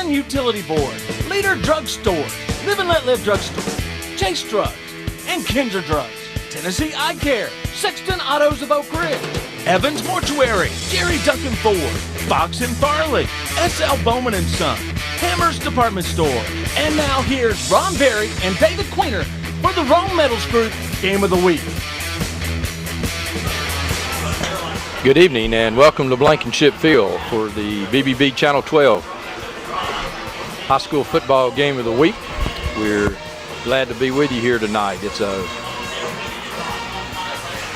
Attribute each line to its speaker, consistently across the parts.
Speaker 1: Sun Utility Board, Leader Drugstore, Live and Let Live Drugstore, Chase Drugs, and Kinzer Drugs, Tennessee Eye Care, Sexton Autos of Oak Ridge, Evans Mortuary, Jerry Duncan Ford, Fox and Farley, S.L. Bowman and Son, Hammers Department Store. And now here's Ron Berry and David Queener for the Rome Metals Group Game of the Week.
Speaker 2: Good evening and welcome to Blankenship Field for the BBB Channel 12 High School Football Game of the Week. We're glad to be with you here tonight. It's a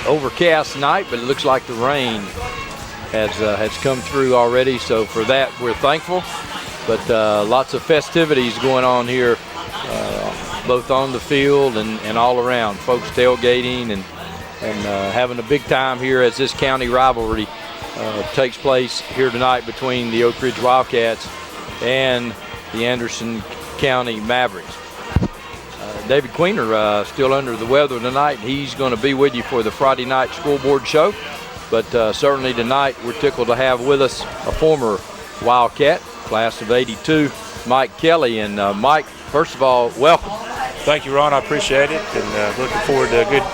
Speaker 2: overcast night, but it looks like the rain has come through already, so for that we're thankful. But lots of festivities going on here, both on the field and all around. Folks tailgating and having a big time here as this county rivalry takes place here tonight between the Oak Ridge Wildcats and the Anderson County Mavericks. David Queener still under the weather tonight. He's going to be with you for the Friday night scoreboard show. But certainly tonight we're tickled to have with us a former Wildcat, class of '82, Mike Kelly. And Mike, first of all, welcome.
Speaker 3: Thank you, Ron. I appreciate it, and looking forward to a good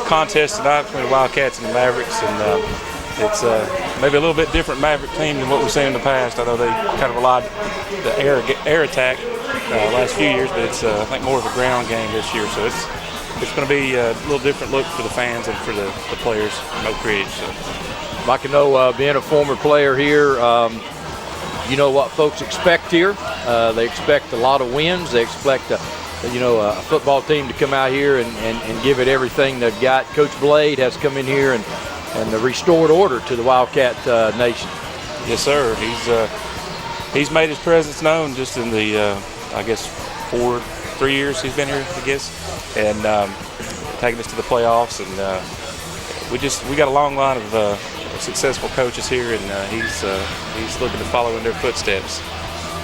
Speaker 3: contest tonight between the Wildcats and the Mavericks. And it's maybe a little bit different Maverick team than what we've seen in the past. I know they kind of relied on the air attack last few years, but it's I think more of a ground game this year. So it's going to be a little different look for the fans and for the players from Oak Ridge. So.
Speaker 2: Mike, I know being a former player here, you know what folks expect here. They expect a lot of wins. They expect a football team to come out here and give it everything they've got. Coach Blade has come in here and restored order to the Wildcat Nation.
Speaker 3: Yes, sir. He's made his presence known just in the, I guess, 3 years he's been here, I guess, and taking us to the playoffs. And we got a long line of successful coaches here, and he's looking to follow in their footsteps.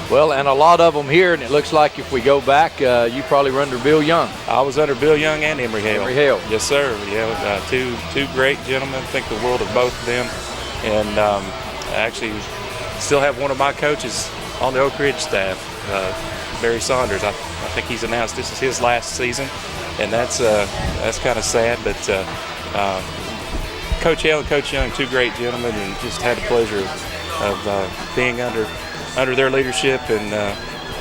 Speaker 2: Well, and a lot of them here, and it looks like if we go back, you probably were under Bill Young.
Speaker 3: I was under Bill Young and Emory Hale.
Speaker 2: Emory Hale.
Speaker 3: Yes, sir. Yeah, two great gentlemen. Think the world of both of them. And I actually still have one of my coaches on the Oak Ridge staff, Barry Saunders. I think he's announced this is his last season, and that's kind of sad. But Coach Hale and Coach Young, two great gentlemen, and just had the pleasure of being under their leadership and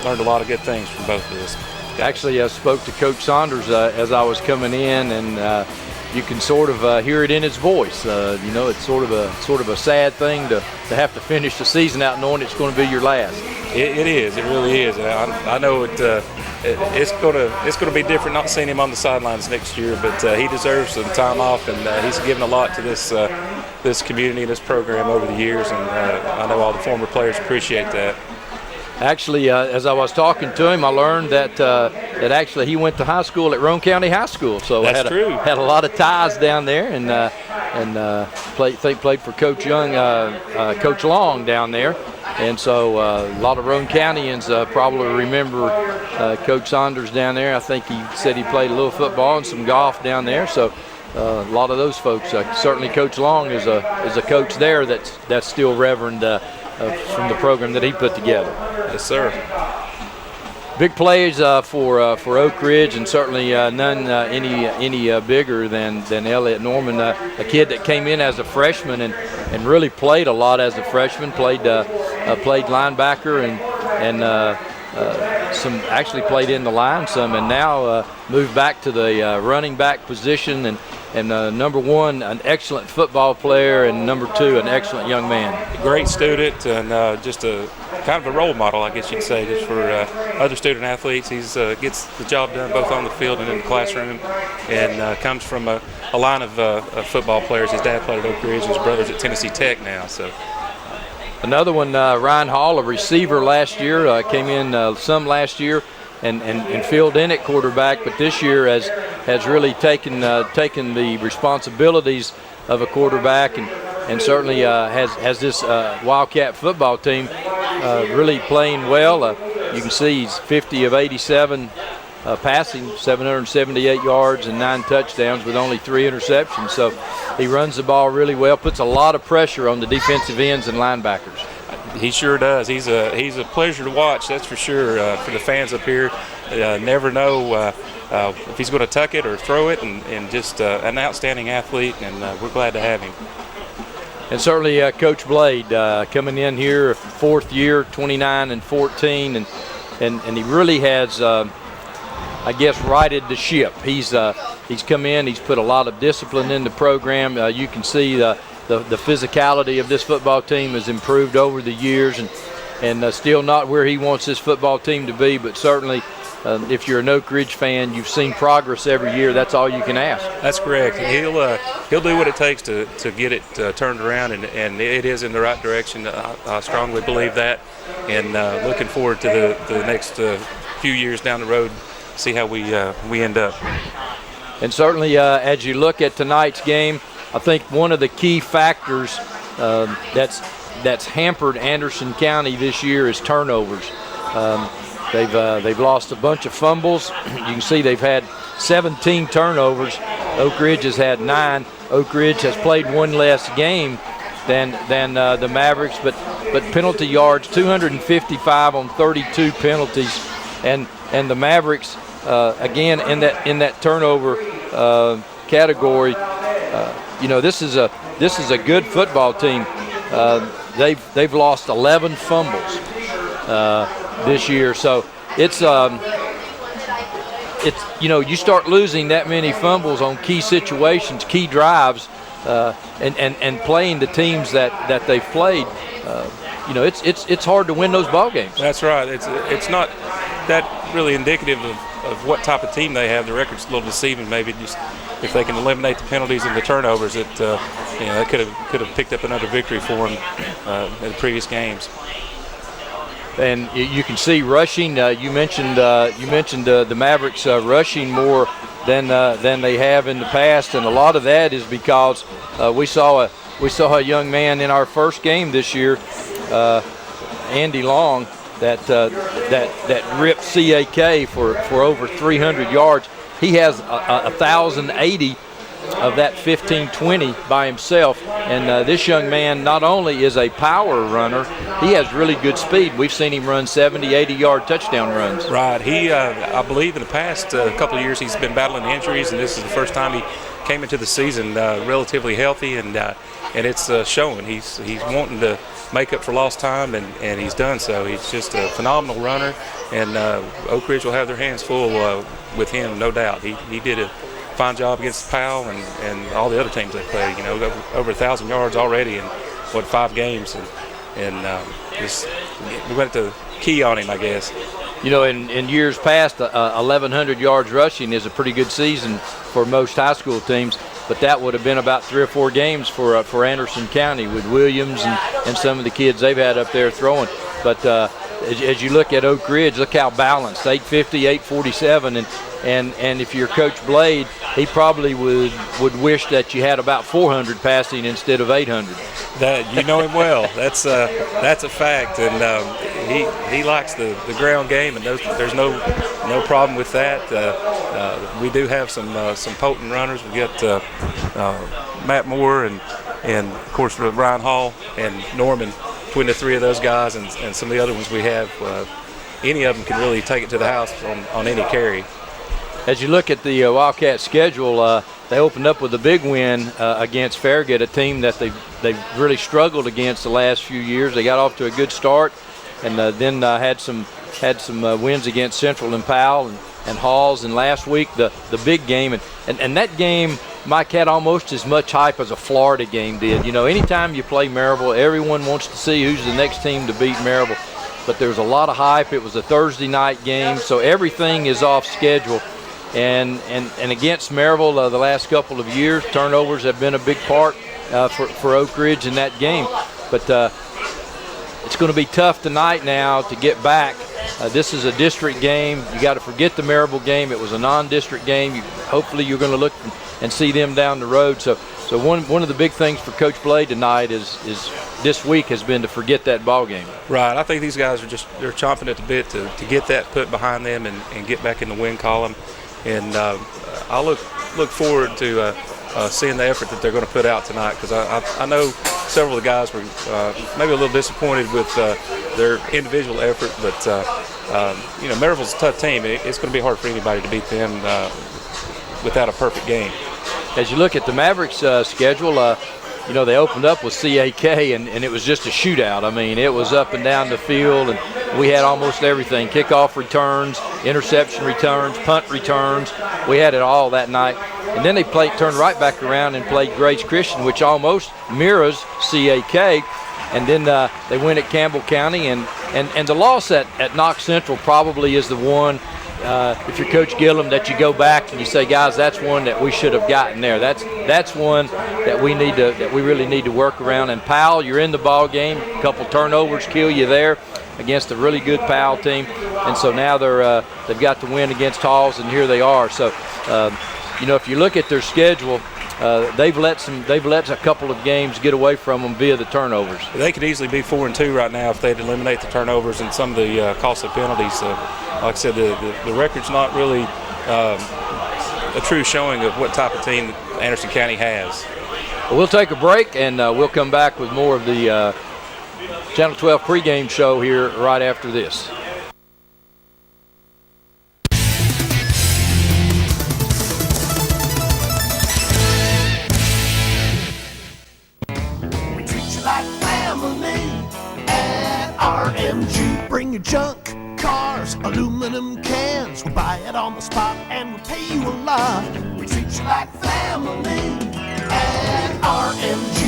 Speaker 3: learned a lot of good things from both of us.
Speaker 2: Actually, I spoke to Coach Saunders as I was coming in, and you can sort of hear it in his voice. It's sort of a sad thing to have to finish the season out knowing it's going to be your last.
Speaker 3: It is. It really is. And I know it's going to be different not seeing him on the sidelines next year, but he deserves some time off, and he's given a lot to this community, this program over the years, and I know all the former players appreciate that.
Speaker 2: Actually, as I was talking to him, I learned that actually he went to high school at Roane County High School, so
Speaker 3: that's true.
Speaker 2: Had a lot of ties down there, and played for Coach Young, Coach Long down there, and so a lot of Roane Countyans probably remember Coach Saunders down there. I think he said he played a little football and some golf down there, so. A lot of those folks. Certainly, Coach Long is a coach there that's still reverend from the program that he put together.
Speaker 3: Yes, sir.
Speaker 2: Big plays for Oak Ridge, and certainly none any bigger than Elliott Norman, a kid that came in as a freshman and really played a lot as a freshman. Played linebacker and some actually played in the line some, and now moved back to the running back position, and number one, an excellent football player, and number two, an excellent young man.
Speaker 3: Great student, and just a kind of a role model, I guess you'd say, just for other student athletes. He's gets the job done both on the field and in the classroom, and comes from a line of football players. His dad played at Oak Ridge, his brother's at Tennessee Tech now. So.
Speaker 2: Another one, Ryan Hall, a receiver last year, came in some last year and filled in at quarterback, but this year has really taken the responsibilities of a quarterback and certainly has this Wildcat football team really playing well. You can see he's 50 of 87 passing, 778 yards and 9 touchdowns with only 3 interceptions. So he runs the ball really well, puts a lot of pressure on the defensive ends and linebackers.
Speaker 3: He sure does. He's a pleasure to watch, that's for sure. For the fans up here, never know if he's going to tuck it or throw it, and just an outstanding athlete, and we're glad to have him.
Speaker 2: And certainly Coach Blade coming in here, 4th year, 29-14, and he really has, I guess, righted the ship. He's come in, he's put a lot of discipline in the program. You can see the physicality of this football team has improved over the years, and still not where he wants this football team to be, but certainly if you're an Oak Ridge fan, you've seen progress every year. That's all you can ask.
Speaker 3: That's correct. He'll do what it takes to get it turned around, and it is in the right direction. I strongly believe that, and looking forward to the next few years down the road, see how we end up.
Speaker 2: And certainly as you look at tonight's game, I think one of the key factors that's hampered Anderson County this year is turnovers. They've lost a bunch of fumbles. You can see they've had 17 turnovers. Oak Ridge has had 9. Oak Ridge has played one less game than the Mavericks, but penalty yards, 255 on 32 penalties, and the Mavericks again in that turnover category. This is a good football team. They've lost 11 fumbles this year, so it's you start losing that many fumbles on key situations, key drives, and playing the teams that they've played. It's hard to win those ball games.
Speaker 3: That's right. It's not that really indicative of what type of team they have. The record's a little deceiving. Maybe just if they can eliminate the penalties and the turnovers, they could have picked up another victory for them in the previous games.
Speaker 2: And you can see rushing. You mentioned the Mavericks rushing more than they have in the past, and a lot of that is because we saw a young man in our first game this year, Andy Long, that ripped CAK for over 300 yards. He has 1,080 of that 15-20 by himself, and this young man not only is a power runner, he has really good speed. We've seen him run 70, 80-yard touchdown runs.
Speaker 3: Right. He, I believe in the past couple of years he's been battling injuries, and this is the first time he came into the season relatively healthy, and it's showing. He's wanting to make up for lost time, and he's done so. He's just a phenomenal runner, and Oak Ridge will have their hands full with him, no doubt. He did a fine job against Powell and all the other teams they played. Over 1,000 yards already in 5 games, and just we went to key on him, I guess.
Speaker 2: In years past, 1,100 yards rushing is a pretty good season for most high school teams, but that would have been about 3 or 4 games for Anderson County with Williams and some of the kids they've had up there throwing. But as you look at Oak Ridge, look how balanced, 850, 847, and if you're Coach Blade, he probably would wish that you had about 400 passing instead of 800.
Speaker 3: That you know him well. That's a fact, and he likes the ground game, and there's no problem with that. We do have some potent runners. We got Matt Moore and of course Ryan Hall and Norman. Between the 3 of those guys and some of the other ones we have, any of them can really take it to the house on any carry.
Speaker 2: As you look at the Wildcat schedule, they opened up with a big win against Farragut, a team that they've really struggled against the last few years. They got off to a good start, and then had some wins against Central and Powell and Halls. And last week the big game, and that game, Mike, had almost as much hype as a Florida game did. Anytime you play Maryville, everyone wants to see who's the next team to beat Maryville. But there's a lot of hype. It was a Thursday night game, so everything is off schedule. And against Maryville the last couple of years, turnovers have been a big part for Oak Ridge in that game. But it's going to be tough tonight now to get back. This is a district game. You got to forget the Maryville game. It was a non-district game. Hopefully you're going to look and see them down the road. So one of the big things for Coach Blade tonight is this week has been to forget that ball game.
Speaker 3: Right. I think these guys they're chomping at the bit to get that put behind them and get back in the win column. And I look forward to seeing the effort that they're going to put out tonight, because I know several of the guys were maybe a little disappointed with their individual effort, but Maryville's a tough team. It's going to be hard for anybody to beat them without a perfect game.
Speaker 2: As you look at the Mavericks schedule, they opened up with CAK, and it was just a shootout. I mean, it was up and down the field, and we had almost everything: kickoff returns, interception returns, punt returns. We had it all that night. And then they turned right back around and played Grace Christian, which almost mirrors CAK. And then they win at Campbell County, and the loss at Knox Central probably is the one. If you're Coach Gillum, that you go back and you say, guys, that's one that we should have gotten there. That's one that we really need to work around. And Powell, you're in the ball game. A couple turnovers kill you there against a really good Powell team. And so now they've got the win against Halls, and here they are. So if you look at their schedule, they've let a couple of games get away from them via the turnovers.
Speaker 3: They could easily be 4-2 right now if they'd eliminate the turnovers and some of the costly penalties. Like I said, the record's not really a true showing of what type of team Anderson County has.
Speaker 2: Well, we'll take a break, and we'll come back with more of the Channel 12 pregame show here right after this.
Speaker 4: Bring your junk, cars, aluminum cans. We'll buy it on the spot and we'll pay you a lot. We treat you like family at RMG.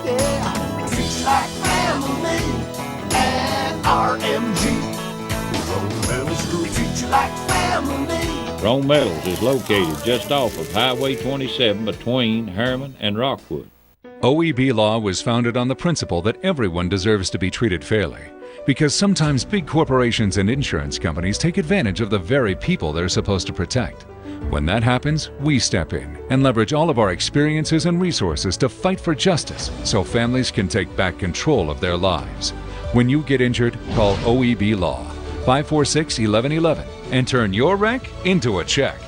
Speaker 4: Yeah, we treat you like family at RMG. Rome Metals, we treat you like family.
Speaker 5: Rome Metals is located just off of Highway 27 between Herman and Rockwood.
Speaker 6: OEB Law was founded on the principle that everyone deserves to be treated fairly, because sometimes big corporations and insurance companies take advantage of the very people they're supposed to protect. When that happens, we step in and leverage all of our experiences and resources to fight for justice so families can take back control of their lives. When you get injured, call OEB Law, 546-1111, and turn your wreck into a check.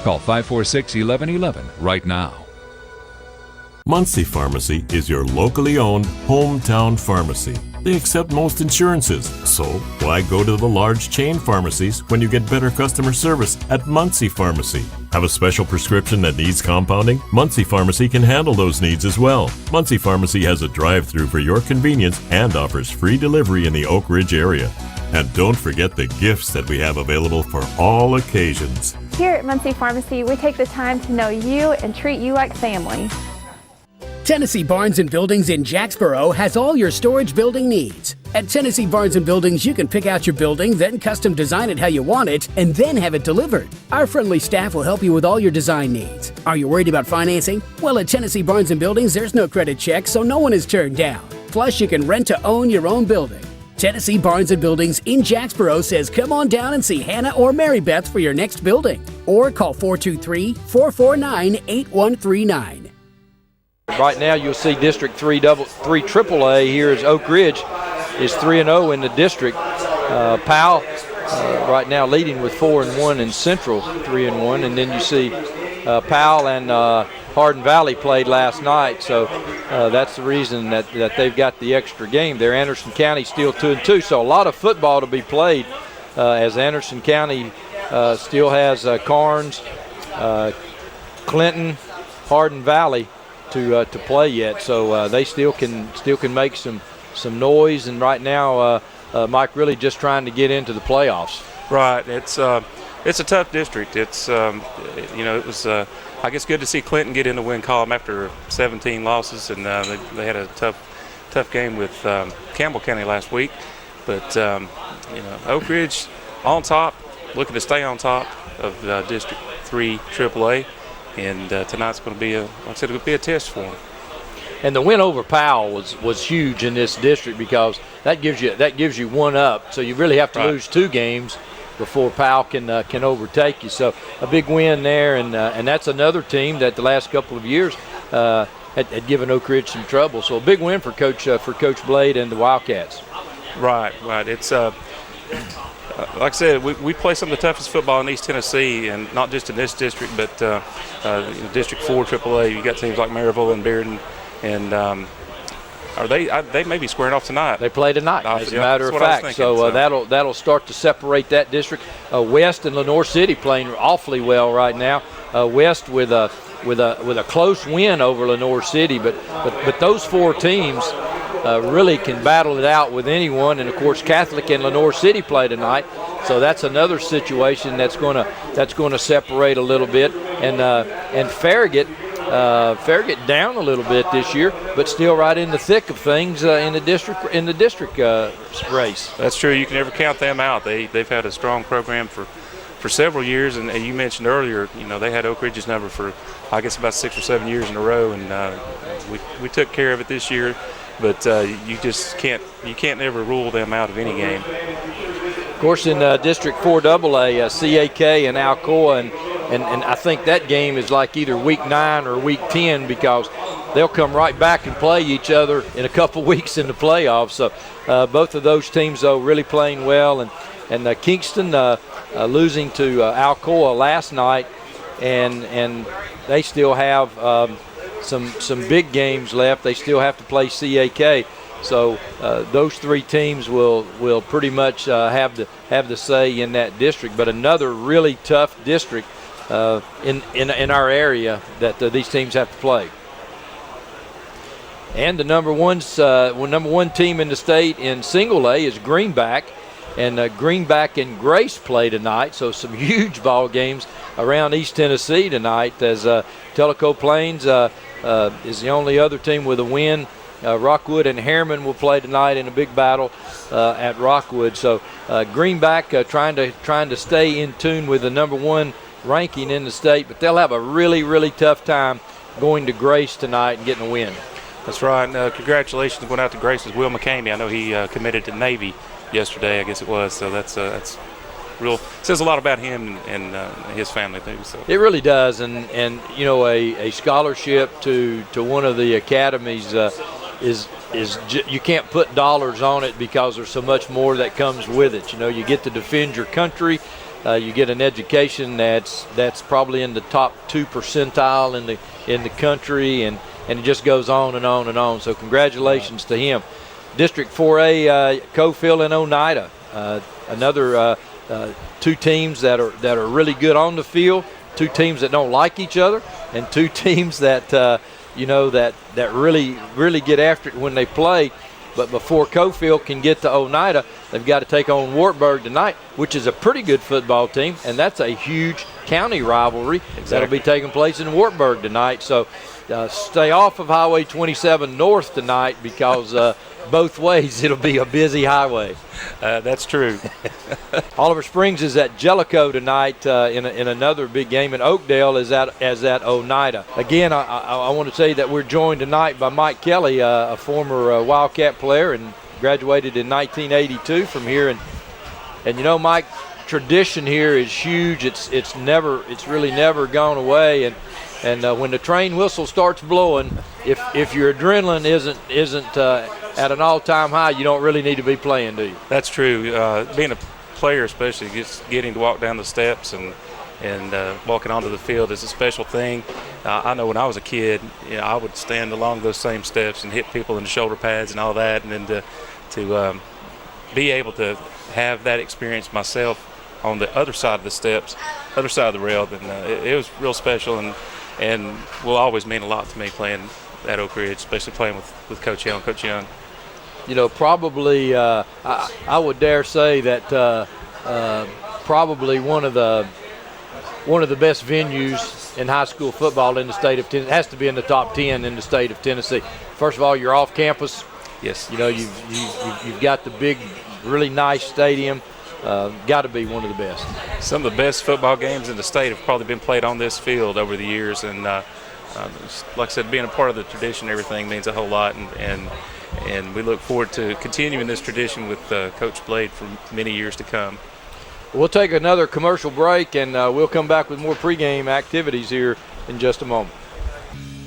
Speaker 6: Call 546-1111 right now.
Speaker 7: Muncie Pharmacy is your locally owned hometown pharmacy. They accept most insurances, so why go to the large chain pharmacies when you get better customer service at Muncie Pharmacy? Have a special prescription that needs compounding? Muncie Pharmacy can handle those needs as well. Muncie Pharmacy has a drive-thru for your convenience and offers free delivery in the Oak Ridge area. And don't forget the gifts that we have available for all occasions.
Speaker 8: Here at Muncie Pharmacy, we take the time to know you and treat you like family.
Speaker 9: Tennessee Barns & Buildings in Jacksboro has all your storage building needs. At Tennessee Barns & Buildings, you can pick out your building, then custom design it how you want it, and then have it delivered. Our friendly staff will help you with all your design needs. Are you worried about financing? Well, at Tennessee Barns & Buildings, there's no credit check, so no one is turned down. Plus, you can rent to own your own building. Tennessee Barns & Buildings in Jacksboro says come on down and see Hannah or Mary Beth for your next building. Or call 423-449-8139.
Speaker 2: Right now, you'll see District 3 AAA here as Oak Ridge is 3-0 in the district. Powell right now leading with 4-1 in Central 3-1, and then you see Powell and Hardin Valley played last night, so that's the reason that they've got the extra game there. Anderson County still 2-2, so a lot of football to be played as Anderson County still has Carnes, Clinton, Hardin Valley to play yet, so they still can make some noise. And right now, Mike really just trying to get into the playoffs.
Speaker 3: Right, it's a tough district. It's it was I guess good to see Clinton get in the win column after 17 losses, and they had a tough game with Campbell County last week. But Oak Ridge on top, looking to stay on top of District 3 AAA. And tonight's going to be a test for them.
Speaker 2: And the win over Powell was huge in this district because that gives you one up. So you really have to lose two games before Powell can overtake you. So a big win there, and that's another team that the last couple of years had given Oak Ridge some trouble. So a big win for Coach Blade and the Wildcats.
Speaker 3: Right. It's like I said, we play some of the toughest football in East Tennessee, and not just in this district, but District 4 AAA. You got teams like Maryville and Bearden and they may be squaring off tonight.
Speaker 2: They play tonight, as a matter of fact. So that'll start to separate that district. West and Lenoir City playing awfully well right now. West with a close win over Lenoir City, but those four teams really can battle it out with anyone. And of course, Catholic and Lenoir City play tonight, so that's another situation that's going to separate a little bit. And Farragut down a little bit this year, but still right in the thick of things in the district race.
Speaker 3: That's true. You can never count them out. They've had a strong program for several years, and you mentioned earlier, they had Oak Ridge's number for I guess about 6 or 7 years in a row, and we took care of it this year. But you just can't never rule them out of any game.
Speaker 2: Of course, in District 4AA, CAK and Alcoa, and I think that game is like either week 9 or week 10, because they'll come right back and play each other in a couple weeks in the playoffs. So both of those teams, though, really playing well. And Kingston losing to Alcoa last night, and they still have some big games left. They still have to play CAK. So those three teams will pretty much have the say in that district. But another really tough district in our area that these teams have to play. And the number one team in the state in single A is Greenback, and Greenback and Grace play tonight. So some huge ball games around East Tennessee tonight, as Tellico Plains is the only other team with a win. Rockwood and Harriman will play tonight in a big battle at Rockwood. So Greenback trying to stay in tune with the number one ranking in the state, but they'll have a really, really tough time going to Grace tonight and getting a win.
Speaker 3: That's right. Congratulations going out to Grace's Will McCamey. I know he committed to Navy yesterday, I guess it was. So that's real. Says a lot about him and his family too. So
Speaker 2: it really does, and a scholarship to one of the academies is you can't put dollars on it, because there's so much more that comes with it. You get to defend your country. You get an education that's probably in the top 2 percentile in the country, and it just goes on and on and on. So congratulations to him. District 4A, Cofield and Oneida, another two teams that are really good on the field, two teams that don't like each other, and two teams that that really get after it when they play. But before Cofield can get to Oneida, they've got to take on Wartburg tonight, which is a pretty good football team, and that's a huge county rivalry. Exactly. That'll be taking place in Wartburg tonight. So stay off of Highway 27 north tonight, because both ways it'll be a busy highway.
Speaker 3: That's true.
Speaker 2: Oliver Springs is at Jellicoe tonight in another big game, and Oakdale is at Oneida. Again, I want to say that we're joined tonight by Mike Kelly, a former Wildcat player and graduated in 1982 from here. And Mike, tradition here is huge. It's really never gone away. And when the train whistle starts blowing, if your adrenaline isn't at an all-time high, you don't really need to be playing, do you?
Speaker 3: That's true. Being a player, especially, just getting to walk down the steps and walking onto the field is a special thing. I know when I was a kid, I would stand along those same steps and hit people in the shoulder pads and all that, and then to be able to have that experience myself on the other side of the steps, other side of the rail, then it was real special and will always mean a lot to me playing at Oak Ridge, especially playing with Coach Young. Coach Young.
Speaker 2: Probably I would dare say that probably one of the best venues in high school football in the state of Tennessee. It has to be in the top 10 in the state of Tennessee. First of all, you're off campus.
Speaker 3: Yes.
Speaker 2: You've got the big, really nice stadium. Got to be one of the best.
Speaker 3: Some of the best football games in the state have probably been played on this field over the years, and like I said, being a part of the tradition and everything means a whole lot, and we look forward to continuing this tradition with Coach Blade for many years to come.
Speaker 2: We'll take another commercial break, and we'll come back with more pregame activities here in just a moment.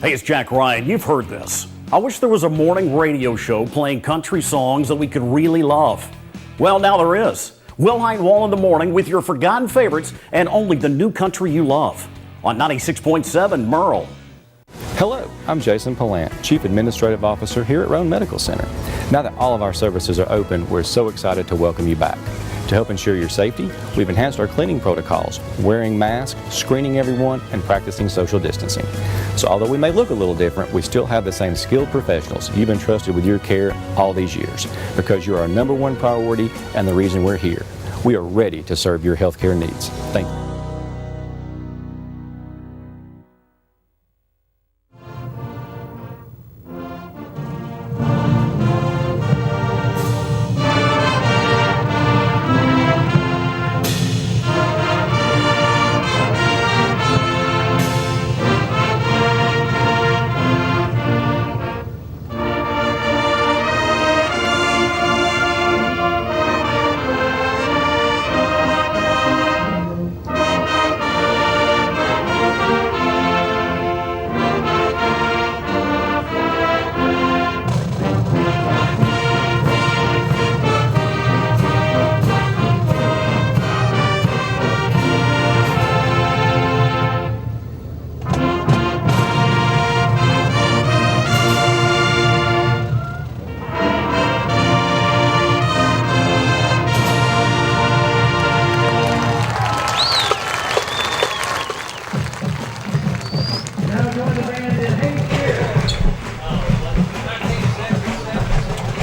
Speaker 10: Hey, it's Jack Ryan. You've heard this. I wish there was a morning radio show playing country songs that we could really love. Well, now there is. Will Heinwall in the morning with your forgotten favorites and only the new country you love on 96.7 Merle.
Speaker 11: Hello, I'm Jason Palant, Chief Administrative Officer here at Roan Medical Center. Now that all of our services are open, we're so excited to welcome you back. To help ensure your safety, we've enhanced our cleaning protocols, wearing masks, screening everyone, and practicing social distancing. So although we may look a little different, we still have the same skilled professionals you've entrusted with your care all these years, because you're our #1 priority and the reason we're here. We are ready to serve your healthcare needs. Thank you.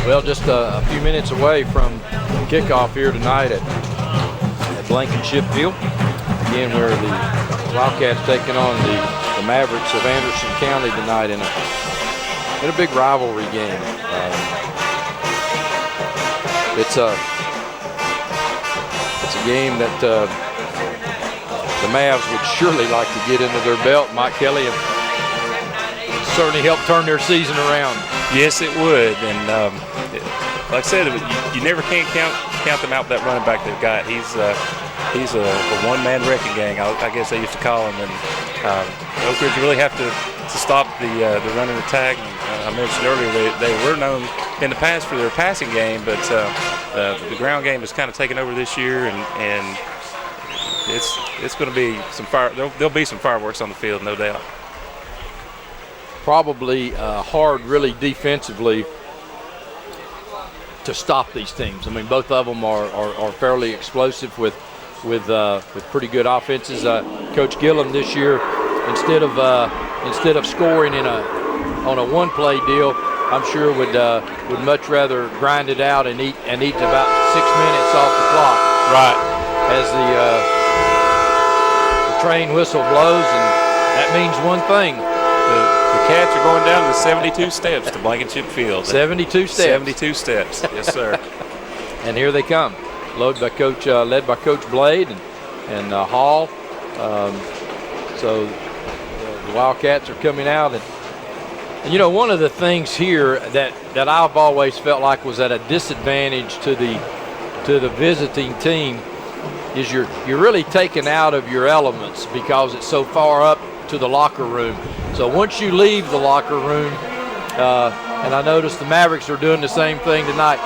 Speaker 2: Well, just a few minutes away from kickoff here tonight at Blankenship Field. Again, where the Wildcats taking on the Mavericks of Anderson County tonight in a big rivalry game. It's a game that the Mavs would surely like to get into their belt. Mike Kelly and certainly help turn their season around.
Speaker 3: Yes, it would, and like I said, you never can count them out. That running back they've got, he's a one-man wrecking gang, I guess they used to call him. And Oak Ridge really have to stop the running attack. I mentioned earlier they were known in the past for their passing game, but the ground game has kind of taken over this year, and it's going to be some fire. There'll be some fireworks on the field, no doubt.
Speaker 2: Probably hard, really defensively, to stop these teams. I mean, both of them are fairly explosive with pretty good offenses. Coach Gillum this year, instead of scoring on a one-play deal, I'm sure would much rather grind it out and eat about 6 minutes off the clock.
Speaker 3: Right.
Speaker 2: As the train whistle blows, and that means one thing.
Speaker 3: The Cats are going down the 72 steps to Blankenship Field.
Speaker 2: 72 steps.
Speaker 3: 72 steps, yes, sir.
Speaker 2: And here they come, led by Coach Blade and Hall. So the Wildcats are coming out, and you know, one of the things here that I've always felt like was at a disadvantage to the visiting team is you're really taken out of your elements because it's so far up to the locker room. So once you leave the locker room, and I noticed the Mavericks are doing the same thing tonight,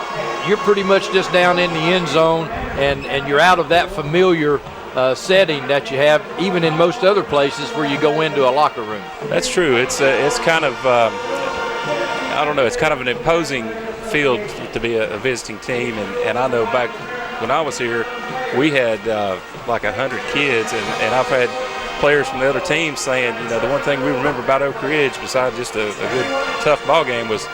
Speaker 2: you're pretty much just down in the end zone, and you're out of that familiar setting that you have even in most other places where you go into a locker room.
Speaker 3: That's true. It's kind of I don't know. It's kind of an imposing field to be a visiting team, and I know back when I was here, we had like 100 kids, and I've had players from the other teams saying, you know, the one thing we remember about Oak Ridge, besides just a good, tough ball game, was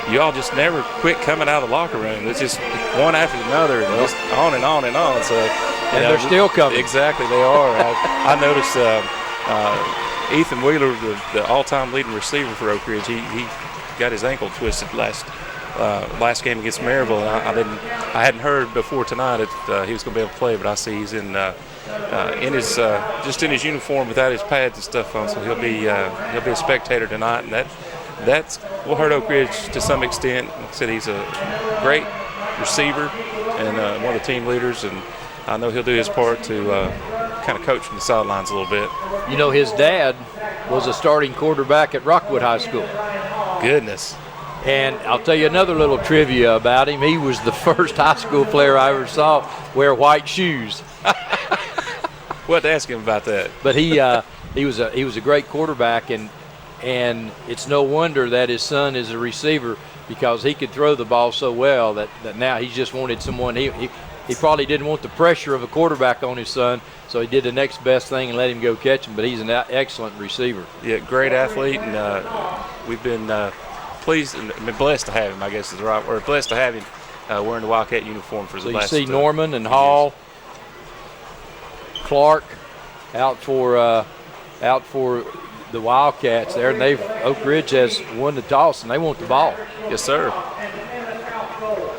Speaker 3: you all just never quit coming out of the locker room. It's just one after another, and just on and on and on. So,
Speaker 2: and they're still coming.
Speaker 3: Exactly, they are. I noticed Ethan Wheeler, the all-time leading receiver for Oak Ridge, he got his ankle twisted last game against Maryville. And I hadn't heard before tonight that he was going to be able to play, but I see he's in his uniform without his pads and stuff on, so he'll be a spectator tonight, and that will hurt Oak Ridge to some extent. Like I said, he's a great receiver and one of the team leaders, and I know he'll do his part to kind of coach from the sidelines a little bit.
Speaker 2: You know, his dad was a starting quarterback at Rockwood High School.
Speaker 3: Goodness.
Speaker 2: And I'll tell you another little trivia about him. He was the first high school player I ever saw wear white shoes.
Speaker 3: We'll have to ask him about that.
Speaker 2: But he was a great quarterback, and And it's no wonder that his son is a receiver, because he could throw the ball so well that now he just wanted someone. He probably didn't want the pressure of a quarterback on his son, so he did the next best thing and let him go catch him. But he's an excellent receiver.
Speaker 3: Yeah, great athlete, and we've been pleased and blessed to have him, I guess is the right word. Blessed to have him wearing the Wildcat uniform for the last.
Speaker 2: So you see Norman and Hall, Clark out for the Wildcats there, and Oak Ridge has won the toss, and they want the ball.
Speaker 3: Yes, sir.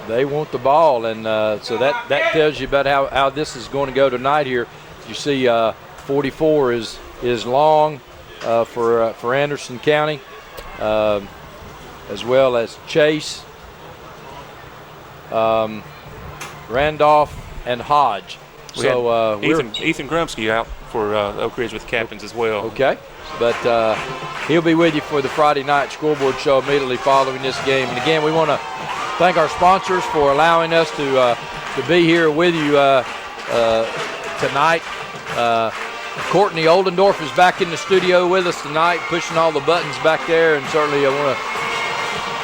Speaker 2: They want the ball, and so that tells you about how this is going to go tonight here. You see 44 is long for Anderson County, as well as Chase, Randolph, and Hodge. So
Speaker 3: Ethan Grumsky out for Oak Ridge with the captains as well.
Speaker 2: Okay, but he'll be with you for the Friday night scoreboard show immediately following this game. And again, we want to thank our sponsors for allowing us to be here with you tonight. Courtney Oldendorf is back in the studio with us tonight, pushing all the buttons back there, and certainly I want to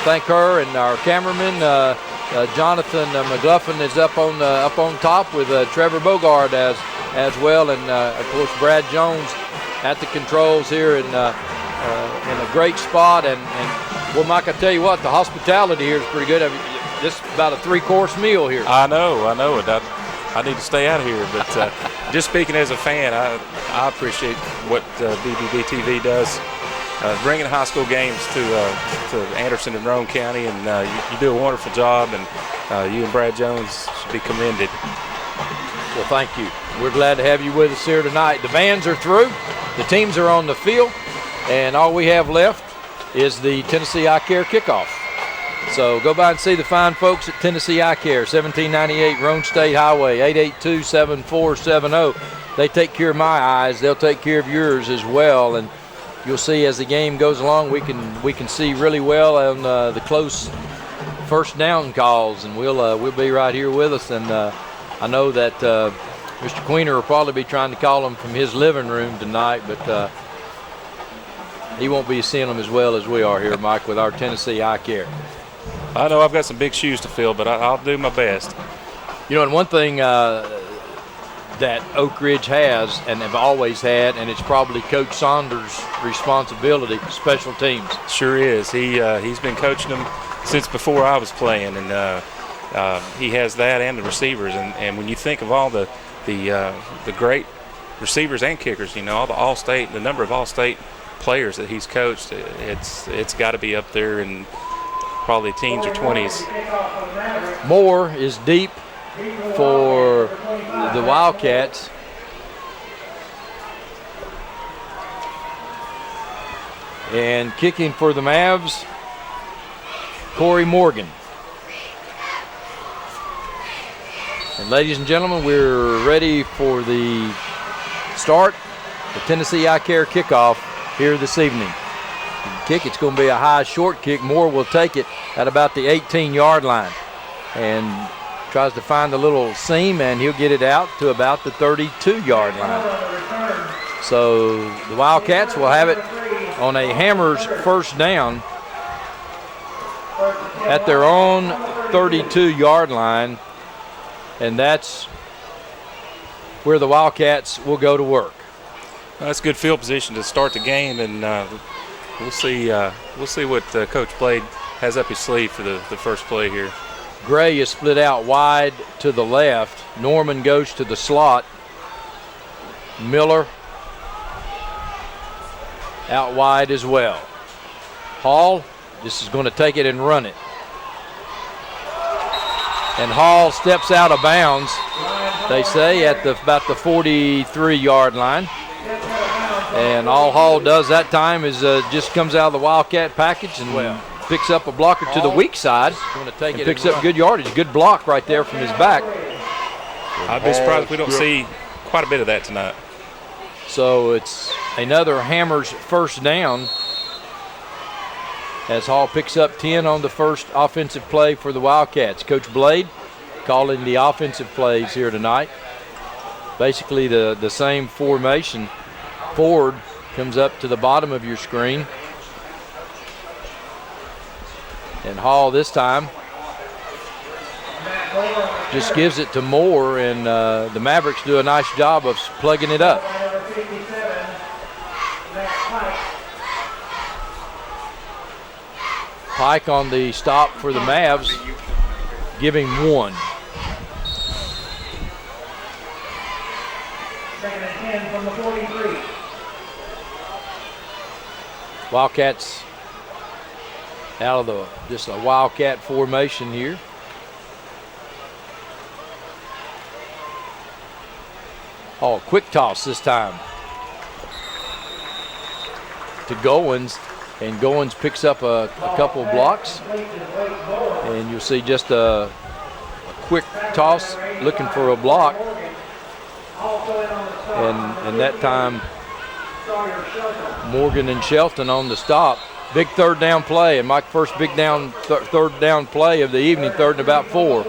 Speaker 2: thank her and our cameraman. Jonathan McGluffin is up on top with Trevor Bogard as well, and of course Brad Jones at the controls here in a great spot. And well, Mike, I tell you what, the hospitality here is pretty good. I mean, this is about a 3-course meal here.
Speaker 3: I know it. I need to stay out of here, but just speaking as a fan, I appreciate what BBB TV does. Bringing high school games to Anderson and Roane County, and you do a wonderful job, and you and Brad Jones should be commended.
Speaker 2: Well, thank you. We're glad to have you with us here tonight. The bands are through, the teams are on the field, and all we have left is the Tennessee Eye Care kickoff. So go by and see the fine folks at Tennessee Eye Care, 1798 Roane State Highway, 882-7470. They take care of my eyes. They'll take care of yours as well. And you'll see as the game goes along, we can see really well on the close first down calls, and we'll be right here with us. And I know that Mr. Queener will probably be trying to call them from his living room tonight, but he won't be seeing them as well as we are here, Mike, with our Tennessee Eye Care.
Speaker 3: I know I've got some big shoes to fill, but I'll do my best.
Speaker 2: You know, and one thing that Oak Ridge has and have always had, and it's probably Coach Saunders' responsibility, special teams.
Speaker 3: Sure is. He's been coaching them since before I was playing, and he has that and the receivers. And when you think of all the great receivers and kickers, you know, all the All-State, the number of All-State players that he's coached, it's got to be up there in probably teens or 20s.
Speaker 2: Moore is deep for the Wildcats. And kicking for the Mavs, Corey Morgan. And ladies and gentlemen, we're ready for the start, the Tennessee Eye Care kickoff here this evening. Kick, it's going to be a high short kick. Moore will take it at about the 18-yard line and tries to find a little seam, and he'll get it out to about the 32-yard line. So the Wildcats will have it on a Hammers first down at their own 32-yard line, and that's where the Wildcats will go to work.
Speaker 3: That's good field position to start the game, and we'll see what Coach Blade has up his sleeve for the first play here.
Speaker 2: Gray is split out wide to the left. Norman goes to the slot. Miller out wide as well. Hall, this is going to take it and run it. And Hall steps out of bounds, they say, at about the 43-yard line. And all Hall does that time is just comes out of the Wildcat package and picks up a blocker to the weak side and picks up good yardage. Good block right there from his back.
Speaker 3: I'd be surprised if we don't see quite a bit of that tonight.
Speaker 2: So it's another Hammers first down as Hall picks up 10 on the first offensive play for the Wildcats. Coach Blade calling the offensive plays here tonight. Basically the same formation. Ford comes up to the bottom of your screen. And Hall this time just gives it to Moore, and the Mavericks do a nice job of plugging it up. Pike on the stop for the Mavs, giving 1.
Speaker 12: Second and 10 from the 43.
Speaker 2: Wildcats out of just a Wildcat formation here. Oh, quick toss this time to Goins, and Goins picks up a couple of blocks, and you'll see just a quick toss looking for a block, and that time Morgan and Shelton on the stop. Big third down play, and my first big third down play of the evening, 3rd and about 4.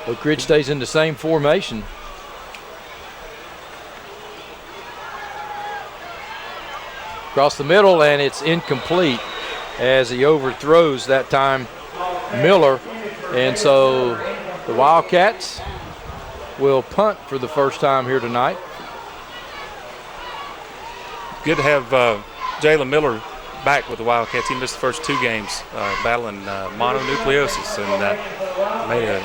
Speaker 2: Oak Ridge stays in the same formation. Across the middle, and it's incomplete as he overthrows that time Miller. And so the Wildcats will punt for the first time here tonight.
Speaker 3: Good to have Jalen Miller back with the Wildcats. He missed the first 2 games battling mononucleosis, and made a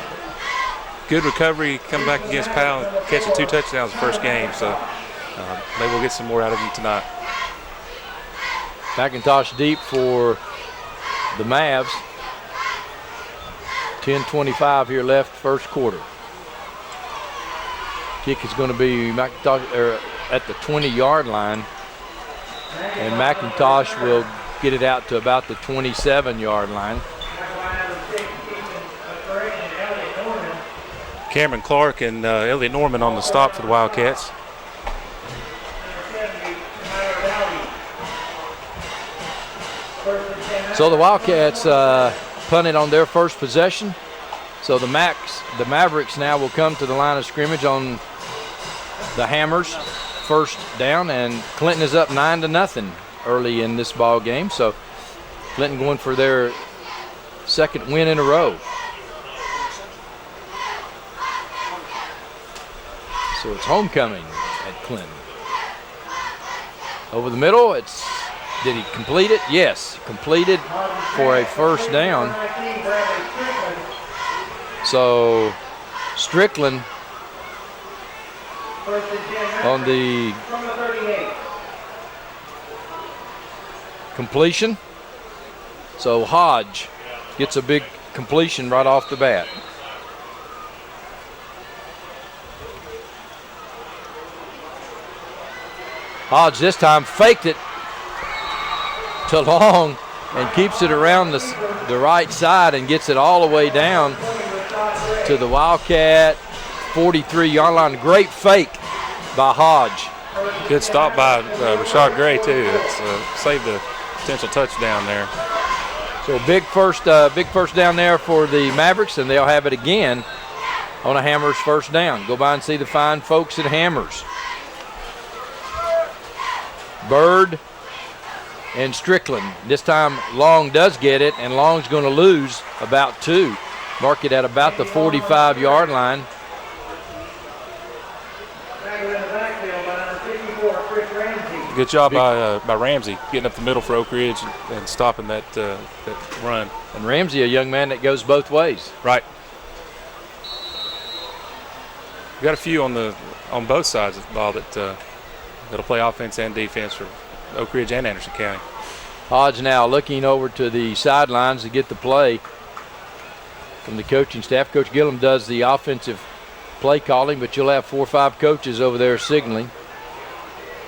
Speaker 3: good recovery, come back against Powell, catching 2 touchdowns the first game. So maybe we'll get some more out of him tonight.
Speaker 2: McIntosh deep for the Mavs. 10:25 here left, first quarter. Kick is going to be McIntosh at the 20-yard line, and McIntosh will get it out to about the 27-yard line.
Speaker 3: Cameron Clark and Elliot Norman on the stop for the Wildcats.
Speaker 2: So the Wildcats punted on their first possession. So the Mavericks now will come to the line of scrimmage on the Hammers, first down, and Clinton is up 9-0 early in this ball game. So Clinton going for their second win in a row. So it's homecoming at Clinton. Over the middle, did he complete it? Yes, completed for a first down. So Strickland on the completion. So Hodge gets a big completion right off the bat. Hodge this time faked it to Long and keeps it around the right side and gets it all the way down to the Wildcat 43-yard line. Great fake by Hodge.
Speaker 3: Good stop by Rashad Gray too. It's saved a potential touchdown there.
Speaker 2: So big first down there for the Mavericks, and they'll have it again on a Hammers first down. Go by and see the fine folks at Hammers. Bird and Strickland. This time Long does get it, and Long's going to lose about 2. Mark it at about the 45-yard line.
Speaker 3: Good job by Ramsey getting up the middle for Oak Ridge and stopping that run.
Speaker 2: And Ramsey, a young man that goes both ways.
Speaker 3: Right. We got a few on both sides of the ball that'll play offense and defense for Oak Ridge and Anderson County.
Speaker 2: Hodge now looking over to the sidelines to get the play from the coaching staff. Coach Gillum does the offensive play calling, but you'll have 4 or 5 coaches over there signaling.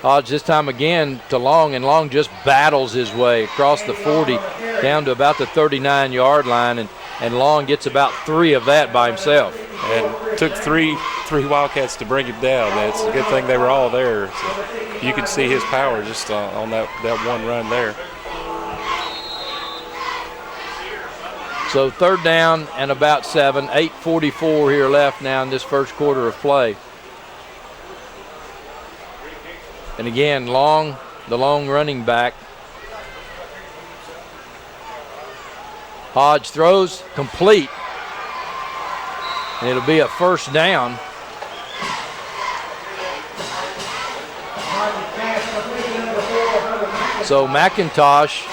Speaker 2: Hodge this time again to Long, and Long just battles his way across the 40 down to about the 39-yard line, and Long gets about 3 of that by himself.
Speaker 3: And took three Wildcats to bring him down. It's a good thing they were all there. So you could see his power just on that one run there.
Speaker 2: So 3rd down and about 7, 8:44 here left now in this first quarter of play. And again, the long running back Hodge throws, complete. And it'll be a first down. So McIntosh,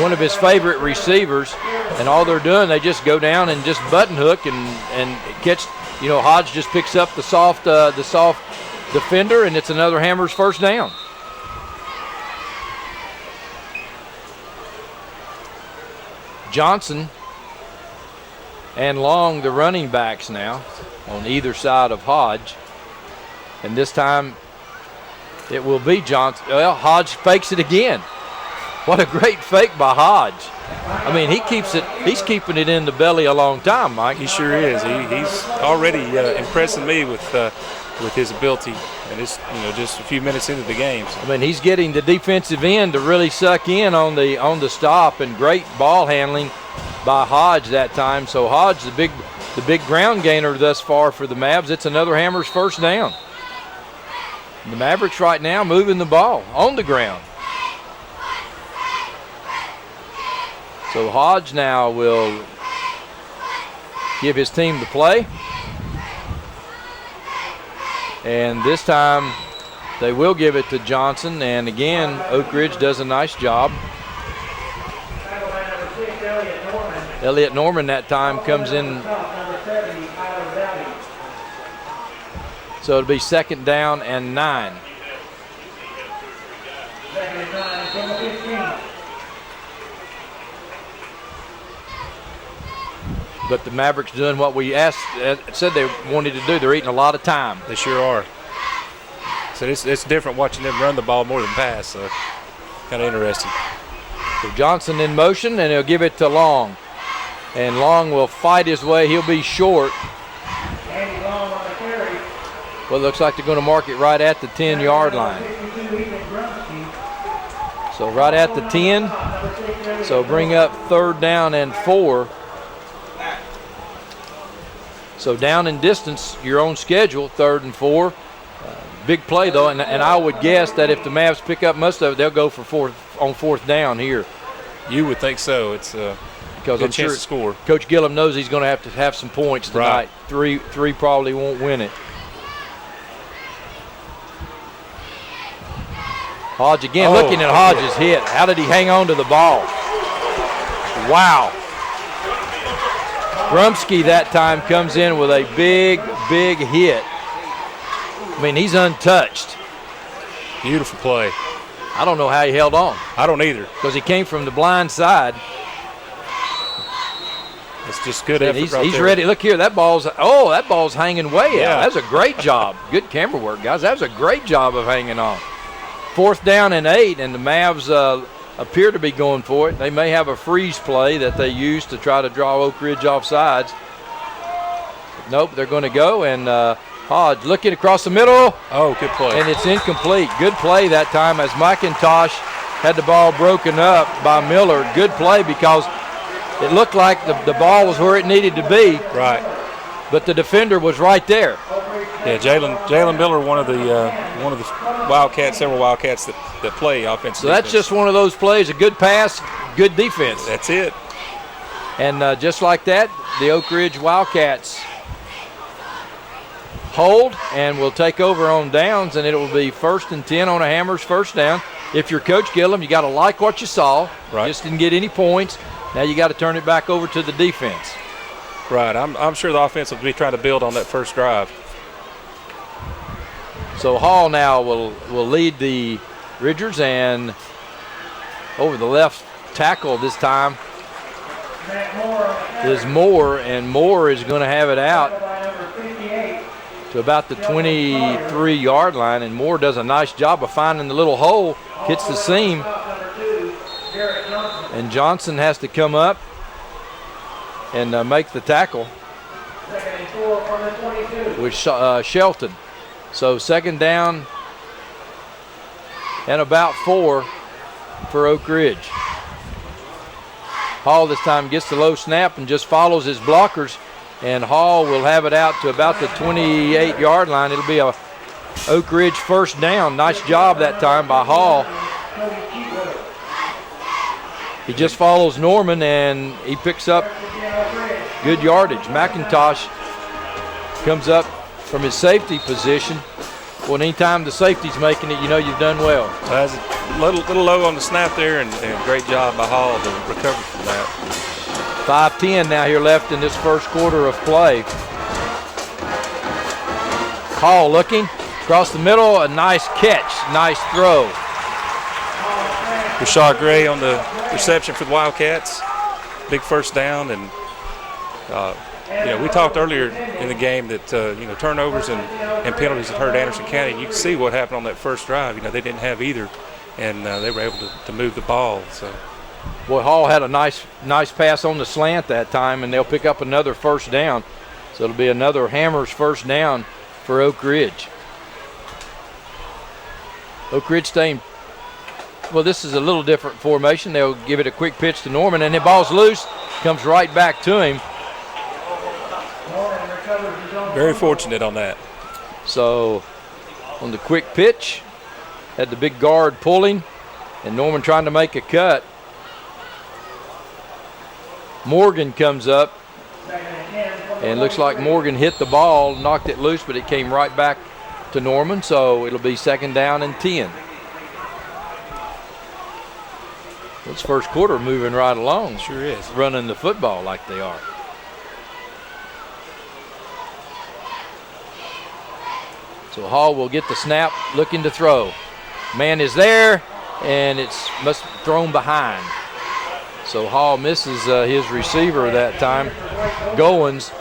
Speaker 2: one of his favorite receivers, and all they're doing, they just go down and just button hook and catch. You know, Hodge just picks up the soft defender, and it's another Hammers first down. Johnson and Long, the running backs now on either side of Hodge. And this time it will be Johnson. Well, Hodge fakes it again. What a great fake by Hodge. I mean, he's keeping it in the belly a long time, Mike.
Speaker 3: He sure is. He's already impressing me with his ability, and it's just a few minutes into the game. So.
Speaker 2: I mean, he's getting the defensive end to really suck in on the stop, and great ball handling by Hodge that time. So Hodge, the big ground gainer thus far for the Mavs. It's another Hammers first down. The Mavericks right now moving the ball on the ground. So Hodge now will give his team the play. And this time they will give it to Johnson. And again, Oak Ridge does a nice job. Elliott Norman that time comes in. So it'll be second down and 9. But the Mavericks doing what we said they wanted to do. They're eating a lot of time.
Speaker 3: They sure are. So it's different watching them run the ball more than pass. So kind of interesting.
Speaker 2: So Johnson in motion, and he'll give it to Long. And Long will fight his way. He'll be short. Well, it looks like they're going to mark it right at the 10-yard line. So right at the 10. So bring up third down and 4. So down in distance, your own schedule, 3rd and 4. Big play, though, and I would guess that if the Mavs pick up most of it, they'll go for fourth down here.
Speaker 3: You would think so. It's
Speaker 2: because
Speaker 3: good
Speaker 2: I'm
Speaker 3: chance
Speaker 2: sure
Speaker 3: to score.
Speaker 2: Coach Gillum knows he's going to have some points tonight.
Speaker 3: Right.
Speaker 2: Three probably won't win it. Hodge again, looking at Hodge's hit. How did he hang on to the ball? Wow. Grumsky that time comes in with a big hit. I mean, he's untouched.
Speaker 3: Beautiful play.
Speaker 2: I don't know how he held on.
Speaker 3: I don't either.
Speaker 2: Because he came from the blind side.
Speaker 3: It's just good effort.
Speaker 2: He's ready. Look here, that ball's hanging way out. That was a great job. Good camera work, guys. That was a great job of hanging on. 4th down and 8, and the Mavs appear to be going for it. They may have a freeze play that they use to try to draw Oak Ridge off sides. Nope, they're going to go, and Hodge looking across the middle.
Speaker 3: Oh, good play.
Speaker 2: And it's incomplete. Good play that time as McIntosh had the ball broken up by Miller. Good play because it looked like the ball was where it needed to be.
Speaker 3: Right.
Speaker 2: But the defender was right there.
Speaker 3: Yeah, Jalen Miller, one of the Wildcats, several Wildcats that play offensive.
Speaker 2: So that's just one of those plays, a good pass, good defense.
Speaker 3: That's it.
Speaker 2: And just like that, the Oak Ridge Wildcats hold and will take over on downs, and it will be 1st and 10 on a Hammers first down. If you're Coach Gillum, you got to like what you saw.
Speaker 3: Right.
Speaker 2: Just didn't get any points. Now you got to turn it back over to the defense.
Speaker 3: Right. I'm sure the offense will be trying to build on that first drive.
Speaker 2: So Hall now will lead the Ridgers, and over the left tackle this time is Moore, and Moore is going to have it out to about the 23-yard line, and Moore does a nice job of finding the little hole, hits the seam, and Johnson has to come up and make the tackle with Shelton. So 2nd down and about 4 for Oak Ridge. Hall this time gets the low snap and just follows his blockers, and Hall will have it out to about the 28-yard line. It'll be a Oak Ridge first down. Nice job that time by Hall. He just follows Norman, and he picks up good yardage. McIntosh comes up from his safety position. Well, anytime the safety's making it, you know you've done well.
Speaker 3: That's a little low on the snap there, and great job by Hall to recover from that.
Speaker 2: 5:10 now here left in this first quarter of play. Hall looking across the middle, a nice catch, nice throw.
Speaker 3: Rashad Gray on the reception for the Wildcats. Big first down, and we talked earlier in the game that turnovers and penalties have hurt Anderson County. You can see what happened on that first drive. They didn't have either, and they were able to move the ball. So,
Speaker 2: boy, Hall had a nice pass on the slant that time, and they'll pick up another first down. So it'll be another Hammers first down for Oak Ridge. Oak Ridge staying. Well, this is a little different formation. They'll give it a quick pitch to Norman, and the ball's loose. Comes right back to him.
Speaker 3: Very fortunate on that.
Speaker 2: So on the quick pitch, had the big guard pulling, and Norman trying to make a cut. Morgan comes up, and looks like Morgan hit the ball, knocked it loose, but it came right back to Norman, so it'll be 2nd down and 10. This first quarter moving right along.
Speaker 3: Sure is.
Speaker 2: Running the football like they are. So Hall will get the snap, looking to throw. Man is there, and it's must be thrown behind. So Hall misses his receiver that time, Goins.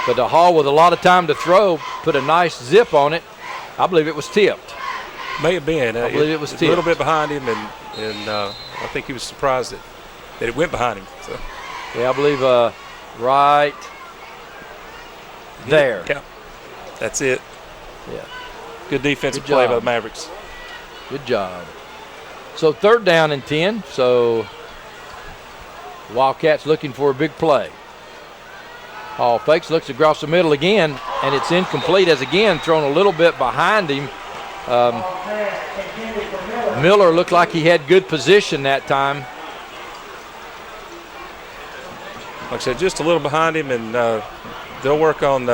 Speaker 2: But the Hall with a lot of time to throw, put a nice zip on it. I believe it was tipped.
Speaker 3: May have been.
Speaker 2: I believe it was tipped.
Speaker 3: A little bit behind him, and I think he was surprised that it went behind him. So.
Speaker 2: Yeah, I believe right there.
Speaker 3: Yeah. That's it.
Speaker 2: Yeah.
Speaker 3: Good defensive play by the Mavericks.
Speaker 2: Good job. So 3rd down and 10. So Wildcats looking for a big play. Hall fakes, looks across the middle again, and it's incomplete as again thrown a little bit behind him. Miller looked like he had good position that time.
Speaker 3: Like I said, just a little behind him, and they'll work on.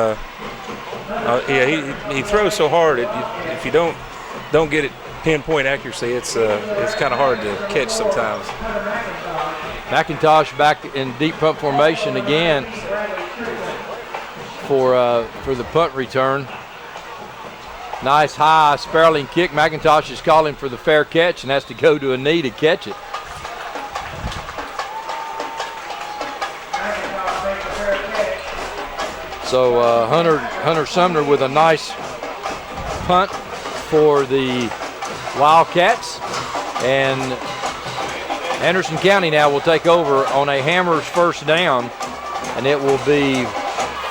Speaker 3: He throws so hard. If you don't get it pinpoint accuracy, it's kind of hard to catch sometimes.
Speaker 2: McIntosh back in deep punt formation again for the punt return. Nice high spiraling kick. McIntosh is calling for the fair catch and has to go to a knee to catch it. So Hunter Sumner with a nice punt for the Wildcats, and Anderson County now will take over on a Hammers first down, and it will be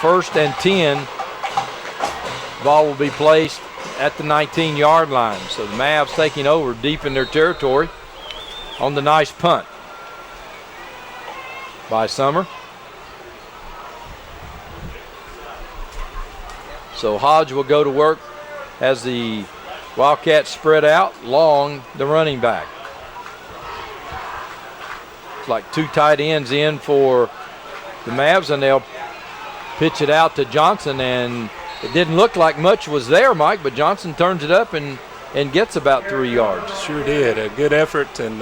Speaker 2: 1st and 10. Ball will be placed at the 19-yard line. So the Mavs taking over deep in their territory on the nice punt by Summer. So Hodge will go to work as the Wildcats spread out along the running back. It's like 2 tight ends in for the Mavs, and they'll pitch it out to Johnson, and it didn't look like much was there, Mike, but Johnson turns it up and gets about 3 yards.
Speaker 3: Sure did. A good effort, and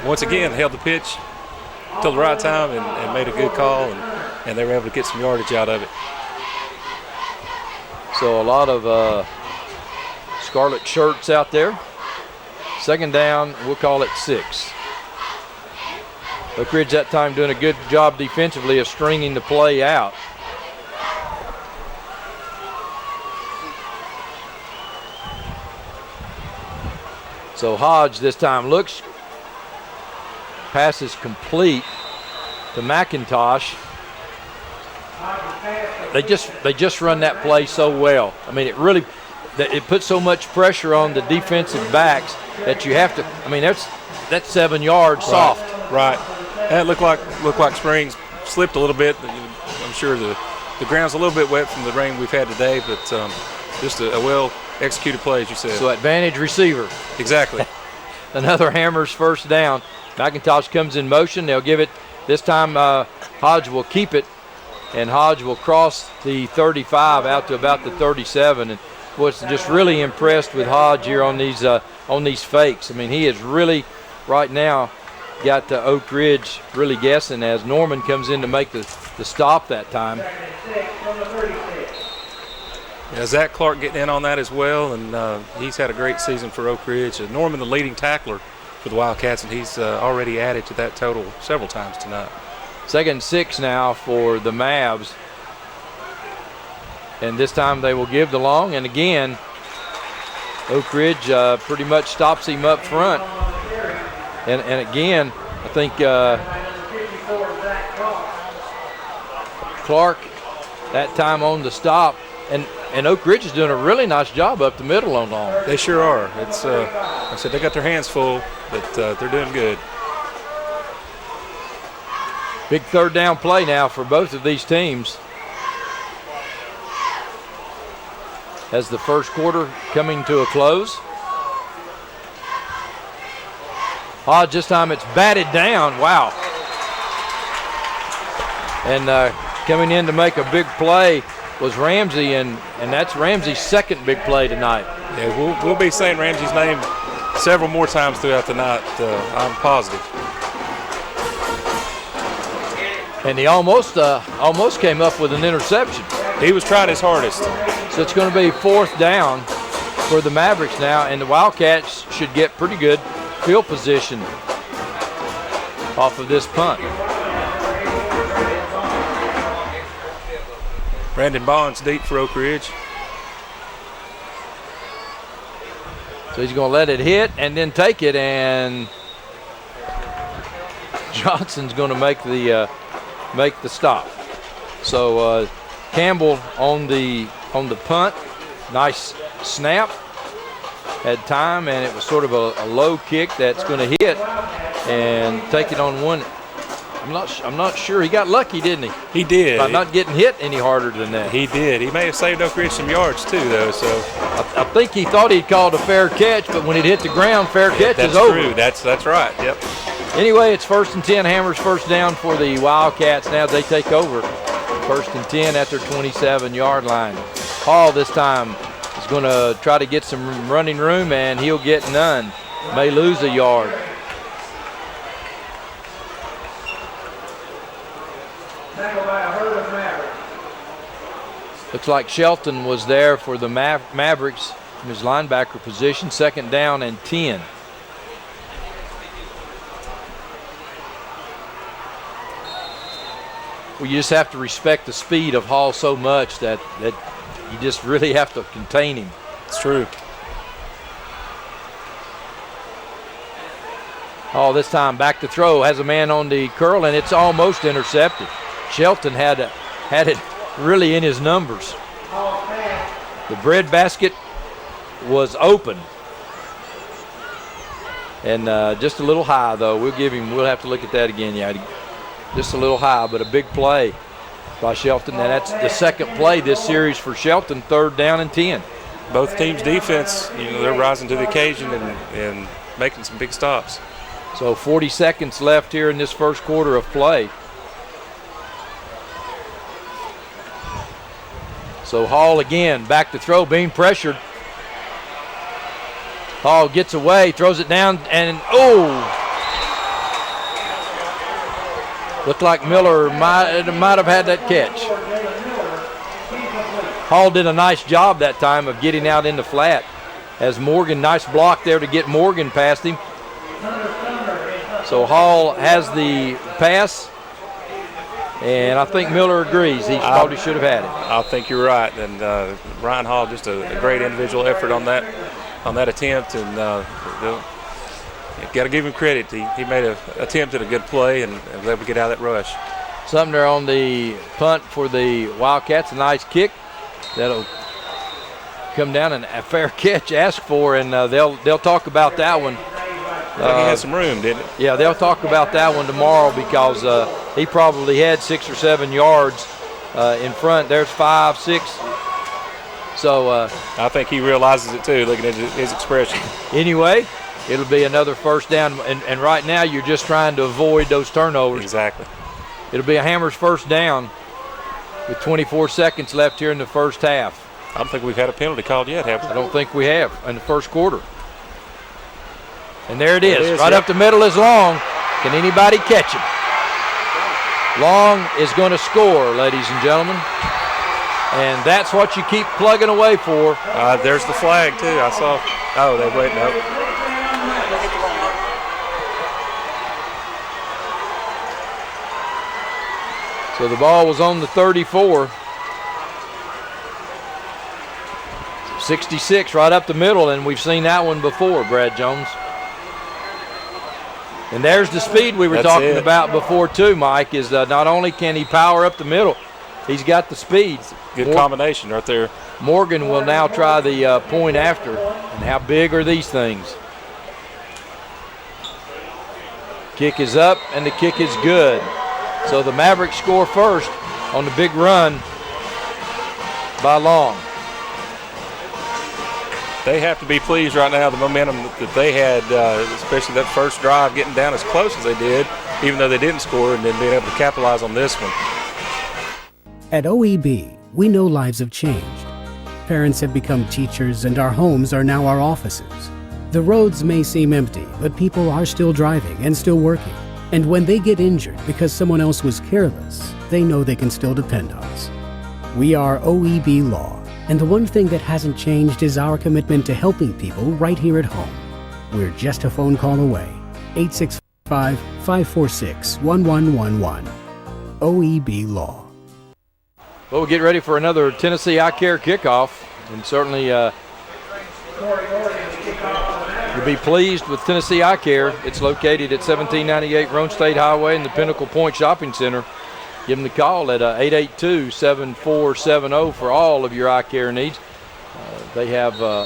Speaker 3: once again held the pitch till the right time and made a good call, and they were able to get some yardage out of it.
Speaker 2: So a lot of scarlet shirts out there. 2nd down, we'll call it 6. Oak Ridge that time doing a good job defensively of stringing the play out. So Hodge this time looks, pass is complete to McIntosh. They just run that play so well. I mean, it puts so much pressure on the defensive backs that you have to. I mean, that's 7 yards soft.
Speaker 3: Right. And it looked like Springs slipped a little bit. I'm sure the ground's a little bit wet from the rain we've had today, but just a well executed play, as you said.
Speaker 2: So advantage receiver.
Speaker 3: Exactly.
Speaker 2: another Hammers first down. McIntosh comes in motion. They'll give it. This time Hodge will keep it, and Hodge will cross the 35 out to about the 37. And was just really impressed with Hodge here on these fakes. I mean, he is really right now got Oak Ridge really guessing as Norman comes in to make the stop that time.
Speaker 3: Yeah, Zach Clark getting in on that as well, and he's had a great season for Oak Ridge. Norman, the leading tackler for the Wildcats, and he's already added to that total several times tonight.
Speaker 2: 2nd and 6 now for the Mavs. And this time they will give the long, and again, Oak Ridge pretty much stops him up front. And again, I think Clark that time on the stop, and Oak Ridge is doing a really nice job up the middle on long.
Speaker 3: They sure are. It's like I said, they got their hands full, but they're doing good.
Speaker 2: Big 3rd down play now for both of these teams. As the first quarter coming to a close. Hodge, this time it's batted down. Wow. And coming in to make a big play was Ramsey, and that's Ramsey's 2nd big play tonight.
Speaker 3: Yeah, we'll be saying Ramsey's name several more times throughout the night, I'm positive.
Speaker 2: And he almost came up with an interception.
Speaker 3: He was trying his hardest.
Speaker 2: So it's going to be 4th down for the Mavericks now, and the Wildcats should get pretty good field position off of this punt.
Speaker 3: Brandon Bonds deep for Oak Ridge.
Speaker 2: So he's going to let it hit and then take it, and Johnson's going to make the stop. So Campbell on the punt, nice snap, had time, and it was sort of a low kick that's going to hit and take it on one. I'm not sure. He got lucky, didn't he?
Speaker 3: He did.
Speaker 2: By not getting hit any harder than that.
Speaker 3: He did. He may have saved Oak Ridge some yards too, though. So
Speaker 2: I think he thought he'd called a fair catch, but when it hit the ground, fair catch is over.
Speaker 3: That's true. That's right. Yep.
Speaker 2: Anyway, it's 1st and 10. Hammers first down for the Wildcats. Now they take over. 1st and 10 at their 27-yard line. Hall this time is going to try to get some running room, and he'll get none. May lose a yard. Looks like Shelton was there for the Mavericks in his linebacker position. 2nd down and 10. Well, you just have to respect the speed of Hall so much that you just really have to contain him.
Speaker 3: It's true.
Speaker 2: Hall this time back to throw, has a man on the curl, and it's almost intercepted. Shelton had it really in his numbers. The bread basket was open. And just a little high, though. We'll have to look at that again. Yeah, just a little high, but a big play by Shelton. And that's the 2nd play this series for Shelton, 3rd down and 10.
Speaker 3: Both teams' defense, they're rising to the occasion and making some big stops.
Speaker 2: So 40 seconds left here in this first quarter of play. So Hall again, back to throw, being pressured. Hall gets away, throws it down, and looked like Miller might have had that catch. Hall did a nice job that time of getting out in the flat. As Morgan, nice block there to get Morgan past him. So Hall has the pass, and I think Miller agrees. He probably should have had it.
Speaker 3: I think you're right. And Ryan Hall, just a great individual effort on that attempt, and got to give him credit. He made an attempt at a good play and was able to get out of that rush.
Speaker 2: Sumner on the punt for the Wildcats, a nice kick that'll come down, and a fair catch asked for, and they'll talk about that one.
Speaker 3: He had some room, didn't it?
Speaker 2: Yeah, they'll talk about that one tomorrow because he probably had 6 or 7 yards in front. There's 5, 6. So
Speaker 3: I think he realizes it too, looking at his expression.
Speaker 2: Anyway, it'll be another first down. And right now you're just trying to avoid those turnovers.
Speaker 3: Exactly.
Speaker 2: It'll be a Hammers first down with 24 seconds left here in the first half.
Speaker 3: I don't think we've had a penalty called yet, have we?
Speaker 2: I don't think we have in the first quarter. And there it is. Right up the middle is Long. Can anybody catch him? Long is going to score, ladies and gentlemen. And that's what you keep plugging away for.
Speaker 3: There's the flag, too. I saw. Oh, they wait. No.
Speaker 2: So the ball was on the 34. 66 right up the middle, and we've seen that one before, Brad Jones. And there's the speed we were talking about before too, Mike, is not only can he power up the middle, he's got the speed.
Speaker 3: Good combination right there.
Speaker 2: Morgan will now try the point after. And how big are these things? Kick is up, and the kick is good. So the Mavericks score first on the big run by Long.
Speaker 3: They have to be pleased right now, the momentum that they had, especially that first drive, getting down as close as they did, even though they didn't score, and then being able to capitalize on this one.
Speaker 9: At OEB, we know lives have changed. Parents have become teachers, and our homes are now our offices. The roads may seem empty, but people are still driving and still working. And when they get injured because someone else was careless, they know they can still depend on us. We are OEB Law. And the one thing that hasn't changed is our commitment to helping people right here at home. We're just a phone call away. 865-546-1111. OEB Law.
Speaker 2: Well, we'll get ready for another Tennessee Eye Care kickoff. And certainly you'll be pleased with Tennessee Eye Care. It's located at 1798 Roan State Highway in the Pinnacle Point Shopping Center. Give them the call at 882-7470 for all of your eye care needs. They have an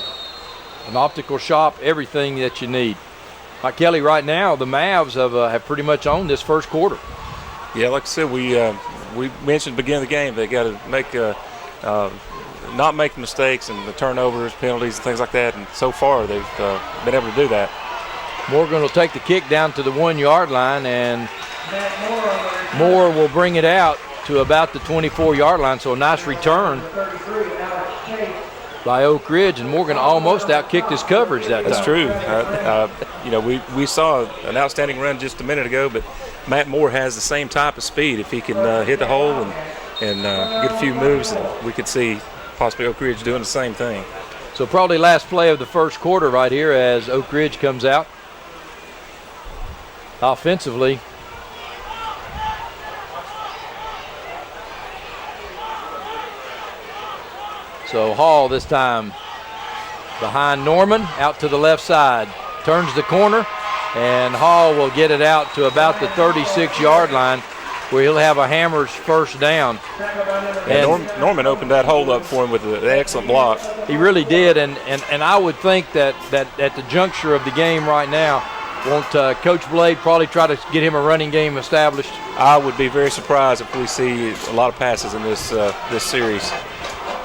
Speaker 2: optical shop, everything that you need. Mike Kelly, right now, the Mavs have pretty much owned this first quarter.
Speaker 3: Yeah, like I said, we mentioned at the beginning of the game, they got to make not make mistakes and the turnovers, penalties, and things like that. And so far, they've been able to do that.
Speaker 2: Morgan will take the kick down to the 1 yard line, and Moore will bring it out to about the 24 yard line. So a nice return by Oak Ridge, and Morgan almost outkicked his coverage that time.
Speaker 3: That's true. We saw an outstanding run just a minute ago, but Matt Moore has the same type of speed. If he can hit the hole and get a few moves, we could see possibly Oak Ridge doing the same thing.
Speaker 2: So probably last play of the first quarter right here as Oak Ridge comes out. Offensively, so Hall this time behind Norman, out to the left side, turns the corner, and Hall will get it out to about the 36 yard line where he'll have a Hammers first down.
Speaker 3: And Norman opened that hole up for him with an excellent block.
Speaker 2: He really did, and I would think that at the juncture of the game right now, won't Coach Blade probably try to get him a running game established?
Speaker 3: I would be very surprised if we see a lot of passes in this series.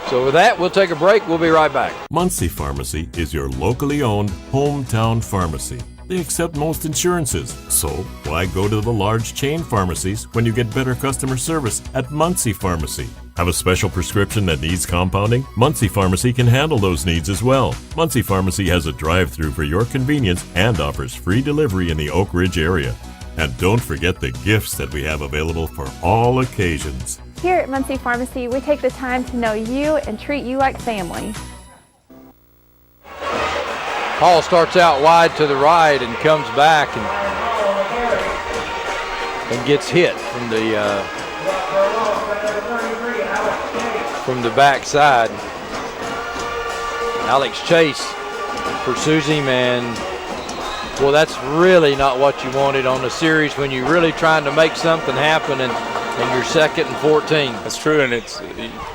Speaker 2: So with that, we'll take a break. We'll be right back.
Speaker 7: Muncie Pharmacy is your locally owned hometown pharmacy. They accept most insurances, so why go to the large chain pharmacies when you get better customer service at Muncie Pharmacy? Have a special prescription that needs compounding? Muncie Pharmacy can handle those needs as well. Muncie Pharmacy has a drive-thru for your convenience and offers free delivery in the Oak Ridge area. And don't forget the gifts that we have available for all occasions.
Speaker 8: Here at Muncie Pharmacy, we take the time to know you and treat you like family.
Speaker 2: Hall starts out wide to the right and comes back and gets hit from the backside. Alex Chase pursues him, and well, that's really not what you wanted on a series when you're really trying to make something happen and you're 2nd and 14.
Speaker 3: That's true, and it's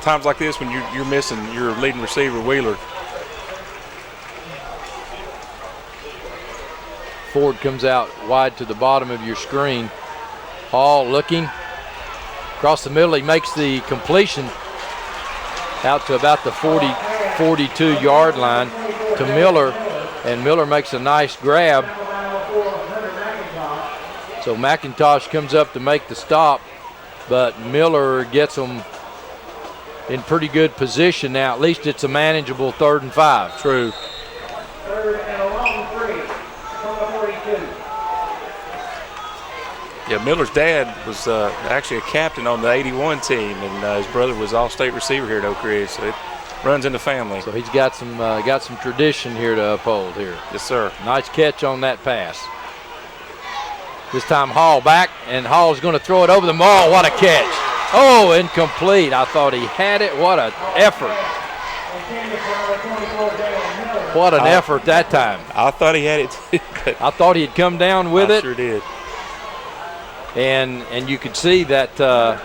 Speaker 3: times like this when you're missing your leading receiver, Wheeler.
Speaker 2: Ford comes out wide to the bottom of your screen. Hall looking across the middle. He makes the completion out to about the 42 yard line to Miller, and Miller makes a nice grab. So McIntosh comes up to make the stop, but Miller gets them in pretty good position now. At least it's a manageable 3rd and 5.
Speaker 3: True.
Speaker 12: 3rd and a long 3 from the 42.
Speaker 3: Yeah, Miller's dad was actually a captain on the 81 team, and his brother was all-state receiver here at Oak Ridge, so it runs in the family.
Speaker 2: So he's got some tradition here to uphold here.
Speaker 3: Yes, sir.
Speaker 2: Nice catch on that pass. This time Hall back, and Hall's going to throw it over the maul. What a catch. Oh, incomplete. I thought he had it. What an effort. What an effort that time.
Speaker 3: I thought he had it too.
Speaker 2: I thought he'd come down with it.
Speaker 3: I sure did.
Speaker 2: And you could see that, I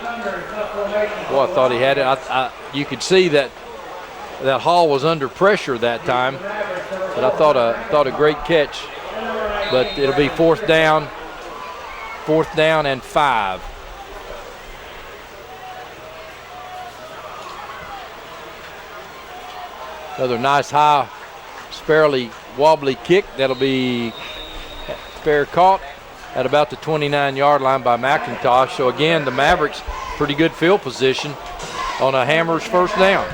Speaker 2: thought he had it. You could see that Hall was under pressure that time. But I thought a great catch. But it'll be 4th down and 5. Another nice high, sparely wobbly kick. That'll be fair caught at about the 29-yard line by McIntosh. So again, the Mavericks pretty good field position on a Hammers 1st down.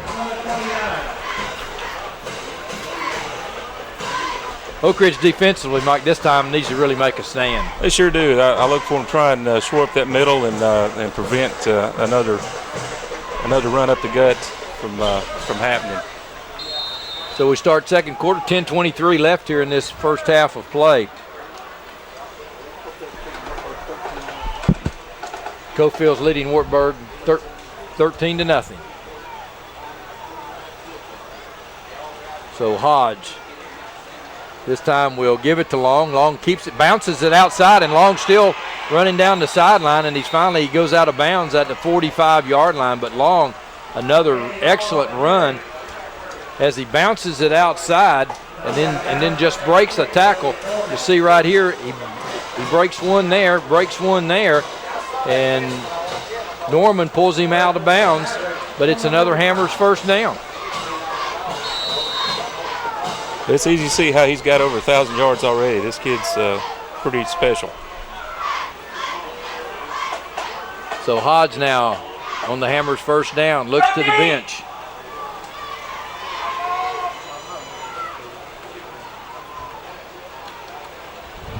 Speaker 2: Oak Ridge defensively, Mike, this time needs to really make a stand.
Speaker 3: They sure do. I look for them to try and shore up that middle and prevent another run up the gut from happening.
Speaker 2: So we start 2nd quarter, 10:23 left here in this first half of play. Cofield's leading Wartburg 13-0. So Hodge this time will give it to Long. Long keeps it, bounces it outside, and Long still running down the sideline, and he goes out of bounds at the 45-yard line. But Long, another excellent run as he bounces it outside and then just breaks a tackle. You see right here, he breaks one there, and Norman pulls him out of bounds, but it's another Hammers 1st down.
Speaker 3: It's easy to see how he's got over 1,000 yards already. This kid's pretty special.
Speaker 2: So Hodge now on the Hammers 1st down, looks to the bench.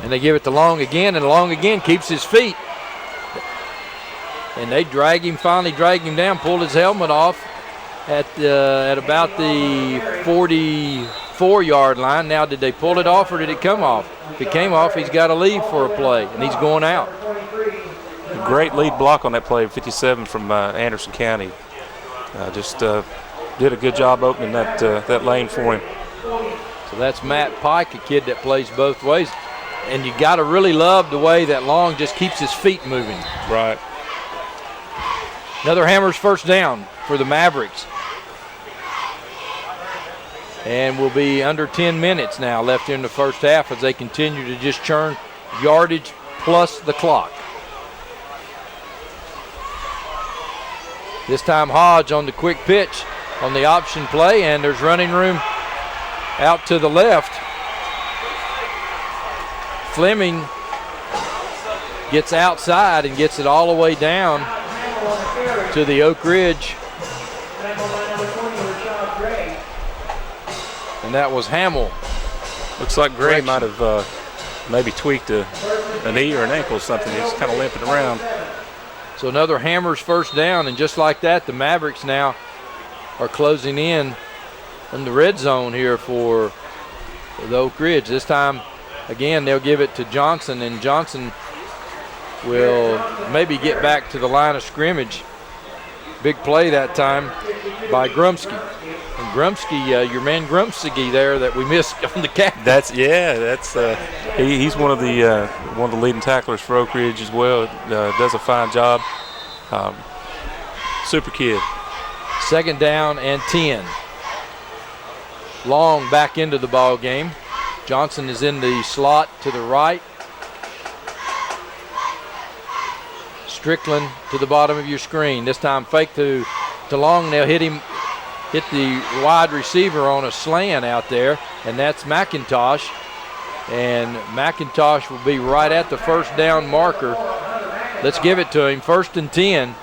Speaker 2: And they give it to Long again, and Long again keeps his feet. And they finally drag him down, pulled his helmet off at about the 44-yard line. Now, did they pull it off or did it come off? If it came off, he's got to leave for a play, and he's going out.
Speaker 3: A great lead block on that play, 57 from Anderson County. Just did a good job opening that lane for him.
Speaker 2: So that's Matt Pike, a kid that plays both ways. And you got to really love the way that Long just keeps his feet moving.
Speaker 3: Right.
Speaker 2: Another Hammers 1st down for the Mavericks. And we'll be under 10 minutes now left in the first half as they continue to just churn yardage plus the clock. This time Hodge on the quick pitch on the option play, and there's running room out to the left. Fleming gets outside and gets it all the way down to the Oak Ridge. And that was Hamill.
Speaker 3: Looks like Gray might have maybe tweaked a knee or an ankle or something. He's kind of limping around.
Speaker 2: So another Hammers 1st down, and just like that, the Mavericks now are closing in on the red zone here for the Oak Ridge. This time, again, they'll give it to Johnson, and Johnson will maybe get back to the line of scrimmage. Big play that time by Grumsky. And Grumsky, your man Grumsky there that we missed on the cap.
Speaker 3: He's one of the leading tacklers for Oak Ridge as well. Does a fine job. Super kid.
Speaker 2: 2nd down and 10. Long back into the ball game. Johnson is in the slot to the right. Strickland to the bottom of your screen. This time fake to Long. They'll hit him hit the wide receiver on a slant out there, and that's McIntosh. And McIntosh will be right at the first down marker. Let's give it to him. 1st and 10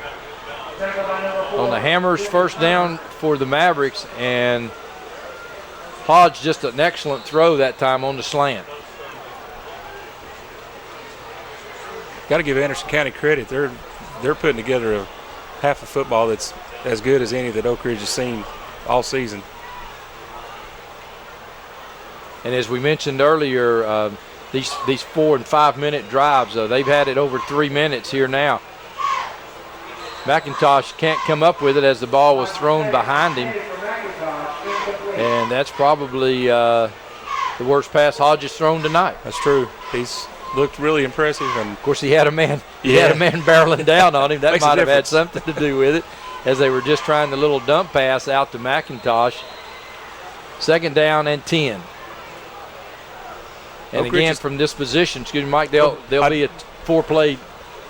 Speaker 2: on the Hammers, first down for the Mavericks, and Hodge just an excellent throw that time on the slant.
Speaker 3: Got to give Anderson County credit. They're putting together a half of football that's as good as any that Oak Ridge has seen all season.
Speaker 2: And as we mentioned earlier, these 4 and 5 minute drives, they've had it over 3 minutes here now. McIntosh can't come up with it as the ball was thrown behind him. And that's probably the worst pass Hodge has thrown tonight.
Speaker 3: That's true. He's looked really impressive. And
Speaker 2: of course, he had a man barreling down on him. That might have had something to do with it, as they were just trying the little dump pass out to McIntosh. 2nd down and 10. And again, from this position, Mike, they'll be a 4-play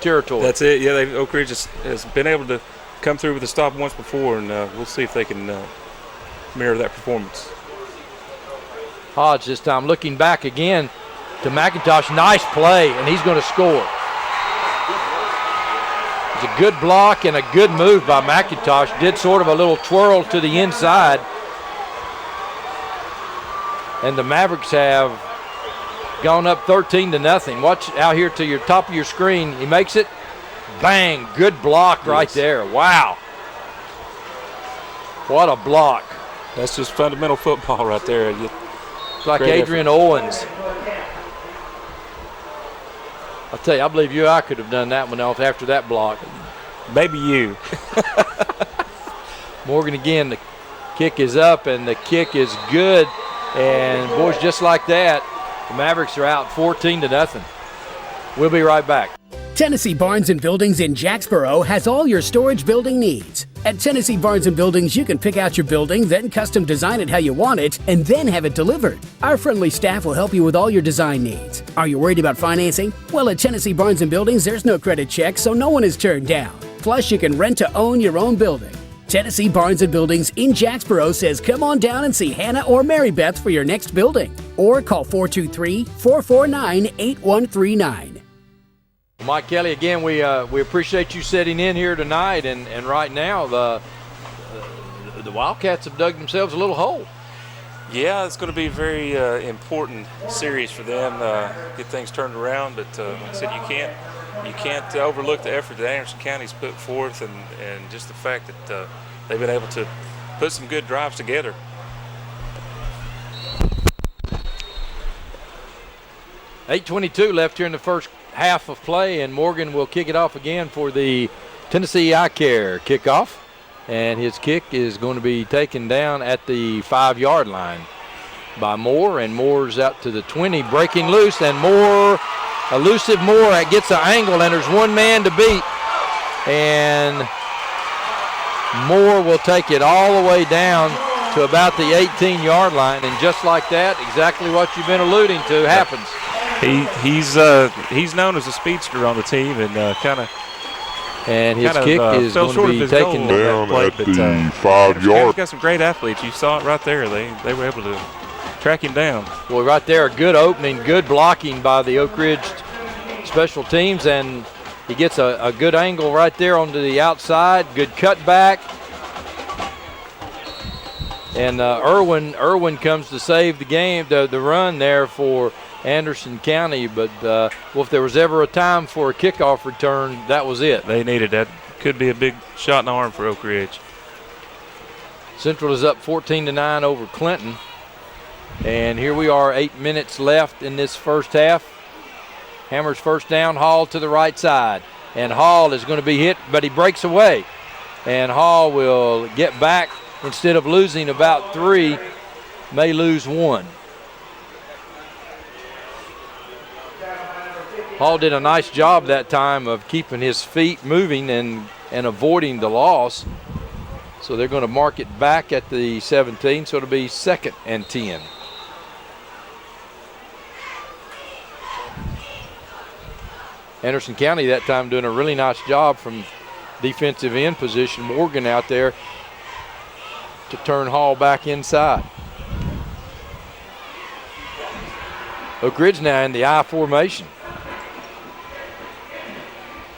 Speaker 2: territory.
Speaker 3: That's it. Yeah, Oak Ridge has been able to come through with a stop once before, and we'll see if they can mirror that performance.
Speaker 2: Hodge this time looking back again to McIntosh. Nice play, and he's going to score. It's a good block and a good move by McIntosh. Did sort of a little twirl to the inside. And the Mavericks have gone up 13-0. Watch out here to your top of your screen. He makes it. Bang. Good block right there. Wow. What a block.
Speaker 3: That's just fundamental football right there.
Speaker 2: It's like Adrian Owens. I'll tell you, I believe I could have done that one off after that block.
Speaker 3: Maybe you.
Speaker 2: Morgan again, the kick is up and the kick is good. And boys, just like that, the Mavericks are out 14-0. We'll be right back.
Speaker 9: Tennessee Barns & Buildings in Jacksboro has all your storage building needs. At Tennessee Barns & Buildings, you can pick out your building, then custom design it how you want it, and then have it delivered. Our friendly staff will help you with all your design needs. Are you worried about financing? Well, at Tennessee Barns & Buildings, there's no credit check, so no one is turned down. Plus, you can rent to own your own building. Tennessee Barns & Buildings in Jacksboro says come on down and see Hannah or Mary Beth for your next building. Or call 423-449-8139.
Speaker 2: Mike Kelly, again, we appreciate you sitting in here tonight, and right now the Wildcats have dug themselves a little hole.
Speaker 3: Yeah, it's going to be a very important series for them, get things turned around. But like I said, you can't overlook the effort that Anderson County's put forth, and just the fact that they've been able to put some good drives together.
Speaker 2: .8:22 left here in the first half of play, and Morgan will kick it off again for the Tennessee Eye Care kickoff. And his kick is going to be taken down at the 5-yard line by Moore, and Moore's out to the 20, breaking loose, and Moore, elusive Moore, gets an angle, and there's one man to beat, and Moore will take it all the way down to about the 18-yard line, and just like that, exactly what you've been alluding to happens.
Speaker 3: He's known as a speedster on the team, and
Speaker 2: and his kick is going to be taken
Speaker 13: down at the 5-yard.
Speaker 3: He's got some great athletes. You saw it right there. They were able to track him down.
Speaker 2: Well, right there, a good opening, good blocking by the Oak Ridge special teams, and he gets a good angle right there onto the outside. Good cutback. And Irwin comes to save the game, the run there for Anderson County. But if there was ever a time for a kickoff return, that was it.
Speaker 3: They needed that. Could be a big shot in the arm for Oak Ridge.
Speaker 2: Central is up 14-9 over Clinton. And here we are, 8 minutes left in this first half. Hammers first down, Hall to the right side. And Hall is going to be hit, but he breaks away. And Hall will get back. Instead of losing about 3, may lose 1. Hall did a nice job that time of keeping his feet moving and avoiding the loss. So they're going to mark it back at the 17, so it'll be 2nd and 10. Anderson County that time doing a really nice job from defensive end position. Morgan out there to turn Hall back inside. Oak Ridge now in the I formation.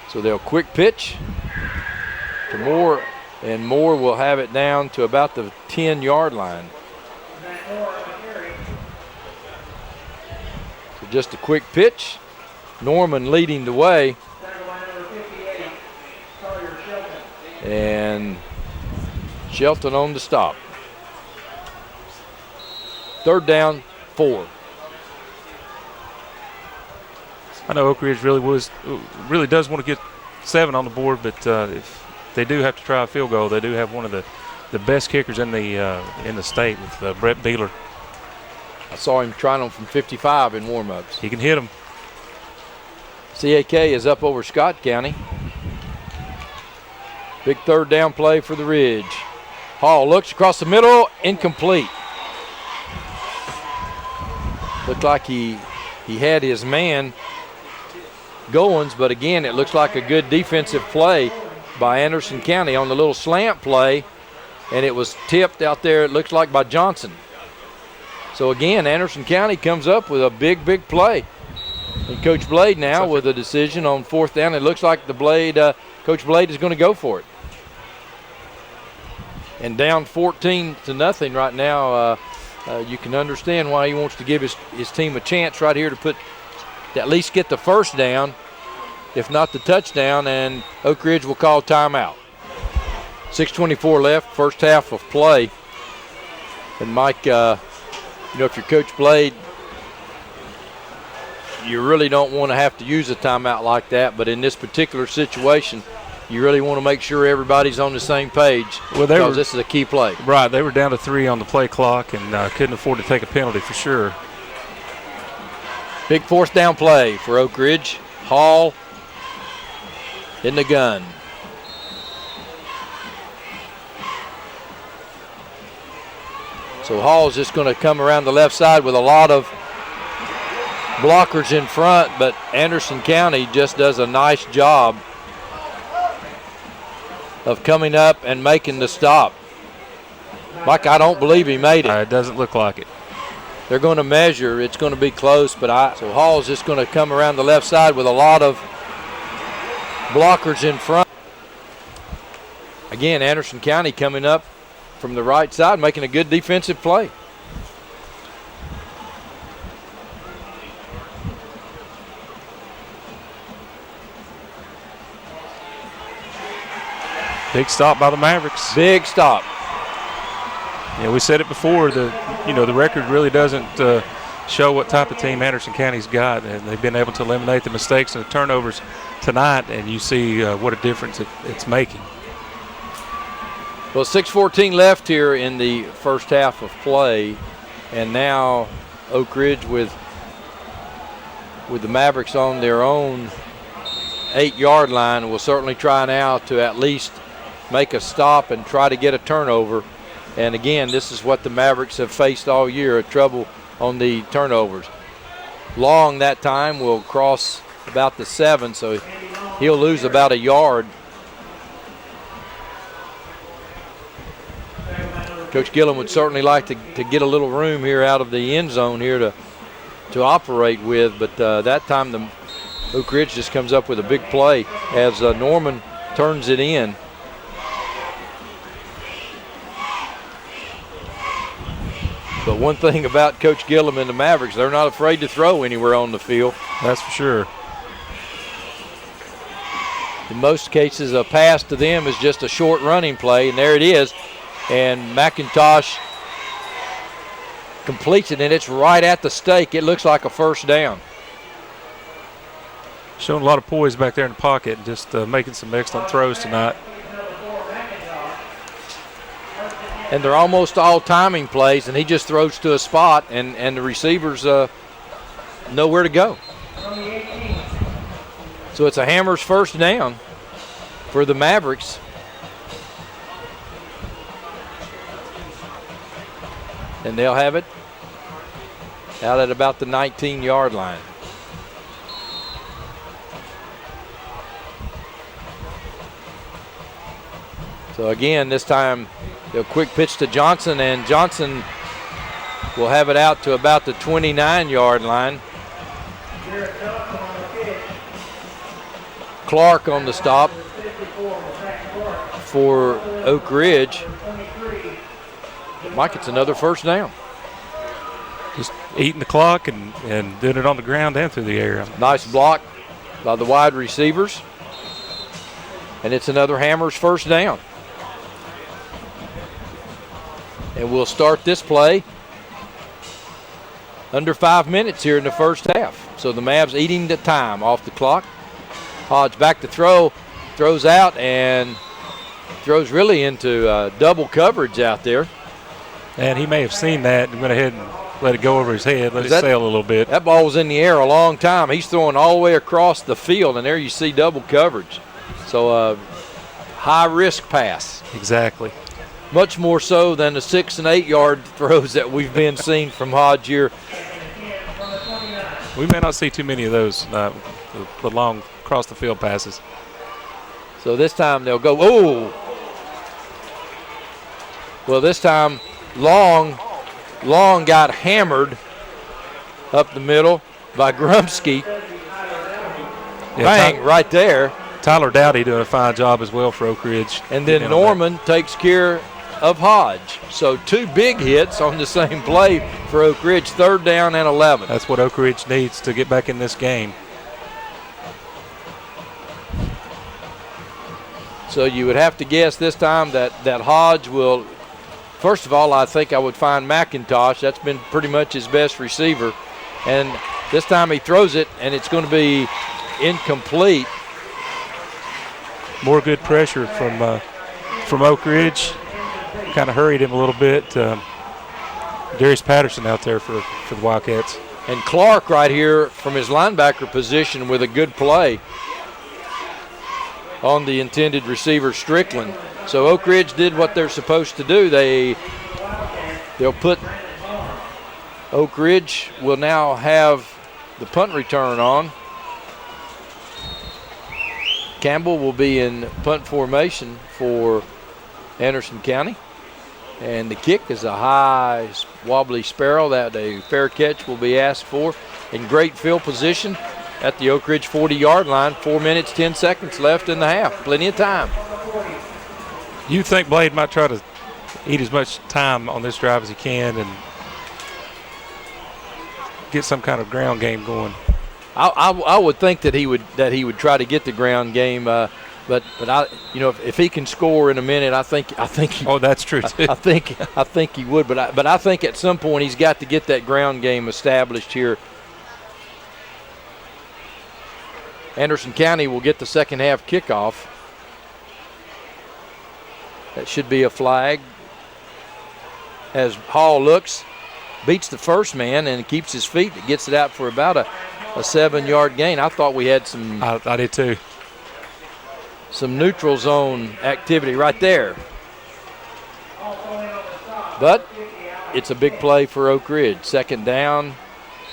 Speaker 2: So they'll quick pitch to Moore, and Moore will have it down to about the 10-yard line. So just a quick pitch. Norman leading the way. And Shelton on the stop. 3rd down, 4.
Speaker 3: I know Oak Ridge really does want to get 7 on the board, but if they do have to try a field goal, they do have one of the best kickers in the state with Brett Beeler.
Speaker 2: I saw him trying them from 55 in warm-ups.
Speaker 3: He can hit them.
Speaker 2: CAK is up over Scott County. Big 3rd down play for the Ridge. Hall looks across the middle, incomplete. Looked like he had his man Goins, but again, it looks like a good defensive play by Anderson County on the little slant play, and it was tipped out there, it looks like, by Johnson. So again, Anderson County comes up with a big play. And Coach Blade now with a decision on 4th down. It looks like Coach Blade is going to go for it. And down 14-0 right now, you can understand why he wants to give his team a chance right here to at least get the 1st down, if not the touchdown, and Oak Ridge will call timeout. 6:24 left, first half of play. And Mike, if you're Coach Blade, you really don't want to have to use a timeout like that, but in this particular situation, you really want to make sure everybody's on the same page, because this is a key play.
Speaker 3: Right, they were down to 3 on the play clock and couldn't afford to take a penalty for sure.
Speaker 2: Big 4th down play for Oak Ridge. Hall in the gun. So Hall's just going to come around the left side with a lot of blockers in front, but Anderson County just does a nice job of coming up and making the stop. Mike, I don't believe he made it.
Speaker 3: It doesn't look like it.
Speaker 2: They're going to measure. It's going to be close, so Hall's just going to come around the left side with a lot of blockers in front. Again, Anderson County coming up from the right side, making a good defensive play.
Speaker 3: Big stop by the Mavericks.
Speaker 2: Big stop.
Speaker 3: Yeah, we said it before. The record really doesn't show what type of team Anderson County's got, and they've been able to eliminate the mistakes and the turnovers tonight, and you see what a difference it's making.
Speaker 2: Well, 6:14 left here in the first half of play, and now Oak Ridge with the Mavericks on their own 8-yard line will certainly try now to at least make a stop and try to get a turnover. And again, this is what the Mavericks have faced all year, trouble on the turnovers. Long that time will cross about the 7, so he'll lose about a yard. Coach Gillum would certainly like to get a little room here out of the end zone here to operate with, but that time the Oak Ridge just comes up with a big play as Norman turns it in. But one thing about Coach Gillum and the Mavericks, they're not afraid to throw anywhere on the field.
Speaker 3: That's for sure.
Speaker 2: In most cases, a pass to them is just a short running play, and there it is. And McIntosh completes it, and it's right at the stake. It looks like a 1st down.
Speaker 3: Showing a lot of poise back there in the pocket, just making some excellent throws tonight.
Speaker 2: And they're almost all timing plays, and he just throws to a spot, and the receivers know where to go. So it's a Hammers 1st down for the Mavericks. And they'll have it out at about the 19-yard line. So again, this time they'll quick pitch to Johnson, and Johnson will have it out to about the 29-yard line. Clark on the stop for Oak Ridge. Mike, it's another first down.
Speaker 3: Just eating the clock and doing it on the ground and through the air.
Speaker 2: Nice block by the wide receivers. And it's another Hammers first down. And we'll start this play under 5 minutes here in the first half. So the Mavs eating the time off the clock. Hodge back to throw, throws out, and throws really into double coverage out there.
Speaker 3: And he may have seen that and went ahead and let it go over his head, let it sail a little bit.
Speaker 2: That ball was in the air a long time. He's throwing all the way across the field, and there you see double coverage. So high-risk pass.
Speaker 3: Exactly.
Speaker 2: Much more so than the 6- and 8-yard throws that we've been seeing from Hodge here.
Speaker 3: We may not see too many of those, the long across-the-field passes.
Speaker 2: So this time they'll go, oh! Well, this time Long got hammered up the middle by Grumsky. Bang, right there.
Speaker 3: Tyler Dowdy doing a fine job as well for Oak Ridge.
Speaker 2: And then Norman takes care of Hodge. So 2 big hits on the same play for Oak Ridge, 3rd down and 11.
Speaker 3: That's what Oak Ridge needs to get back in this game.
Speaker 2: So you would have to guess this time that Hodge will, first of all, I think I would find McIntosh. That's been pretty much his best receiver. And this time he throws it, and it's going to be incomplete.
Speaker 3: More good pressure from Oak Ridge. Kind of hurried him a little bit. Darius Patterson out there for the Wildcats.
Speaker 2: And Clark right here from his linebacker position with a good play on the intended receiver, Strickland. So Oak Ridge did what they're supposed to do. They'll put Oak Ridge will now have the punt return on. Campbell will be in punt formation for Anderson County. And the kick is a high, wobbly sparrow that a fair catch will be asked for. In great field position at the Oak Ridge 40-yard line. 4 minutes, 10 seconds left in the half. Plenty of time.
Speaker 3: You think Blade might try to eat as much time on this drive as he can and get some kind of ground game going?
Speaker 2: I would think that he would try to get the ground game, but I, if he can score in a minute, I think.
Speaker 3: Oh, that's true too.
Speaker 2: I think he would, but I think at some point he's got to get that ground game established here. Anderson County will get the second half kickoff. That should be a flag. As Hall looks, beats the first man and keeps his feet. It gets it out for about a 7-yard gain. I thought we had some.
Speaker 3: I did too.
Speaker 2: Some neutral zone activity right there. But it's a big play for Oak Ridge. 2nd down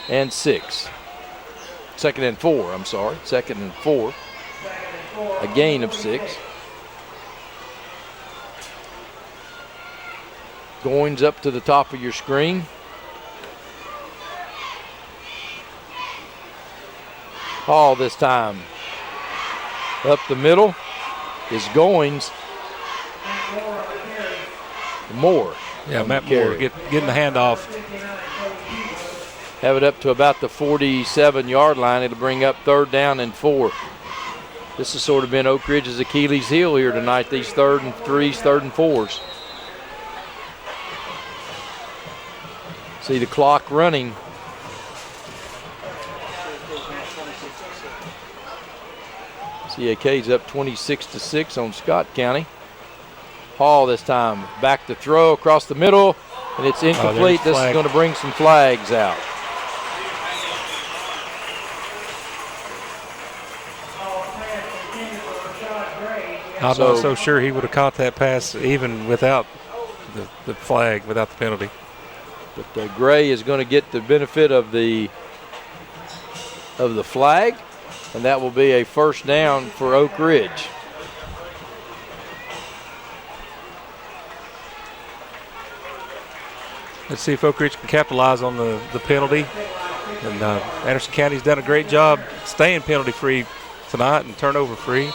Speaker 2: and 6. 2nd and 4, I'm sorry. 2nd and 4. A gain of 6. Goings up to the top of your screen. Hall this time. Up the middle is Goings. Moore.
Speaker 3: Yeah, Matt Moore getting the handoff.
Speaker 2: Have it up to about the 47-yard line. It'll bring up 3rd down and 4. This has sort of been Oak Ridge's Achilles heel here tonight, these 3rd and 3s, 3rd and 4s. See the clock running. CAK's up 26-6 on Scott County. Hall this time back to throw across the middle, and it's incomplete. This is going to bring some flags out.
Speaker 3: I'm not so sure he would have caught that pass even without the flag, without the penalty.
Speaker 2: But Gray is going to get the benefit of the flag, and that will be a 1st down for Oak Ridge.
Speaker 3: Let's see if Oak Ridge can capitalize on the penalty. And Anderson County's done a great job staying penalty-free tonight and turnover-free.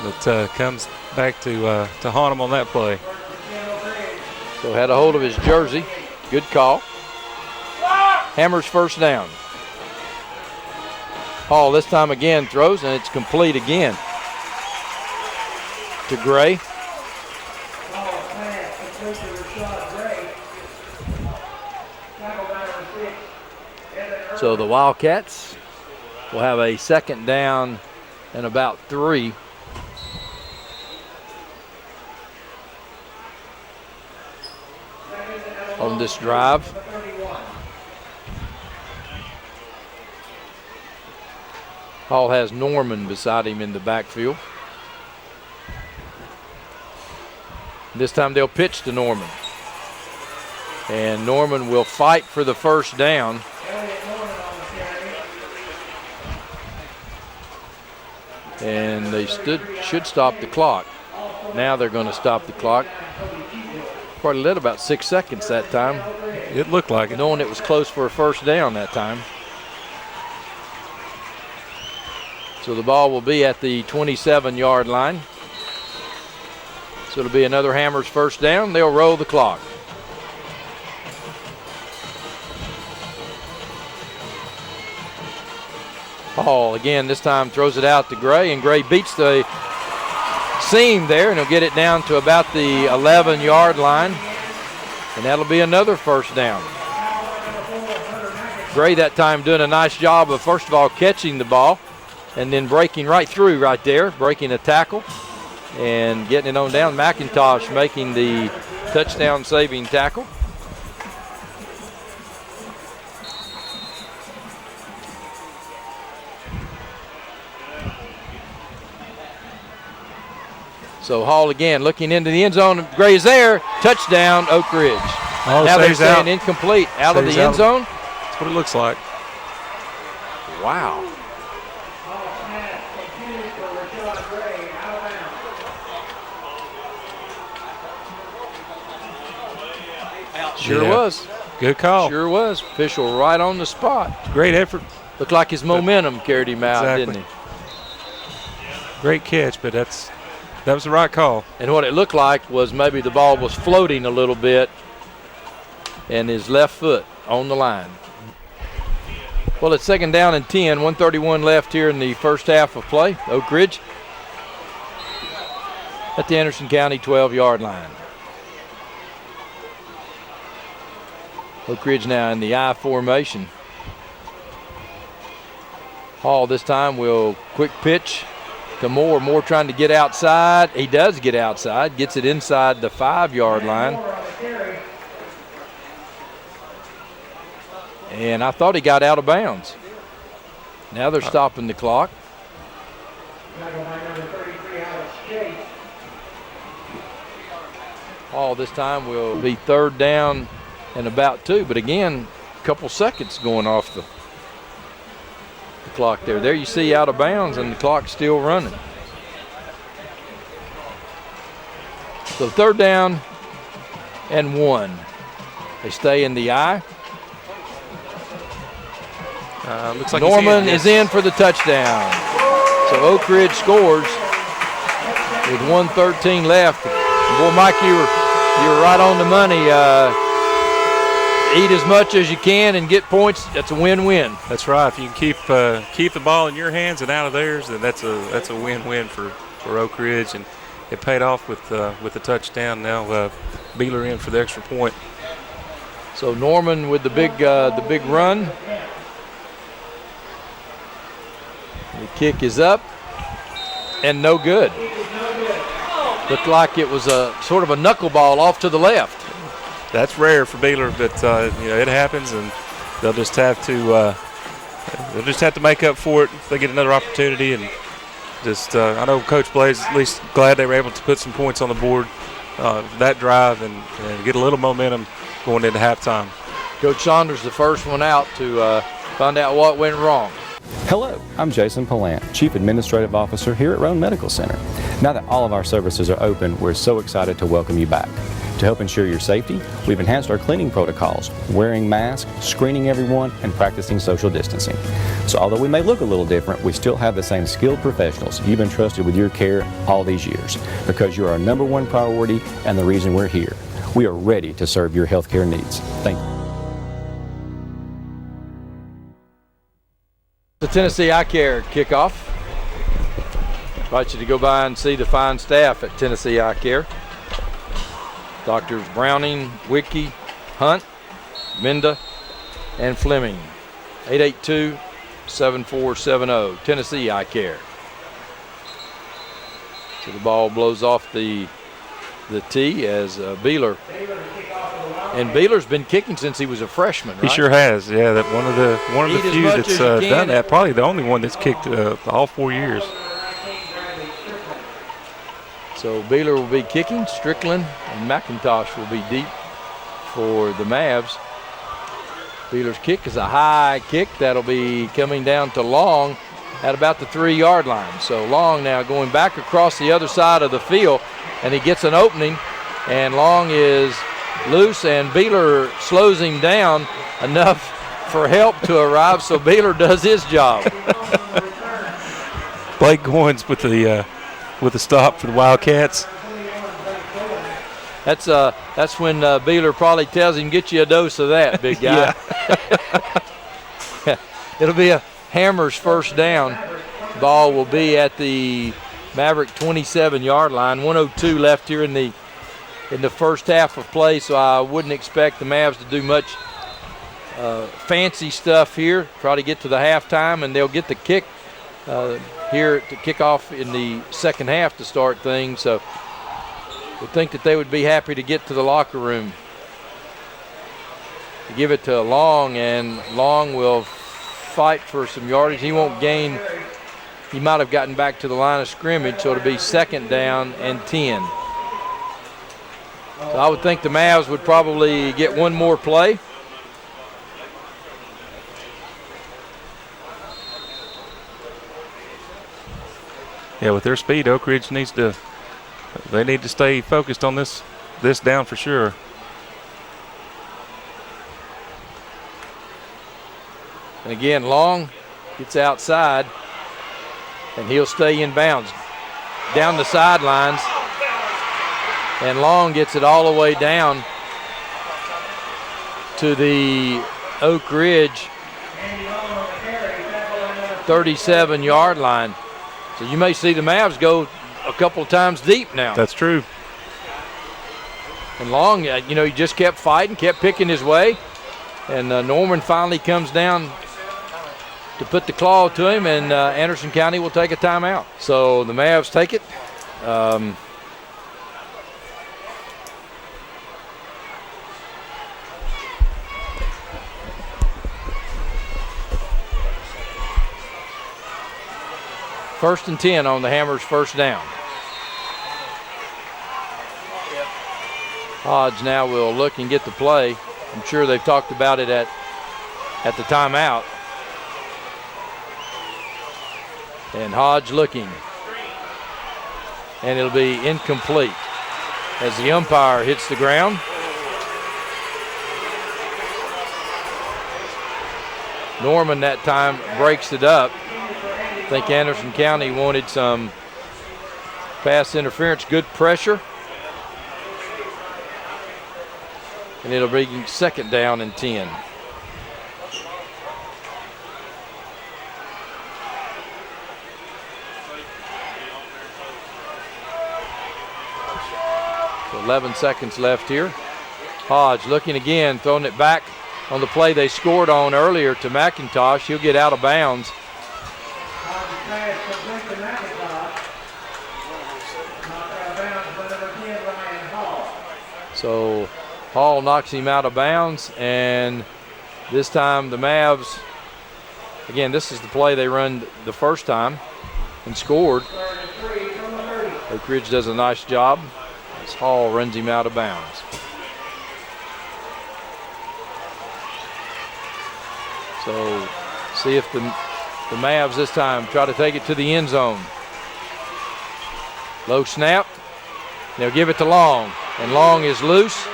Speaker 3: But comes back to haunt him on that play.
Speaker 2: So had a hold of his jersey. Good call. Hammers first down. Hall this time again throws, and it's complete again to Gray. So the Wildcats will have a second down and about 3. On this drive. Hall has Norman beside him in the backfield. This time they'll pitch to Norman. And Norman will fight for the first down. And they should stop the clock. Now they're going to stop the clock. Probably led about 6 seconds that time.
Speaker 3: It looked like it.
Speaker 2: Knowing it was close for a first down that time. So the ball will be at the 27-yard line. So it'll be another Hammers first down. They'll roll the clock. Hall again this time throws it out to Gray, and Gray beats the seam there, and he'll get it down to about the 11-yard line, and that'll be another first down. Gray that time doing a nice job of first of all catching the ball and then breaking right through right there, breaking a tackle and getting it on down. McIntosh making the touchdown saving tackle. So Hall again looking into the end zone. Gray is there. Touchdown, Oak Ridge.
Speaker 3: Oh,
Speaker 2: now they're saying incomplete. Out of the end zone.
Speaker 3: That's what it looks like.
Speaker 2: Wow. Sure was.
Speaker 3: Good call.
Speaker 2: Sure was. Official right on the spot.
Speaker 3: Great effort.
Speaker 2: Looked like his momentum carried him out, didn't he?
Speaker 3: Great catch, but that was the right call.
Speaker 2: And what it looked like was maybe the ball was floating a little bit and his left foot on the line. Well, it's second down and 10, 1:31 left here in the first half of play. Oak Ridge at the Anderson County 12-yard line. Oak Ridge now in the I formation. Hall this time will quick pitch to Moore. Moore trying to get outside. He does get outside, gets it inside the 5-yard line. And I thought he got out of bounds. Now they're stopping the clock. Hall this time will be third down and about 2, but again, a couple seconds going off the clock there. There you see out of bounds and the clock's still running. So third down and 1. They stay in the I.
Speaker 3: Looks like
Speaker 2: Norman is in for the touchdown. So Oak Ridge scores with 1:13 left. Boy, Mike, you were right on the money. Eat as much as you can and get points. That's a win-win.
Speaker 3: That's right. If you can keep the ball in your hands and out of theirs, then that's a win-win for Oak Ridge, and it paid off with the touchdown. Now Beeler in for the extra point.
Speaker 2: So Norman with the big run. The kick is up and no good. Looked like it was a sort of a knuckleball off to the left.
Speaker 3: That's rare for Beeler, but it happens, and they'll just have to make up for it if they get another opportunity. And just I know Coach Blaze at least glad they were able to put some points on the board that drive and get a little momentum going into halftime.
Speaker 2: Coach Saunders, the first one out to find out what went wrong.
Speaker 11: Hello, I'm Jason Palant, Chief Administrative Officer here at Roan Medical Center. Now that all of our services are open, we're so excited to welcome you back. To help ensure your safety, we've enhanced our cleaning protocols, wearing masks, screening everyone, and practicing social distancing. So although we may look a little different, we still have the same skilled professionals you've entrusted with your care all these years, because you're our #1 priority and the reason we're here. We are ready to serve your healthcare needs. Thank you.
Speaker 2: The Tennessee Eye Care kickoff. Invite you to go by and see the fine staff at Tennessee Eye Care. Doctors Browning, Wicke, Hunt, Minda, and Fleming. 882-7470, Tennessee Eye Care. So the ball blows off the tee as Beeler. And Beeler's been kicking since he was a freshman, right?
Speaker 3: He sure has. Yeah, that one of the few that's done that. Probably the only one that's kicked all 4 years.
Speaker 2: So Beeler will be kicking. Strickland and McIntosh will be deep for the Mavs. Beeler's kick is a high kick that'll be coming down to Long at about the 3-yard line. So Long now going back across the other side of the field, and he gets an opening, and Long is loose, and Beeler slows him down enough for help to arrive, so Beeler does his job.
Speaker 3: Blake Goins with the stop for the Wildcats.
Speaker 2: That's when Beeler probably tells him, get you a dose of that, big guy. It'll be a Hammers first down. Ball will be at the Maverick 27-yard line. 1:02 left here in the first half of play, so I wouldn't expect the Mavs to do much fancy stuff here. Try to get to the halftime, and they'll get the kick here to kick off in the second half to start things. So would think that they would be happy to get to the locker room. To give it to Long, and Long will fight for some yardage. He won't gain. He might have gotten back to the line of scrimmage, so it'll be 2nd down and 10. So I would think the Mavs would probably get one more play.
Speaker 3: Yeah, with their speed, Oak Ridge needs to stay focused on this down for sure.
Speaker 2: And again, Long gets outside, and he'll stay in bounds down the sidelines. And Long gets it all the way down to the Oak Ridge 37-yard line. So you may see the Mavs go a couple of times deep now.
Speaker 3: That's true.
Speaker 2: And Long, he just kept fighting, kept picking his way. And Norman finally comes down to put the claw to him, and Anderson County will take a timeout. So the Mavs take it. First and 10 on the Hammers' first down. Hodge now will look and get the play. I'm sure they've talked about it at the timeout. And Hodge looking. And it'll be incomplete as the umpire hits the ground. Norman that time breaks it up. I think Anderson County wanted some pass interference, good pressure. And it'll be 2nd down and 10. So 11 seconds left here. Hodge looking again, throwing it back on the play they scored on earlier to McIntosh. He'll get out of bounds. So Hall knocks him out of bounds, and this time the Mavs, again, this is the play they run the first time and scored. Oak Ridge does a nice job as Hall runs him out of bounds. So see if the Mavs this time try to take it to the end zone. Low snap. They'll give it to Long. And Long is loose,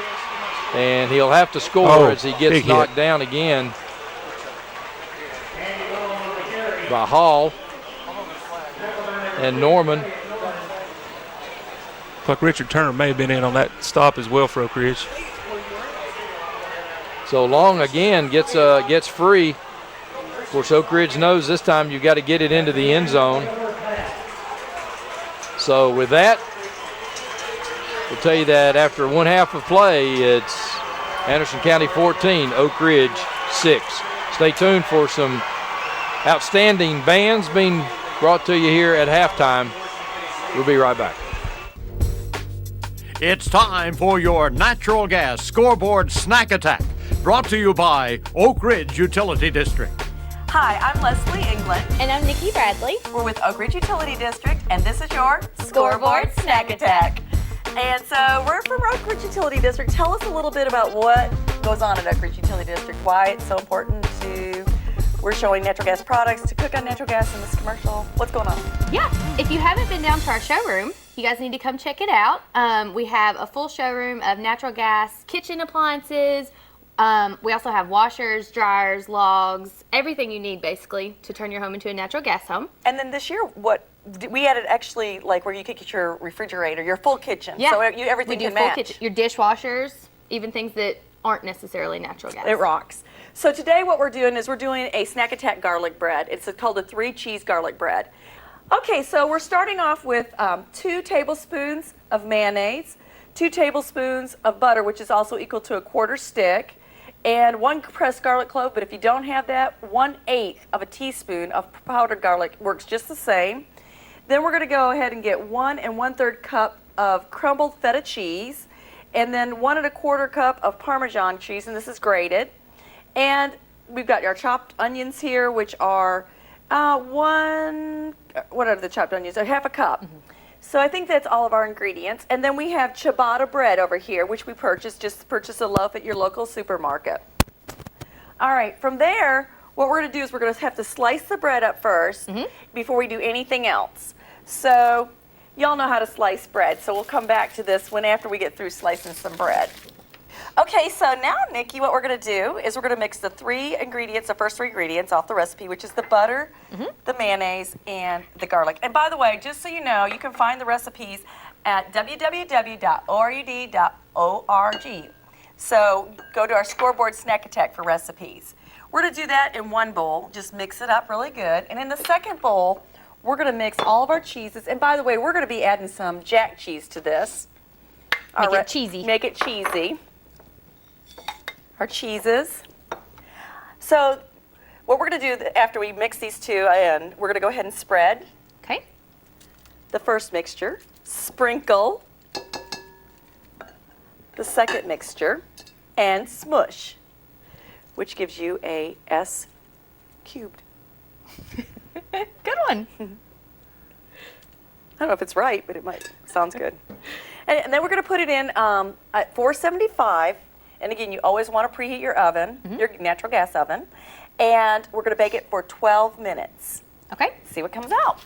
Speaker 2: and he'll have to score as he gets knocked down again by Hall and Norman.
Speaker 3: Like Richard Turner may have been in on that stop as well for Oak Ridge.
Speaker 2: So Long again gets free. Of course, Oak Ridge knows this time you've got to get it into the end zone. So with that, we'll tell you that after one half of play, it's Anderson County 14, Oak Ridge 6. Stay tuned for some outstanding bands being brought to you here at halftime. We'll be right back.
Speaker 14: It's time for your natural gas scoreboard snack attack, brought to you by Oak Ridge Utility District.
Speaker 15: Hi, I'm Leslie England.
Speaker 16: And I'm Nikki Bradley.
Speaker 15: We're with Oak Ridge Utility District, and this is your Scoreboard Snack Attack. And so we're from Oak Ridge Utility District. Tell us a little bit about what goes on at Oak Ridge Utility District, why it's so important we're showing natural gas products to cook on natural gas in this commercial. What's going on?
Speaker 16: Yeah, if you haven't been down to our showroom, you guys need to come check it out. We have a full showroom of natural gas kitchen appliances. We also have washers, dryers, logs, everything you need basically to turn your home into a natural gas home.
Speaker 15: And then this year, we added actually like where you could get your refrigerator, your full kitchen.
Speaker 16: Yeah,
Speaker 15: so everything
Speaker 16: we do
Speaker 15: can
Speaker 16: full
Speaker 15: match.
Speaker 16: kitchen, your dishwashers, even things that aren't necessarily natural gas.
Speaker 15: It rocks. So today what we're doing is we're doing a Snack Attack garlic bread. It's called a 3-cheese garlic bread. Okay, so we're starting off with 2 tablespoons of mayonnaise, 2 tablespoons of butter, which is also equal to a 1/4 stick, and 1 pressed garlic clove, but if you don't have that, 1/8 of a teaspoon of powdered garlic works just the same. Then we're going to go ahead and get 1 1/3 cup of crumbled feta cheese, and then 1 1/4 cup of Parmesan cheese, and this is grated. And we've got our chopped onions here, which are what are the chopped onions? 1/2 cup. Mm-hmm. So I think that's all of our ingredients. And then we have ciabatta bread over here, which we purchased. Just purchase a loaf at your local supermarket. All right, from there, what we're going to do is we're going to have to slice the bread up first before we do anything else. So y'all know how to slice bread, so we'll come back to this one after we get through slicing some bread. Okay, so now, Nikki, what we're going to do is we're going to mix the 3 ingredients, the first 3 ingredients off the recipe, which is the butter, the mayonnaise, and the garlic. And by the way, just so you know, you can find the recipes at www.oed.org. So go to our Scoreboard Snack Attack for recipes. We're going to do that in 1 bowl, just mix it up really good. And in the second bowl, we're going to mix all of our cheeses. And by the way, we're going to be adding some jack cheese to this.
Speaker 16: Make it cheesy.
Speaker 15: Make it cheesy. Our cheeses. So what we're going to do after we mix these 2 in, we're going to go ahead and spread.
Speaker 16: Okay.
Speaker 15: The first mixture. Sprinkle. The second mixture. And smush, which gives you a S cubed.
Speaker 16: Good one.
Speaker 15: I don't know if it's right, but it might. Sounds good. And then we're going to put it in at 475. And again, you always want to preheat your oven, your natural gas oven. And we're going to bake it for 12 minutes.
Speaker 16: Okay.
Speaker 15: See what comes out.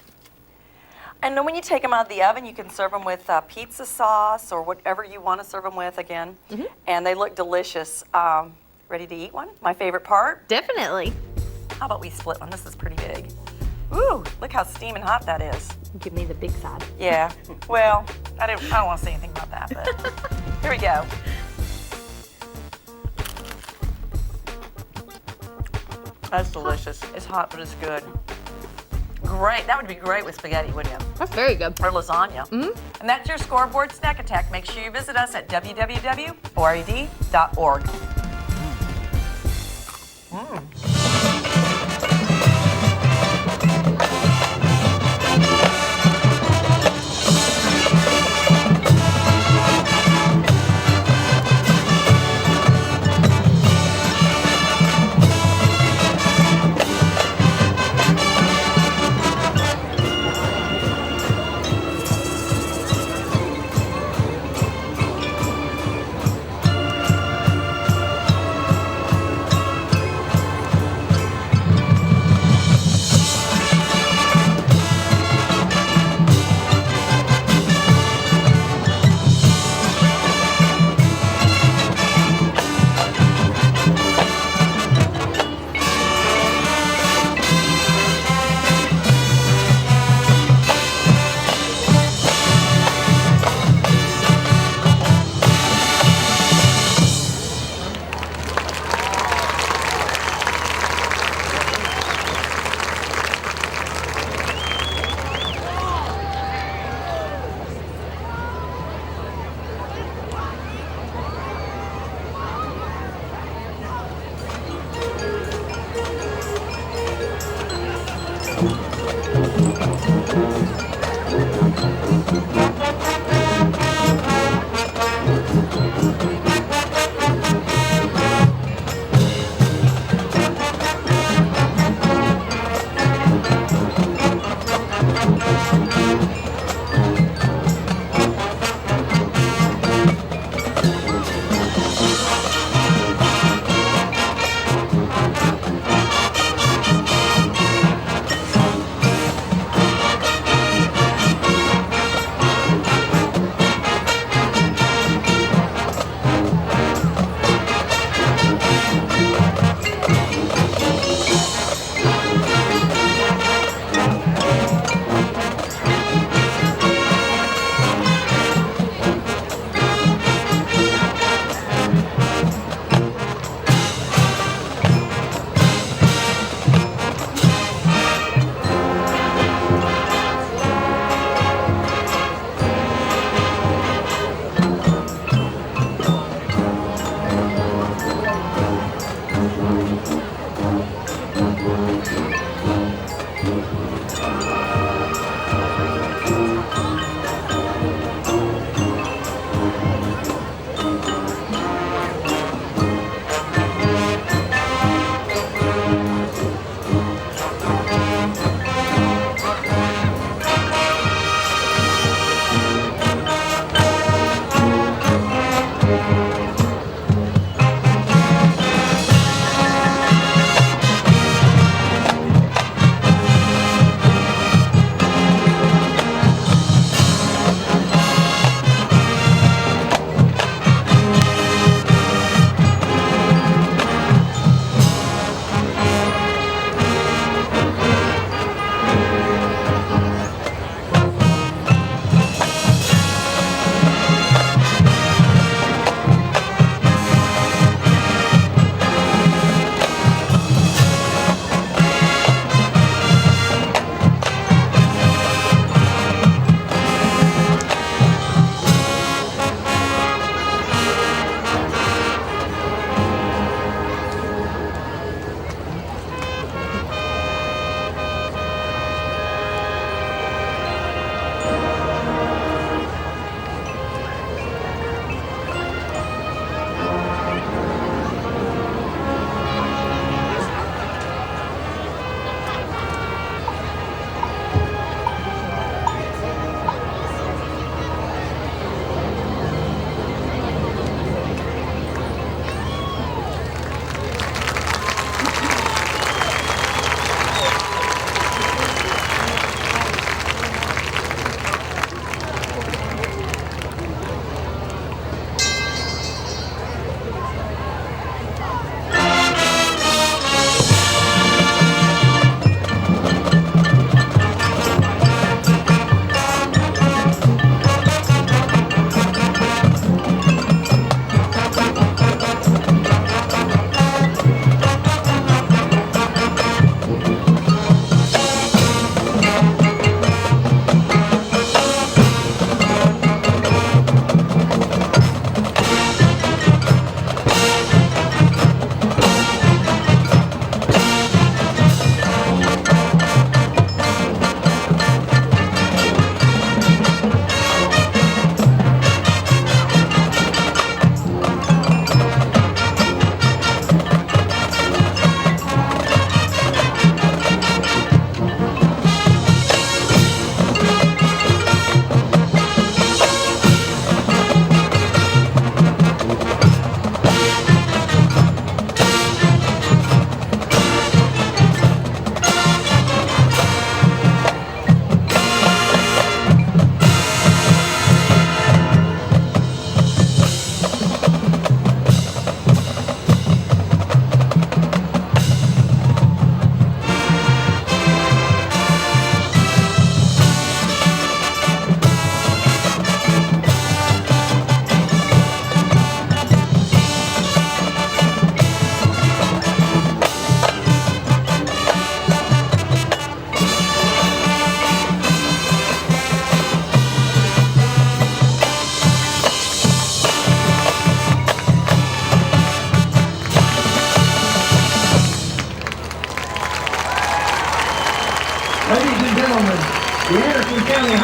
Speaker 15: And then when you take them out of the oven, you can serve them with pizza sauce or whatever you want to serve them with again. And they look delicious. Ready to eat one? My favorite part?
Speaker 16: Definitely.
Speaker 15: How about we split one? This is pretty big. Ooh, look how steaming hot that is.
Speaker 16: Give me the big side.
Speaker 15: Yeah. Well, I don't want to say anything about that, but here we go. That's delicious. It's hot, but it's good. Great. That would be great with spaghetti, wouldn't it?
Speaker 16: That's very good.
Speaker 15: Or lasagna. And that's your Scoreboard Snack Attack. Make sure you visit us at www.oed.org.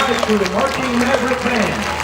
Speaker 1: rise for the marching Maverick band.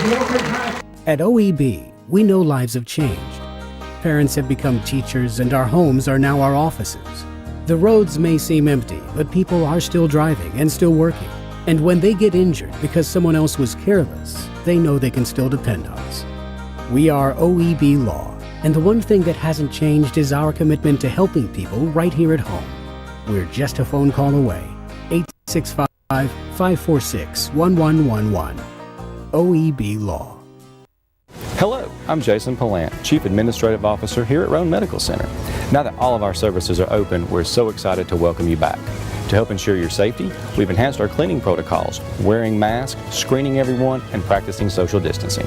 Speaker 9: At OEB, we know lives have changed. Parents have become teachers, and our homes are now our offices. The roads may seem empty, but people are still driving and still working. And when they get injured because someone else was careless, they know they can still depend on us. We are OEB Law, and the one thing that hasn't changed is our commitment to helping people right here at home. We're just a phone call away. 865-546-1111. OEB Law.
Speaker 11: Hello, I'm Jason Palant, Chief Administrative Officer here at Roan Medical Center. Now that all of our services are open, we're so excited to welcome you back. To help ensure your safety, we've enhanced our cleaning protocols, wearing masks, screening everyone, and practicing social distancing.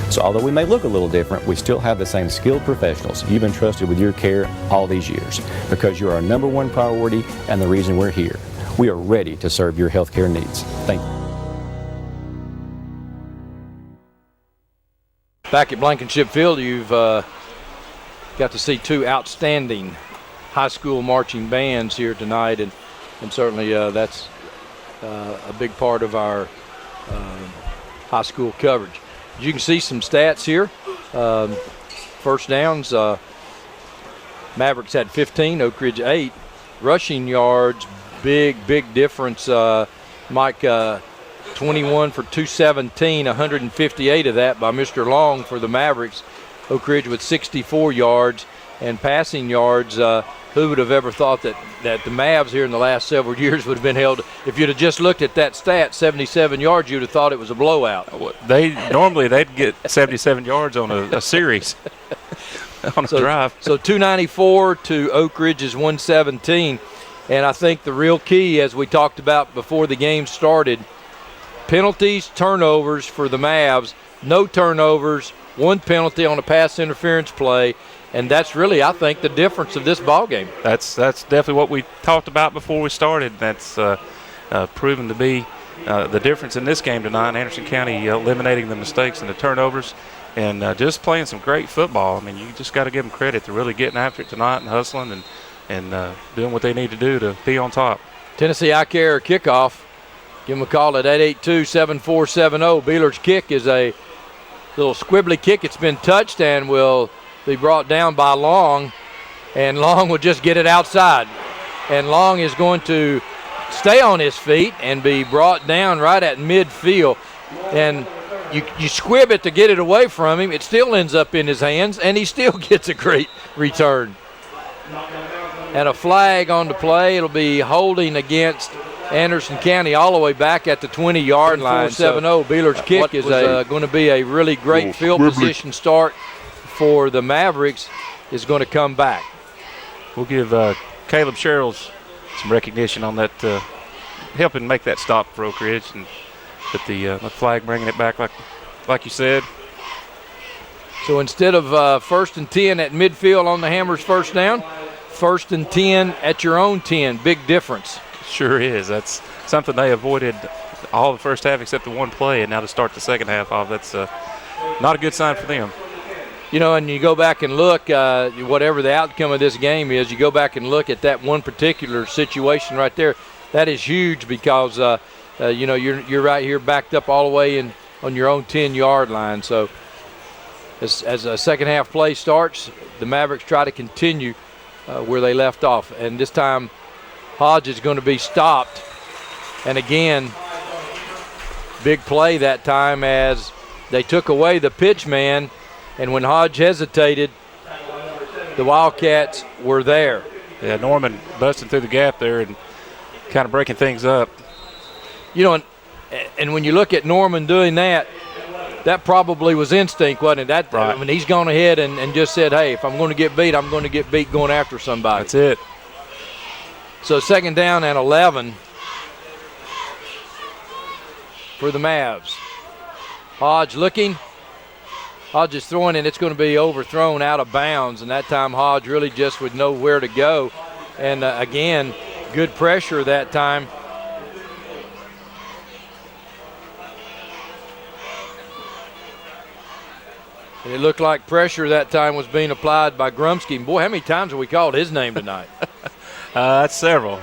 Speaker 11: So although we may look a little different, we still have the same skilled professionals you've entrusted with your care all these years, because you're our #1 priority and the reason we're here. We are ready to serve your healthcare needs. Thank you.
Speaker 2: Back at Blankenship Field, you've got to see two outstanding high school marching bands here tonight, and certainly that's a big part of our high school coverage. You can see some stats here. First downs, Mavericks had 15, Oak Ridge 8. Rushing yards, big difference. Mike, 21 for 217, 158 of that by Mr. Long for the Mavericks. Oak Ridge with 64 yards, and passing yards. Who would have ever thought that the Mavs here in the last several years would have been held? If you'd have just looked at that stat, 77 yards, you'd have thought it was a blowout.
Speaker 3: They'd get 77 yards on a series on a drive.
Speaker 2: So 294 to Oak Ridge's 117, and I think the real key, as we talked about before the game started, penalties, turnovers for the Mavs. No turnovers, one penalty on a pass interference play. And that's really, I think, the difference of this ball game.
Speaker 3: That's definitely what we talked about before we started. That's proven to be the difference in this game tonight. Anderson County eliminating the mistakes and the turnovers, and just playing some great football. I mean, you just got to give them credit. They're really getting after it tonight and hustling and doing what they need to do to be on top.
Speaker 2: Tennessee Eye Care kickoff. Give them a call at 882-7470. Beeler's kick is a little squibbly kick. It's been touched and will be brought down by Long, and Long will just get it outside. And Long is going to stay on his feet and be brought down right at midfield. And you squib it to get it away from him. It still ends up in his hands, and he still gets a great return. And a flag on the play. It'll be holding against Anderson County all the way back at the 20-yard line. 4-7-0. Beeler's kick is going to be a really great field position start for the Mavericks. Is going to come back.
Speaker 3: We'll give Caleb Sherrills some recognition on that, helping make that stop for Oak Ridge, and with the flag bringing it back like you said.
Speaker 2: So instead of 1st and 10 at midfield on the Hammers first down, 1st and 10 at your own 10. Big difference.
Speaker 3: Sure is. That's something they avoided all the first half except the one play, and now to start the second half off, that's not a good sign for them.
Speaker 2: You know, and you go back and look, whatever the outcome of this game is, you go back and look at that one particular situation right there. That is huge because, you're right here backed up all the way on your own 10-yard line. So as a second half play starts, the Mavericks try to continue where they left off. And this time, Hodge is going to be stopped. And again, big play that time as they took away the pitch man. And when Hodge hesitated, the Wildcats were there.
Speaker 3: Yeah, Norman busting through the gap there and kind of breaking things up.
Speaker 2: You know, and when you look at Norman doing that, that probably was instinct, wasn't it? That, right. I mean, he's gone ahead and just said, hey, if I'm going to get beat, I'm going to get beat going after somebody.
Speaker 3: That's it.
Speaker 2: So 2nd down and 11 for the Mavs. Hodge looking. Hodge is throwing, and it's going to be overthrown out of bounds. And that time Hodge really just would know where to go. And, again, good pressure that time. And it looked like pressure that time was being applied by Grumsky. Boy, how many times have we called his name tonight?
Speaker 3: That's several.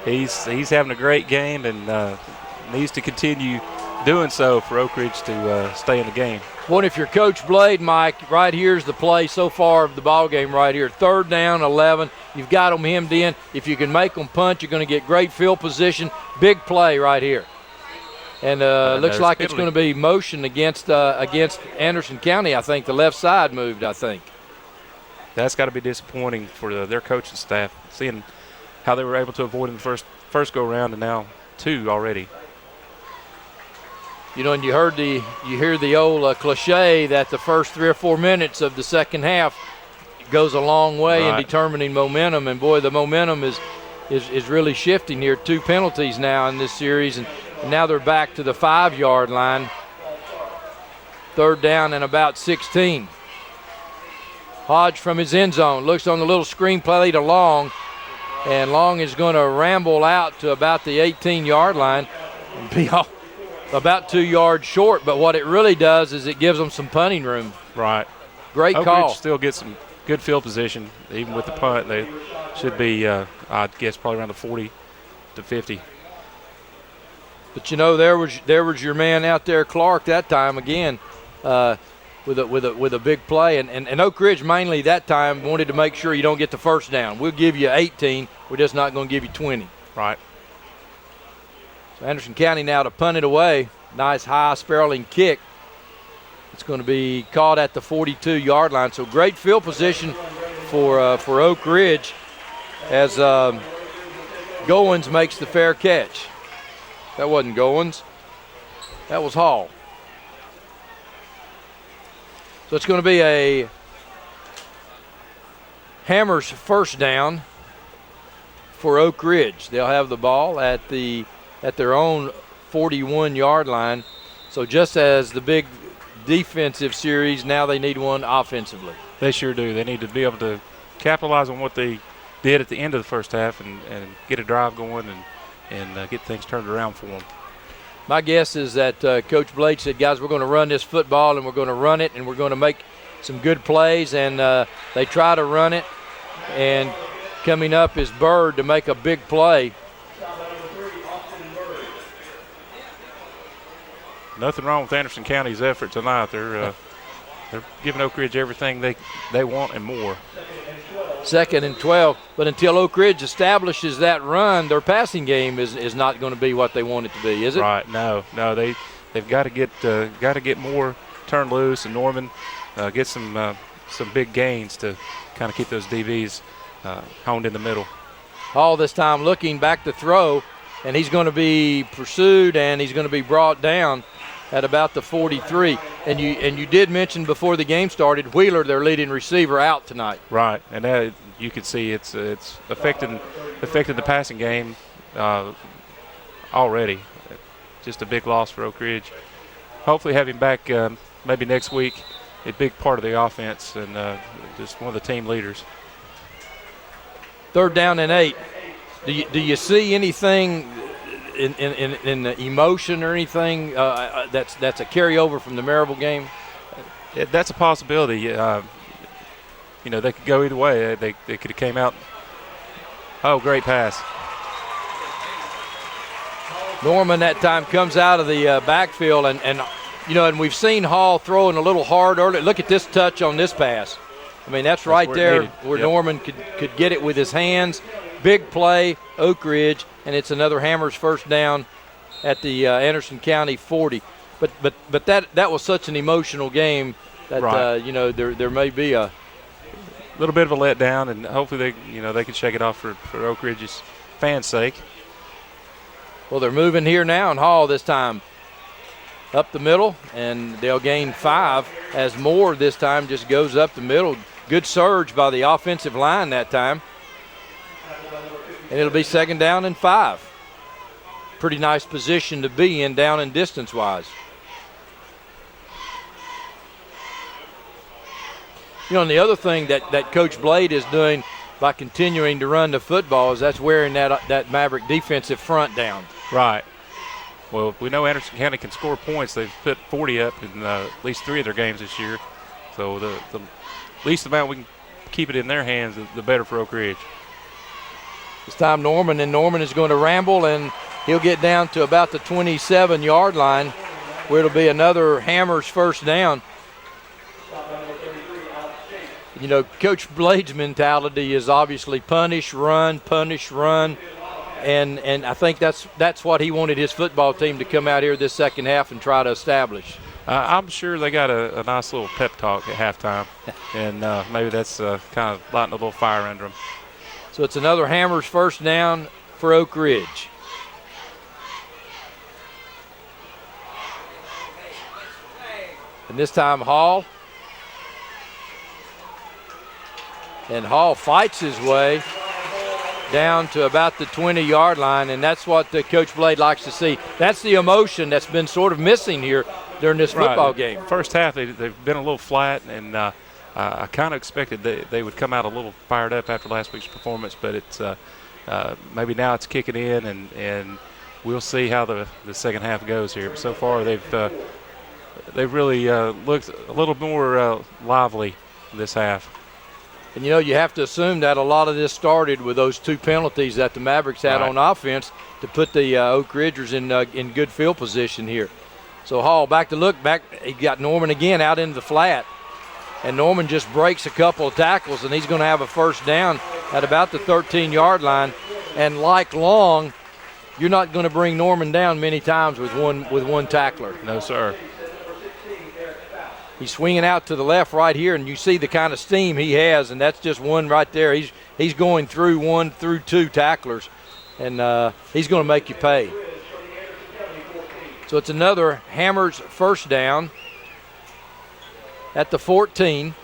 Speaker 3: He's having a great game and needs to continue doing so for Oak Ridge to stay in the game.
Speaker 2: Boy, if you're Coach Blade, Mike, right here's the play so far of the ball game right here. 3rd down, 11. You've got them hemmed in. If you can make them punt, you're going to get great field position. Big play right here. And looks like it's going to be motion against Anderson County. I think the left side moved, I think.
Speaker 3: That's got to be disappointing for their coaching staff, seeing how they were able to avoid in the first go-around and now 2 already.
Speaker 2: You know, and you hear the old cliche that the first 3 or 4 minutes of the second half goes a long way in determining momentum. And boy, the momentum is really shifting here. 2 penalties now in this series, and now they're back to the 5-yard line. 3rd down and about 16. Hodge from his end zone looks on the little screen play to Long, and Long is going to ramble out to about the 18-yard line and be about 2 yards short. But what it really does is it gives them some punting room.
Speaker 3: Right.
Speaker 2: Great
Speaker 3: Oak
Speaker 2: call.
Speaker 3: Ridge still gets some good field position, even with the punt. They should be, I guess, probably around the 40 to 50.
Speaker 2: But you know, there was your man out there, Clark, that time again, with a big play. And Oak Ridge mainly that time wanted to make sure you don't get the first down. We'll give you 18. We're just not going to give you 20.
Speaker 3: Right.
Speaker 2: So Anderson County now to punt it away. Nice high spiraling kick. It's going to be caught at the 42-yard line. So great field position for Oak Ridge as Goins makes the fair catch. That wasn't Goins. That was Hall. So it's going to be a Hammers first down for Oak Ridge. They'll have the ball at their own 41-yard line. So just as the big defensive series, now they need one offensively.
Speaker 3: They sure do. They need to be able to capitalize on what they did at the end of the first half and get a drive going and get things turned around for them.
Speaker 2: My guess is that Coach Blade said, guys, we're going to run this football, and we're going to run it, and we're going to make some good plays. And they try to run it, and coming up is Bird to make a big play.
Speaker 3: Nothing wrong with Anderson County's effort tonight. They're giving Oak Ridge everything they want and more.
Speaker 2: 2nd and 12, but until Oak Ridge establishes that run, their passing game is not going to be what they want it to be, is it?
Speaker 3: Right. No. They've got to get more turned loose, and Norman get some big gains to kind of keep those DBs honed in the middle.
Speaker 2: All this time looking back to throw, and he's going to be pursued, and he's going to be brought down at about the 43. And you did mention before the game started, Wheeler, their leading receiver, out tonight.
Speaker 3: Right, and that, you can see it's affected the passing game already. Just a big loss for Oak Ridge. Hopefully have him back maybe next week, a big part of the offense and just one of the team leaders.
Speaker 2: 3rd down and 8. Do you see anything in the emotion or anything that's a carryover from the Maryville game?
Speaker 3: That's a possibility. They could go either way. They could have came out. Oh, great pass.
Speaker 2: Norman that time comes out of the backfield, and we've seen Hall throwing a little hard early. Look at this touch on this pass. I mean, that's right there where Norman could get it with his hands. Big play, Oak Ridge, and it's another Hammers first down at the Anderson County 40. But that was such an emotional game that there may be a
Speaker 3: little bit of a letdown, and hopefully they can shake it off for Oak Ridge's fans' sake.
Speaker 2: Well, they're moving here now, and Hall this time up the middle, and they'll gain 5 as Moore this time just goes up the middle. Good surge by the offensive line that time. And it'll be 2nd down and 5. Pretty nice position to be in down and distance-wise. And the other thing that Coach Blade is doing by continuing to run the football is that's wearing that Maverick defensive front down.
Speaker 3: Right. Well, we know Anderson County can score points. They've put 40 up in at least 3 of their games this year. So the least amount we can keep it in their hands, the better for Oak Ridge.
Speaker 2: This time Norman is going to ramble, and he'll get down to about the 27-yard line. where it'll be another Hammers first down. You know, Coach Blade's mentality is obviously punish, run, and I think that's what he wanted his football team to come out here this second half and try to establish.
Speaker 3: I'm sure they got a nice little pep talk at halftime, and maybe that's kind of lighting a little fire under them.
Speaker 2: So it's another Hammers first down for Oak Ridge. And this time Hall. And Hall fights his way down to about the 20-yard line, and that's what Coach Blade likes to see. That's the emotion that's been sort of missing here during this football game.
Speaker 3: First half, they've been a little flat, and I kind of expected they would come out a little fired up after last week's performance, but it's maybe now it's kicking in, and we'll see how the second half goes here. But so far, they've really looked a little more lively this half.
Speaker 2: And, you know, you have to assume that a lot of this started with those 2 penalties that the Mavericks had on offense to put the Oak Ridgers in good field position here. So Hall back to look back. He got Norman again out into the flat. And Norman just breaks a couple of tackles, and he's going to have a first down at about the 13-yard line. And like Long, you're not going to bring Norman down many times with one tackler.
Speaker 3: No, sir.
Speaker 2: He's swinging out to the left right here, and you see the kind of steam he has, and that's just one right there. He's going through 1 through 2 tacklers, and he's going to make you pay. So it's another Hammers first down at the 14.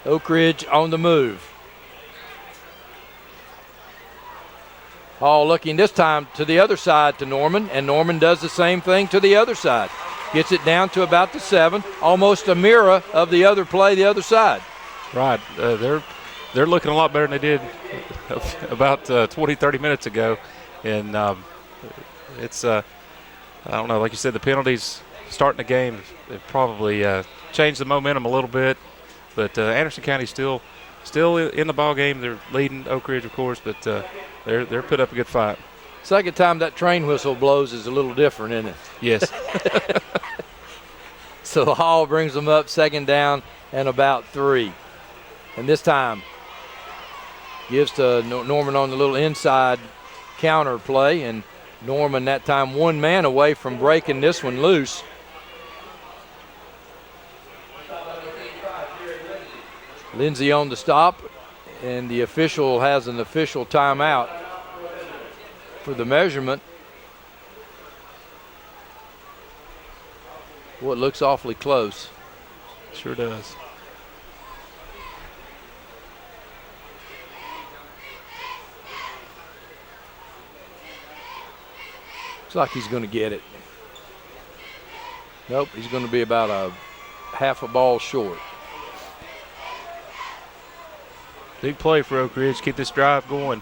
Speaker 2: Oak Ridge on the move. Hall looking this time to the other side to Norman, and Norman does the same thing to the other side. Gets it down to about the 7, almost a mirror of the other play the other side.
Speaker 3: Right. They're looking a lot better than they did about 20, 30 minutes ago. And it's, I don't know, like you said, the penalties starting the game have probably changed the momentum a little bit. But Anderson County still in the ball game. They're leading Oak Ridge, of course, but they're put up a good fight.
Speaker 2: Second time that train whistle blows is a little different, isn't it?
Speaker 3: Yes.
Speaker 2: So Hall brings them up second down and about 3. And this time gives to Norman on the little inside counter play, and Norman that time 1 man away from breaking this one loose. Lindsay on the stop, and the official has an official timeout for the measurement. Well, it looks awfully close.
Speaker 3: Sure does.
Speaker 2: Looks like he's going to get it. Nope, he's going to be about a half a ball short.
Speaker 3: Big play for Oak Ridge. Keep this drive going.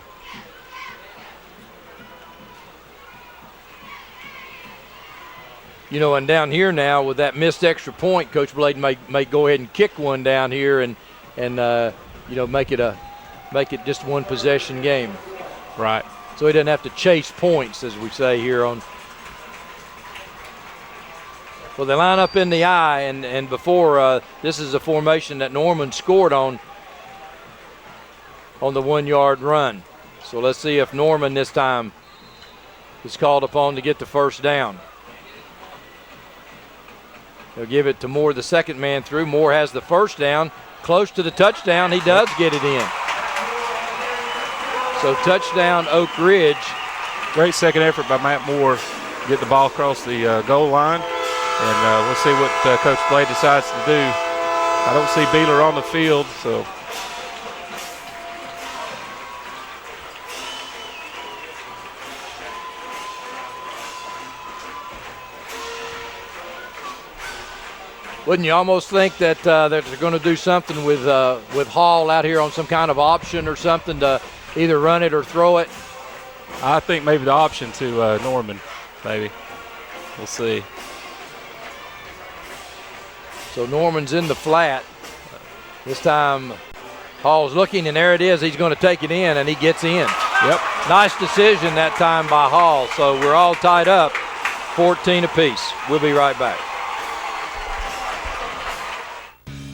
Speaker 2: You know, and down here now with that missed extra point, Coach Blade may go ahead and kick one down here and you know, make it just one possession game.
Speaker 3: Right.
Speaker 2: So he doesn't have to chase points, as we say here on. Well, they line up in the I, and before this is a formation that Norman scored on the 1-yard run. So let's see if Norman this time is called upon to get the first down. They'll give it to Moore, the second man through. Moore has the first down, close to the touchdown. He does get it in. So touchdown, Oak Ridge.
Speaker 3: Great second effort by Matt Moore. Get the ball across the goal line. And we'll see what Coach Blade decides to do. I don't see Beeler on the field, so.
Speaker 2: Wouldn't you almost think that they're going to do something with Hall out here on some kind of option or something to either run it or throw it?
Speaker 3: I think maybe the option to Norman, maybe. We'll see.
Speaker 2: So Norman's in the flat. This time Hall's looking, and there it is. He's going to take it in, and he gets in. Yep, nice decision that time by Hall. So we're all tied up, 14 apiece. We'll be right back.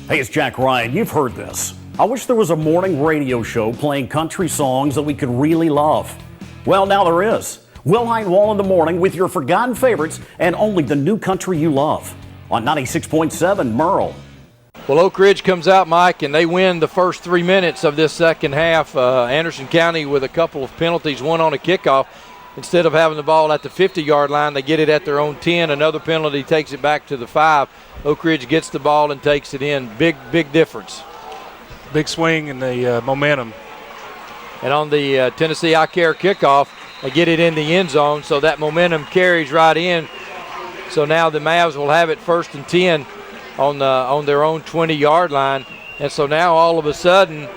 Speaker 10: Hey, it's Jack Ryan. You've heard this. I wish there was a morning radio show playing country songs that we could really love. Well, now there is. Wilhite Wall in the morning with your forgotten favorites and only the new country you love. On 96.7 Merle.
Speaker 2: Well, Oak Ridge comes out, Mike, and they win the first 3 minutes of this second half. Anderson County with a couple of penalties, one on a kickoff. Instead of having the ball at the 50-yard line, they get it at their own 10. Another penalty takes it back to the 5. Oak Ridge gets the ball and takes it in. Big difference.
Speaker 3: Big swing in the momentum.
Speaker 2: And on the Tennessee I Care kickoff, they get it in the end zone, so that momentum carries right in. So now the Mavs will have it 1st and 10 on their own 20-yard line. And so now all of a sudden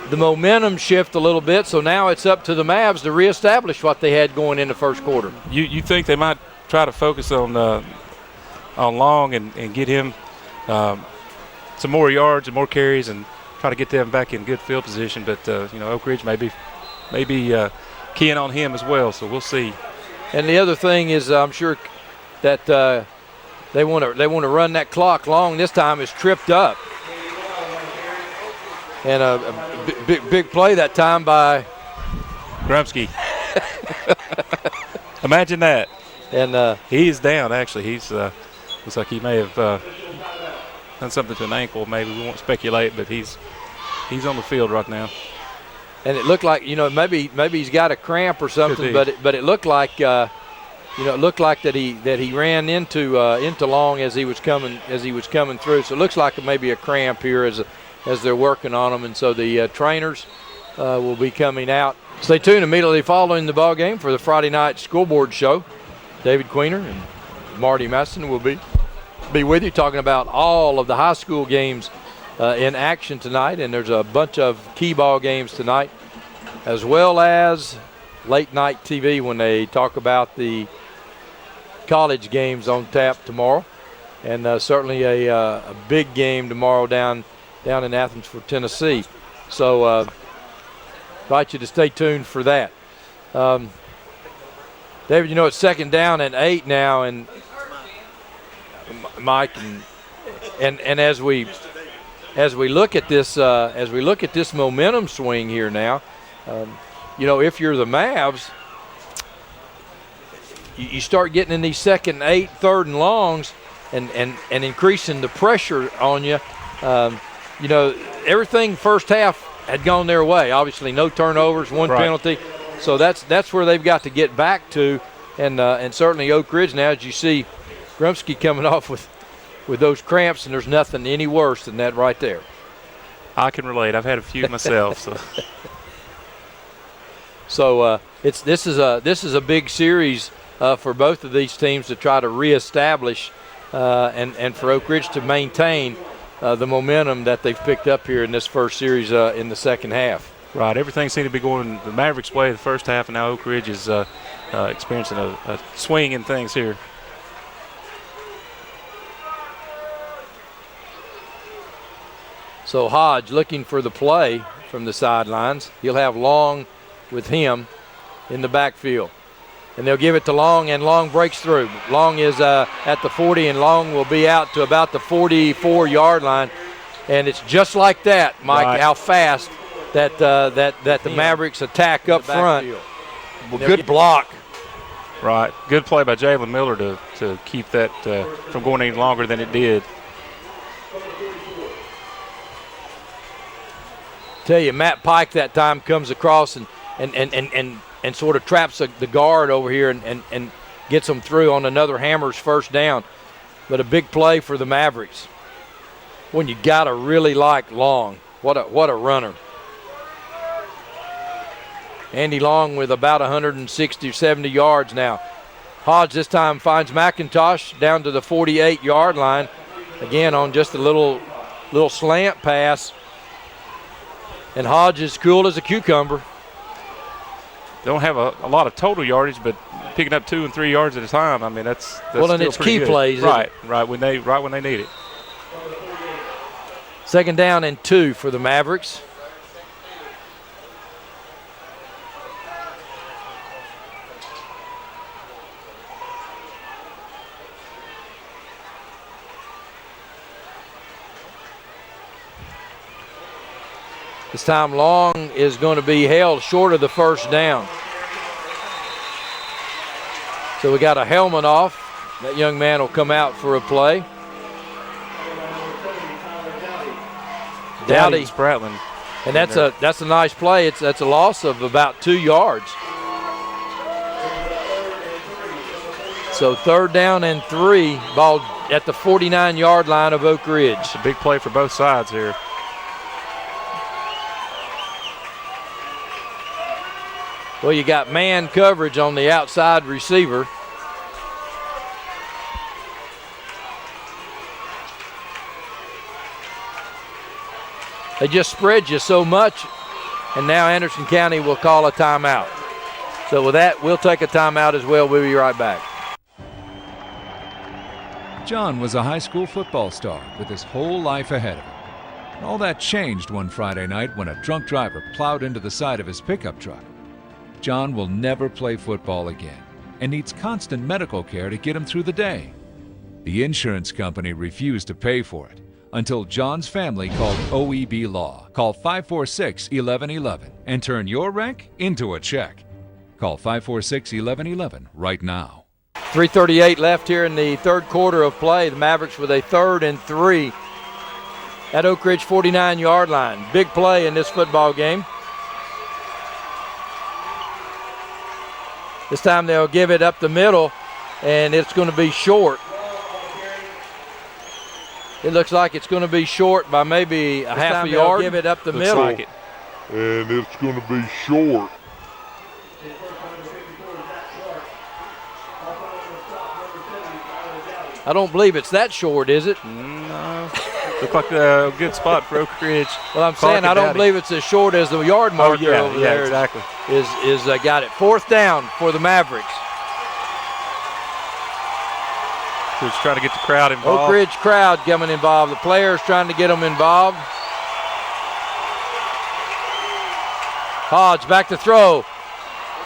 Speaker 2: the momentum shift a little bit, so now it's up to the Mavs to reestablish what they had going in the first quarter.
Speaker 3: You think they might try to focus on Long and get him some more yards and more carries and try to get them back in good field position, but Oak Ridge may be keying on him as well, so we'll see.
Speaker 2: And the other thing is, I'm sure that they want to run that clock. Long this time is tripped up, and a big play that time by
Speaker 3: Grumsky. Imagine that.
Speaker 2: And
Speaker 3: he is down. Actually, he's looks like he may have done something to an ankle. Maybe we won't speculate, but he's on the field right now.
Speaker 2: And it looked like maybe he's got a cramp or something, but it looked like that he ran into Long as he was coming through. So it looks like maybe a cramp here as they're working on him, and so the trainers will be coming out. Stay tuned immediately following the ball game for the Friday night scoreboard show. David Queener and Marty Masson will be with you talking about all of the high school games in action tonight, and there's a bunch of key ball games tonight, as well as late night TV when they talk about the college games on tap tomorrow, and certainly a big game tomorrow down in Athens for Tennessee. So invite you to stay tuned for that. David, it's 2nd down and 8 now, and Mike, and as we look at this momentum swing here now, if you're the Mavs, you start getting in these 2nd and 8, 3rd and longs, and increasing the pressure on you. Everything first half had gone their way. Obviously, no turnovers, one penalty. So that's where they've got to get back to, and certainly Oak Ridge now, as you see Grumsky coming off with those cramps, and there's nothing any worse than that right there.
Speaker 3: I can relate. I've had a few myself.
Speaker 2: So this is a big series for both of these teams to try to reestablish and for Oak Ridge to maintain the momentum that they've picked up here in this first series in the second half.
Speaker 3: Right. Everything seemed to be going the Mavericks' way the first half, and now Oak Ridge is experiencing a swing in things here.
Speaker 2: So Hodge looking for the play from the sidelines. He'll have Long with him in the backfield. And they'll give it to Long, and Long breaks through. Long is at the 40, and Long will be out to about the 44-yard line. And it's just like that, Mike, how fast that the Mavericks attack up front. Well, good block.
Speaker 3: Right. Good play by Jalen Miller to keep that from going any longer than it did.
Speaker 2: Tell you, Matt Pike that time comes across and sort of traps the guard over here and gets them through on another Hammers first down. But a big play for the Mavericks. When you got to really like Long. What a runner. Andy Long with about 160 or 70 yards now. Hodge this time finds McIntosh down to the 48-yard line. Again on just a little slant pass. And Hodge is cool as a cucumber.
Speaker 3: Don't have a lot of total yardage, but picking up 2 and 3 yards at a time. I mean, that's
Speaker 2: well, and it's key
Speaker 3: good.
Speaker 2: plays,
Speaker 3: right when they need it.
Speaker 2: 2nd down and 2 for the Mavericks. This time Long is going to be held short of the first down. So we got a helmet off. That young man will come out for a play. Dowdy
Speaker 3: Spratling.
Speaker 2: And that's a nice play. That's a loss of about 2 yards. So 3rd down and 3, ball at the 49-yard line of Oak Ridge.
Speaker 3: It's a big play for both sides here.
Speaker 2: Well, you got man coverage on the outside receiver. They just spread you so much, and now Anderson County will call a timeout. So with that, we'll take a timeout as well. We'll be right back.
Speaker 6: John was a high school football star with his whole life ahead of him. And all that changed one Friday night when a drunk driver plowed into the side of his pickup truck. John will never play football again and needs constant medical care to get him through the day. The insurance company refused to pay for it until John's family called OEB Law. Call 546-1111 and turn your wreck into a check. Call 546-1111 right now.
Speaker 2: 3:38 left here in the 3rd quarter of play. The Mavericks with a 3rd and 3 at Oak Ridge 49-yard line. Big play in this football game. This time they'll give it up the middle, and it's going to be short. It looks like it's going to be short by maybe a half a yard. Give it up the middle.
Speaker 13: Like it. And it's going to be short.
Speaker 2: I don't believe it's that short, is it?
Speaker 3: No. Look like a good spot for Oak Ridge.
Speaker 2: Well, I'm saying I don't believe it's as short as the yard marker over there.
Speaker 3: Exactly.
Speaker 2: Is got it. 4th down for the Mavericks.
Speaker 3: Who's trying to get the crowd involved.
Speaker 2: Oak Ridge crowd coming involved. The players trying to get them involved. Hodge back to throw.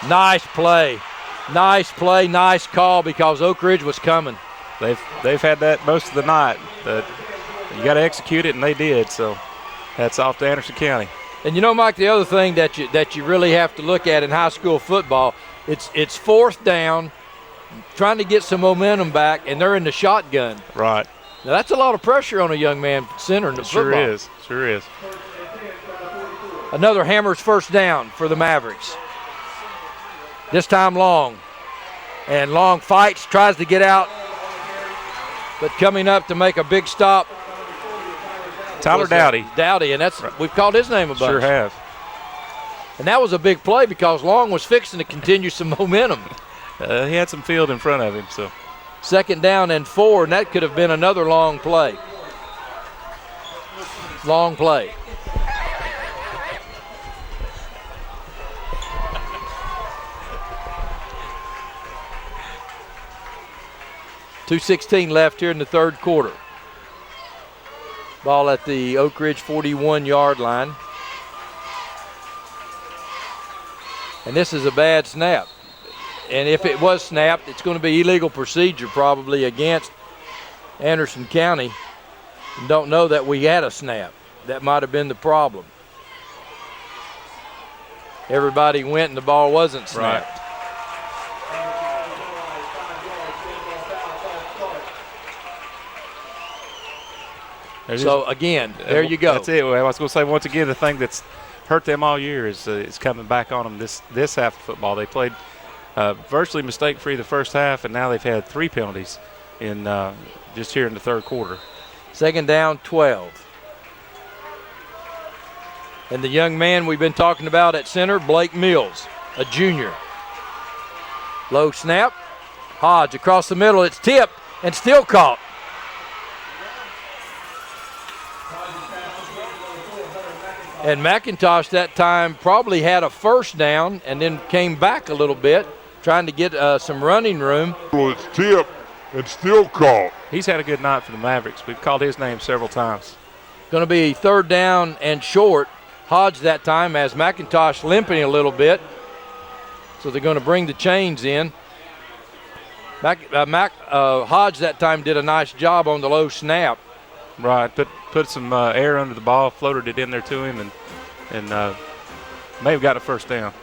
Speaker 2: Nice play. Nice play, nice call because Oak Ridge was coming.
Speaker 3: They've had that most of the night. But you got to execute it, and they did. So hats off to Anderson County.
Speaker 2: And you know, Mike, the other thing that you really have to look at in high school football, it's 4th down, trying to get some momentum back, and they're in the shotgun.
Speaker 3: Right.
Speaker 2: Now that's a lot of pressure on a young man center in the football.
Speaker 3: Sure is.
Speaker 2: Another Hammers 1st down for the Mavericks. This time Long. And Long fights, tries to get out, but coming up to make a big stop.
Speaker 3: Tyler Dowdy.
Speaker 2: Dowdy, and we've called his name a bunch.
Speaker 3: Sure have.
Speaker 2: And that was a big play because Long was fixing to continue some momentum.
Speaker 3: He had some field in front of him. So
Speaker 2: 2nd down and 4, and that could have been another long play. Long play. .216 left here in the 3rd quarter. Ball at the Oak Ridge 41-yard line. And this is a bad snap. And if it was snapped, it's going to be illegal procedure probably against Anderson County. And don't know that we had a snap. That might have been the problem. Everybody went and the ball wasn't snapped.
Speaker 3: Right.
Speaker 2: So again, there you go.
Speaker 3: That's it. I was going to say, once again, the thing that's hurt them all year is coming back on them this half of football. They played virtually mistake-free the first half, and now they've had 3 penalties in just here in the 3rd quarter.
Speaker 2: 2nd down, 12. And the young man we've been talking about at center, Blake Mills, a junior. Low snap. Hodge across the middle. It's tipped and still caught. And McIntosh that time probably had a 1st down and then came back a little bit, trying to get some running room.
Speaker 13: Well, it's tipped and still caught.
Speaker 3: He's had a good night for the Mavericks. We've called his name several times.
Speaker 2: Going to be 3rd down and short. Hodge that time has McIntosh limping a little bit. So they're going to bring the chains in. Hodge that time did a nice job on the low snap.
Speaker 3: Right, put some air under the ball, floated it in there to him, and and may have got a first down.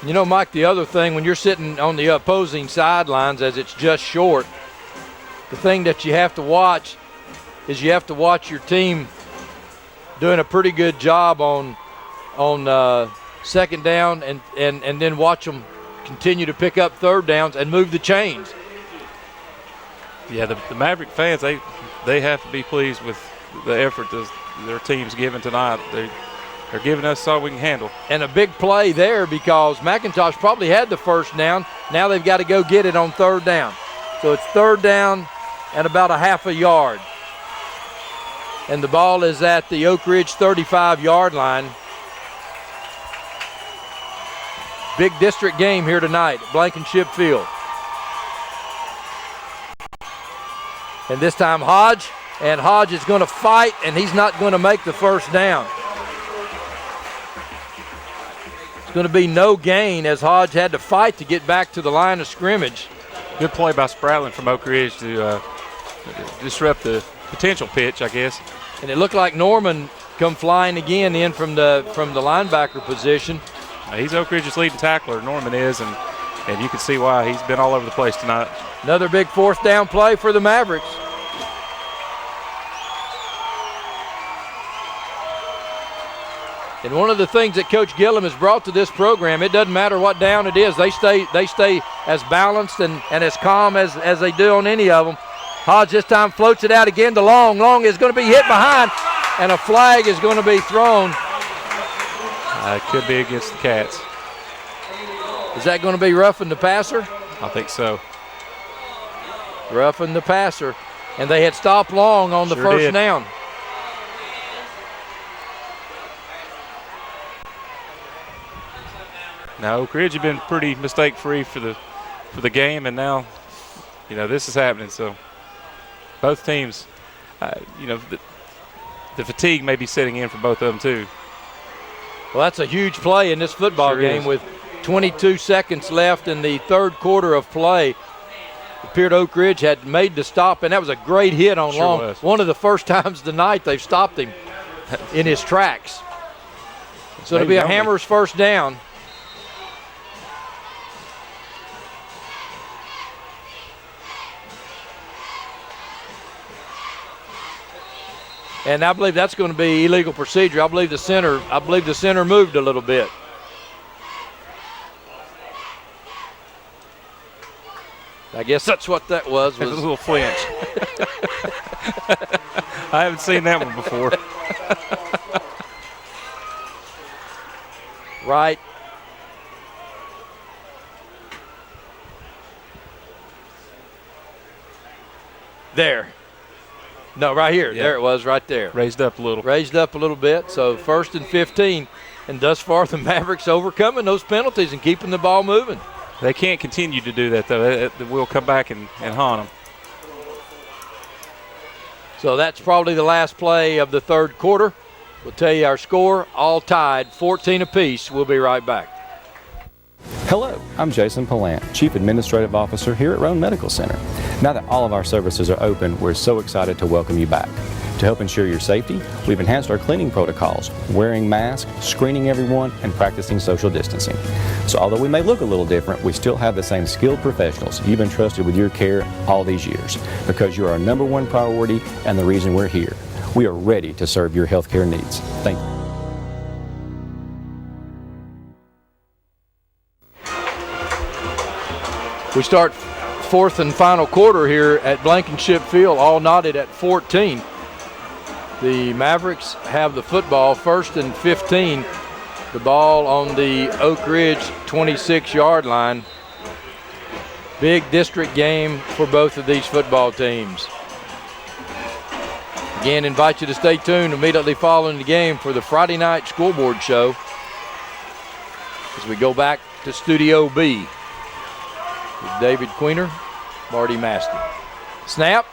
Speaker 2: You know, Mike, the other thing, when you're sitting on the opposing sidelines as it's just short, the thing that you have to watch is you have to watch your team doing a pretty good job on second down and then watch them continue to pick up third downs and move the chains.
Speaker 3: Yeah, the Maverick fans, they have to be pleased with the effort their team's given tonight. They're giving us all we can handle.
Speaker 2: And a big play there because McIntosh probably had the first down. Now they've got to go get it on third down. So it's third down and about a half a yard. And the ball is at the Oak Ridge 35-yard line. Big district game here tonight at Blankenship Field. And this time Hodge is going to fight, and he's not going to make the first down. It's going to be no gain as Hodge had to fight to get back to the line of scrimmage.
Speaker 3: Good play by Spratling from Oak Ridge to disrupt the potential pitch, I guess.
Speaker 2: And it looked like Norman come flying again in from the linebacker position.
Speaker 3: He's Oak Ridge's leading tackler, Norman is, and you can see why he's been all over the place tonight.
Speaker 2: Another big fourth down play for the Mavericks. And one of the things that Coach Gillum has brought to this program, it doesn't matter what down it is, they stay as balanced and as calm as they do on any of them. Hodge this time floats it out again to Long. Long is going to be hit behind, and a flag is going to be thrown.
Speaker 3: It could be against the Cats.
Speaker 2: Is that going to be roughing the passer?
Speaker 3: I think so.
Speaker 2: Roughing the passer. And they had stopped Long on the first down.
Speaker 3: Now Oak Ridge have been pretty mistake-free for the game, and now, this is happening. So both teams, the fatigue may be setting in for both of them too.
Speaker 2: Well, that's a huge play in this football game with 22 seconds left in the third quarter of play. It appeared Oak Ridge had made the stop, and that was a great hit on Long.
Speaker 3: Was.
Speaker 2: One of the first times tonight they've stopped him in his tracks. So it'll be a Hammers first down. And I believe that's going to be illegal procedure. I believe the center moved a little bit. I guess that's what that was.
Speaker 3: It was a little flinch. I haven't seen that one before.
Speaker 2: Right. There. No, right here. Yeah. There it was, right there.
Speaker 3: Raised up a little.
Speaker 2: Raised up a little bit. So 1st and 15. And thus far, the Mavericks overcoming those penalties and keeping the ball moving.
Speaker 3: They can't continue to do that, though. We'll come back and haunt them.
Speaker 2: So that's probably the last play of the third quarter. We'll tell you our score, all tied, 14 apiece. We'll be right back.
Speaker 11: Hello, I'm Jason Palant, Chief Administrative Officer here at Roan Medical Center. Now that all of our services are open, we're so excited to welcome you back. To help ensure your safety, we've enhanced our cleaning protocols, wearing masks, screening everyone, and practicing social distancing. So although we may look a little different, we still have the same skilled professionals you've been trusted with your care all these years, because you're our #1 priority and the reason we're here. We are ready to serve your healthcare needs. Thank you.
Speaker 2: We start fourth and final quarter here at Blankenship Field, all knotted at 14. The Mavericks have the football, 1st and 15. The ball on the Oak Ridge 26-yard line. Big district game for both of these football teams. Again, invite you to stay tuned immediately following the game for the Friday night scoreboard show as we go back to Studio B with David Queener, Marty Maston. Snap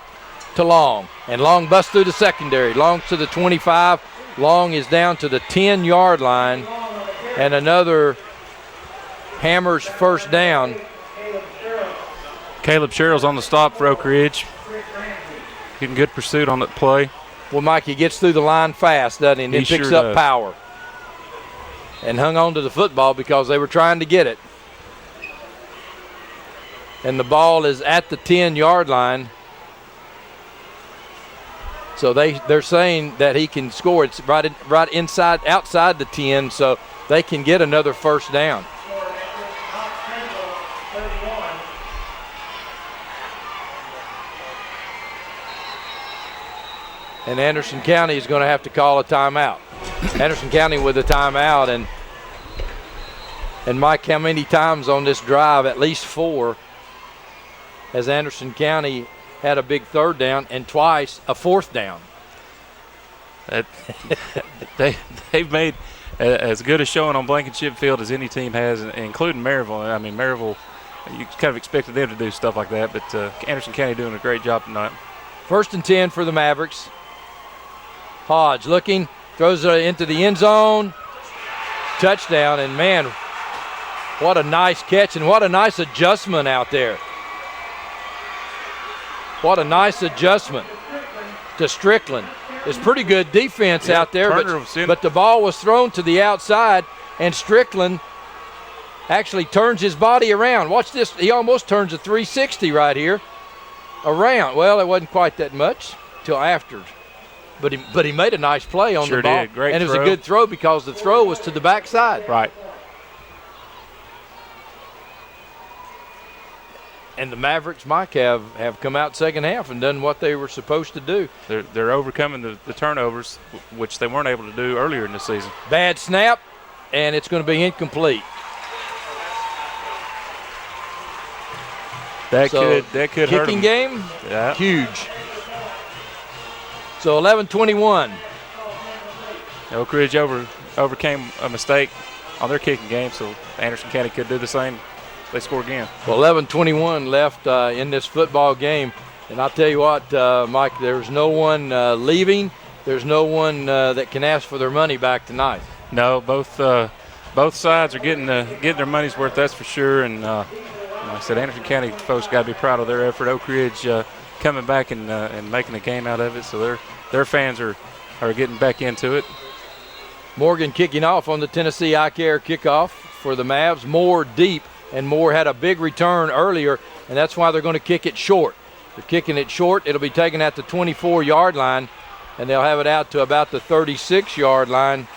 Speaker 2: to Long, and Long busts through the secondary. Long to the 25. Long is down to the 10-yard line, and another Hammers first down.
Speaker 3: Caleb Sherrill's on the stop for Oak Ridge. Getting good pursuit on that play.
Speaker 2: Well, Mike, he gets through the line fast, doesn't he? And then picks up power. And hung on to the football because they were trying to get it. And the ball is at the 10-yard line. So they're saying that he can score. It's right outside the 10, so they can get another first down. And Anderson County is going to have to call a timeout. Anderson County with a timeout. And Mike, how many times on this drive? At least 4 has Anderson County had a big third down and twice a fourth down.
Speaker 3: They've made as good a showing on Blankenship Field as any team has, including Maryville. I mean, Maryville, you kind of expected them to do stuff like that, but Anderson County doing a great job tonight.
Speaker 2: 1st and 10 for the Mavericks. Hodge looking, throws it into the end zone. Touchdown, and man, what a nice catch and what a nice adjustment out there. What a nice adjustment to Strickland. It's pretty good defense out there, but the ball was thrown to the outside, and Strickland actually turns his body around. Watch this. He almost turns a 360 right here around. Well, it wasn't quite that much till after. But he made a nice play on the ball.
Speaker 3: Did. Great
Speaker 2: and it was
Speaker 3: throw.
Speaker 2: a good throw because the throw was to the backside.
Speaker 3: Right.
Speaker 2: And the Mavericks, Mike, have come out second half and done what they were supposed to do.
Speaker 3: They're overcoming the turnovers, which they weren't able to do earlier in the season.
Speaker 2: Bad snap, and it's going to be incomplete.
Speaker 3: That could hurt them.
Speaker 2: Kicking game,
Speaker 3: yeah.
Speaker 2: Huge. So 11-21.
Speaker 3: Oak Ridge overcame a mistake on their kicking game, so Anderson County could do the same. They score again.
Speaker 2: Well, 11-21 left in this football game. And I'll tell you what, Mike, there's no one leaving. There's no one that can ask for their money back tonight.
Speaker 3: No, both sides are getting their money's worth, that's for sure. And like I said, Anderson County folks got to be proud of their effort. Oak Ridge coming back and making a game out of it, so their fans are getting back into it.
Speaker 2: Morgan kicking off on the Tennessee I-Care kickoff for the Mavs. Moore deep, and Moore had a big return earlier, and that's why they're going to kick it short. They're kicking it short. It'll be taken at the 24-yard line, and they'll have it out to about the 36-yard line.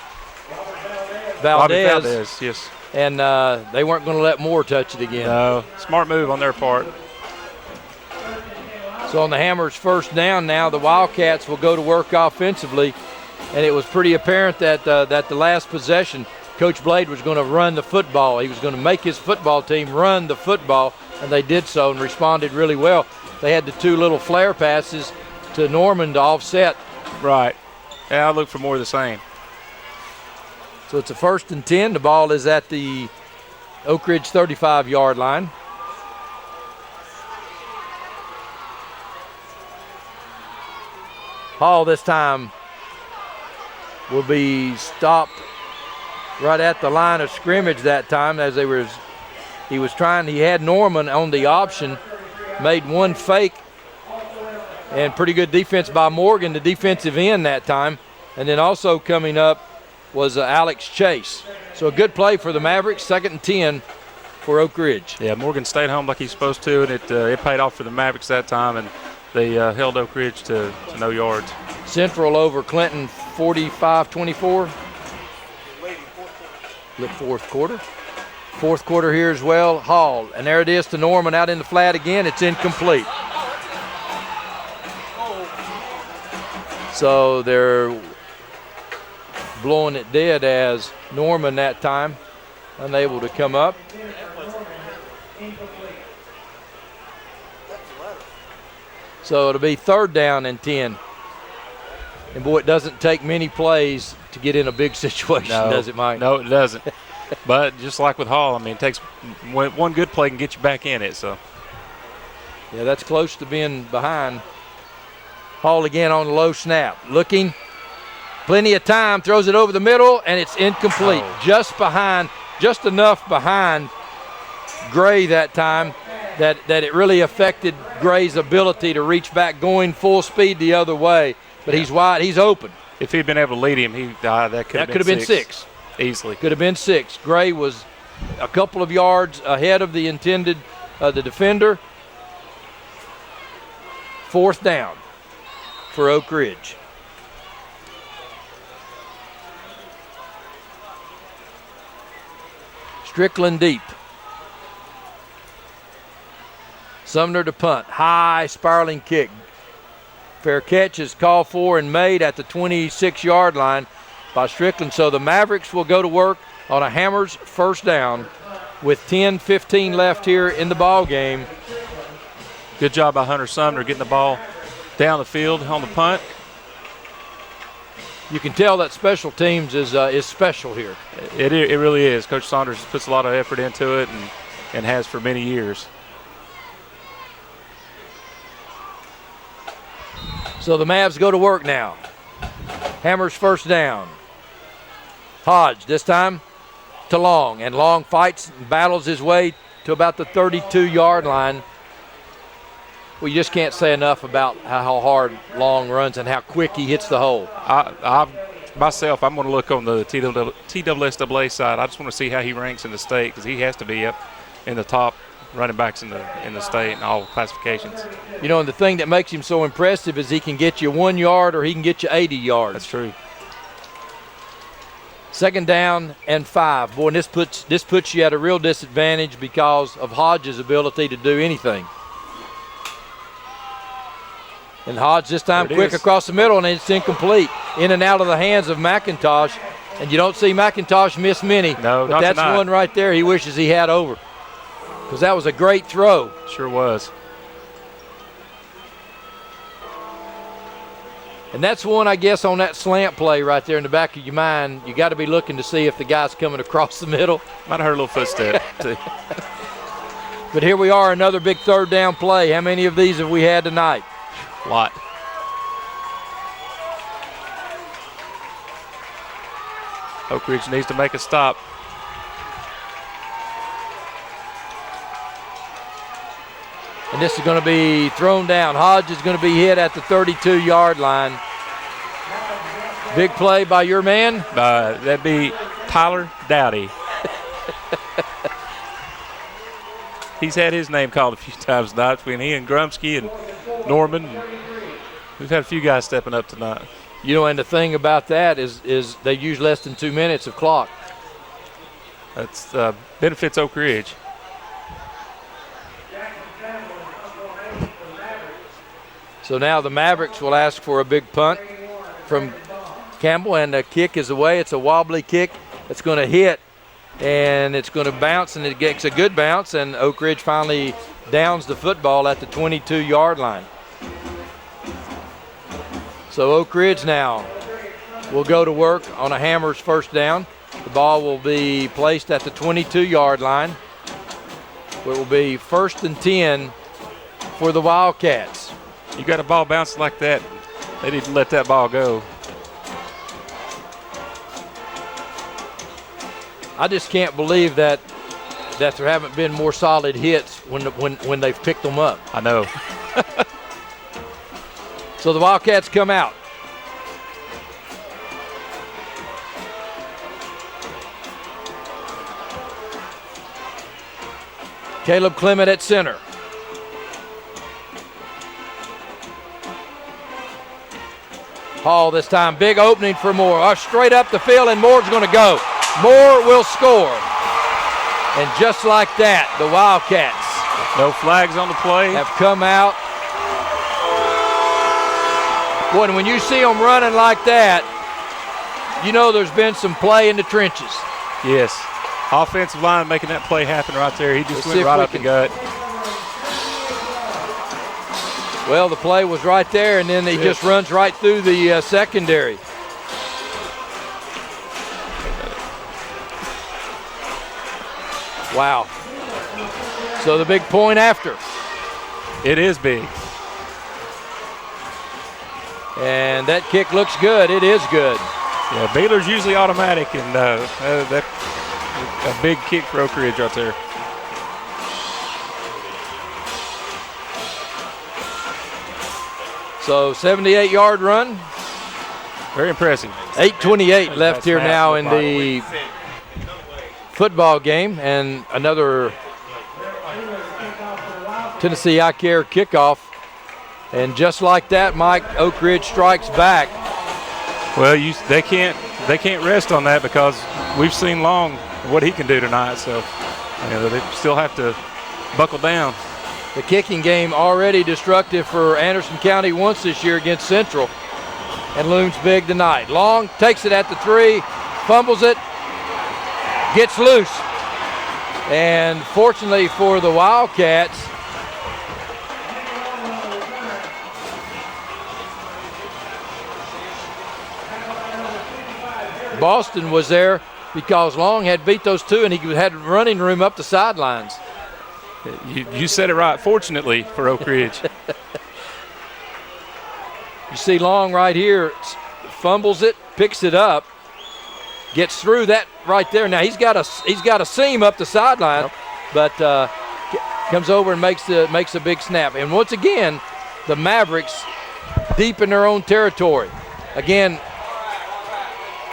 Speaker 3: Valdez, yes.
Speaker 2: And they weren't going to let Moore touch it again.
Speaker 3: No, smart move on their part.
Speaker 2: So on the Hammers' first down now, the Wildcats will go to work offensively, and it was pretty apparent that the last possession, Coach Blade was going to run the football. He was going to make his football team run the football, and they did so and responded really well. They had the 2 little flare passes to Norman to offset.
Speaker 3: Right. Yeah, I look for more of the same.
Speaker 2: So it's a 1st and 10. The ball is at the Oak Ridge 35-yard line. Hall this time will be stopped right at the line of scrimmage that time as he had Norman on the option, made one fake, and pretty good defense by Morgan, the defensive end that time. And then also coming up was Alex Chase. So a good play for the Mavericks, 2nd and 10 for Oak Ridge.
Speaker 3: Yeah, Morgan stayed home like he's supposed to, and it paid off for the Mavericks that time, and they held Oak Ridge to no yards.
Speaker 2: Central over Clinton 45-24. The fourth quarter. Fourth quarter here as well. Hall, and there it is to Norman out in the flat again. It's incomplete. So they're blowing it dead as Norman that time, unable to come up. So it'll be 3rd down and 10. And boy, it doesn't take many plays to get in a big situation, does it, Mike?
Speaker 3: No, it doesn't. But just like with Hall, I mean, it takes one good play can get you back in it. So
Speaker 2: yeah, that's close to being behind. Hall again on the low snap. Looking, plenty of time, throws it over the middle, and it's incomplete. Just enough behind Gray that time. that it really affected Gray's ability to reach back going full speed the other way. But he's wide. He's open.
Speaker 3: If he'd been able to lead him, that could have been
Speaker 2: 6.
Speaker 3: Easily.
Speaker 2: Could have been 6. Gray was a couple of yards ahead of the intended the defender. 4th down for Oak Ridge. Strickland deep. Sumner to punt. High spiraling kick. Fair catch is called for and made at the 26-yard line by Strickland. So the Mavericks will go to work on a Hammers first down with 10-15 left here in the ball game.
Speaker 3: Good job by Hunter Sumner getting the ball down the field on the punt.
Speaker 2: You can tell that special teams is special here.
Speaker 3: It really is. Coach Saunders puts a lot of effort into it and has for many years.
Speaker 2: So the Mavs go to work now. Hammers first down. Hodge this time to Long, and Long fights and battles his way to about the 32-yard line. Well, you just can't say enough about how hard Long runs and how quick he hits the hole.
Speaker 3: Myself, I'm going to look on the TSSAA side. I just want to see how he ranks in the state, because he has to be up in the top running backs in the state in all classifications.
Speaker 2: You know, and the thing that makes him so impressive is he can get you 1 yard or he can get you 80 yards.
Speaker 3: That's true.
Speaker 2: 2nd down and 5. Boy, and this puts you at a real disadvantage because of Hodge's ability to do anything. And Hodge this time quick across the middle, and it's incomplete. In and out of the hands of McIntosh. And you don't see McIntosh miss many.
Speaker 3: No,
Speaker 2: but that's
Speaker 3: tonight.
Speaker 2: One right there he wishes he had over, because that was a great throw.
Speaker 3: Sure was.
Speaker 2: And that's one, I guess, on that slant play right there in the back of your mind. You got to be looking to see if the guy's coming across the middle.
Speaker 3: Might have heard a little footstep, too.
Speaker 2: But here we are, another big 3rd down play. How many of these have we had tonight?
Speaker 3: A lot. Oak Ridge needs to make a stop.
Speaker 2: And this is going to be thrown down. Hodge is going to be hit at the 32-yard line. Big play by your man.
Speaker 3: That'd be Tyler Dowdy. He's had his name called a few times tonight between he and Grumsky and Norman. We've had a few guys stepping up tonight.
Speaker 2: You know, and the thing about that is they use less than 2 minutes of clock.
Speaker 3: That's benefits Oak Ridge.
Speaker 2: So now the Mavericks will ask for a big punt from Campbell, and the kick is away. It's a wobbly kick. It's going to hit, and it's going to bounce, and it gets a good bounce, and Oak Ridge finally downs the football at the 22-yard line. So Oak Ridge now will go to work on a Hammers first down. The ball will be placed at the 22-yard line. It will be 1st and 10 for the Wildcats.
Speaker 3: You got a ball bouncing like that, they didn't let that ball go.
Speaker 2: I just can't believe that there haven't been more solid hits when they've picked them up.
Speaker 3: I know.
Speaker 2: So the Wildcats come out. Caleb Clement at center. Hall this time, big opening for Moore. Straight up the field, and Moore's going to go. Moore will score. And just like that, the Wildcats.
Speaker 3: No flags on the play.
Speaker 2: Have come out. Boy, and when you see them running like that, you know there's been some play in the trenches.
Speaker 3: Yes. Offensive line making that play happen right there. He just went right up the gut.
Speaker 2: Well, the play was right there, and then he just runs right through the secondary. Wow. So the big point after.
Speaker 3: It is big.
Speaker 2: And that kick looks good. It is good.
Speaker 3: Yeah, Baylor's usually automatic, and that's a big kick for Oak Ridge right there.
Speaker 2: So 78-yard run.
Speaker 3: Very impressive.
Speaker 2: 8:28 left here now in the football game, and another Tennessee Eye Care kickoff. And just like that, Mike, Oak Ridge strikes back.
Speaker 3: Well, they can't rest on that because we've seen Long what he can do tonight. So they still have to buckle down.
Speaker 2: The kicking game already destructive for Anderson County once this year against Central, and looms big tonight. Long takes it at the 3, fumbles it, gets loose, and fortunately for the Wildcats, Boston was there because Long had beat those two and he had running room up the sidelines.
Speaker 3: You said it right, fortunately for Oak Ridge.
Speaker 2: You see Long right here, fumbles it, picks it up, gets through that right there. Now he's got a seam up the sideline, but comes over and makes a big snap. And once again, the Mavericks deep in their own territory. Again,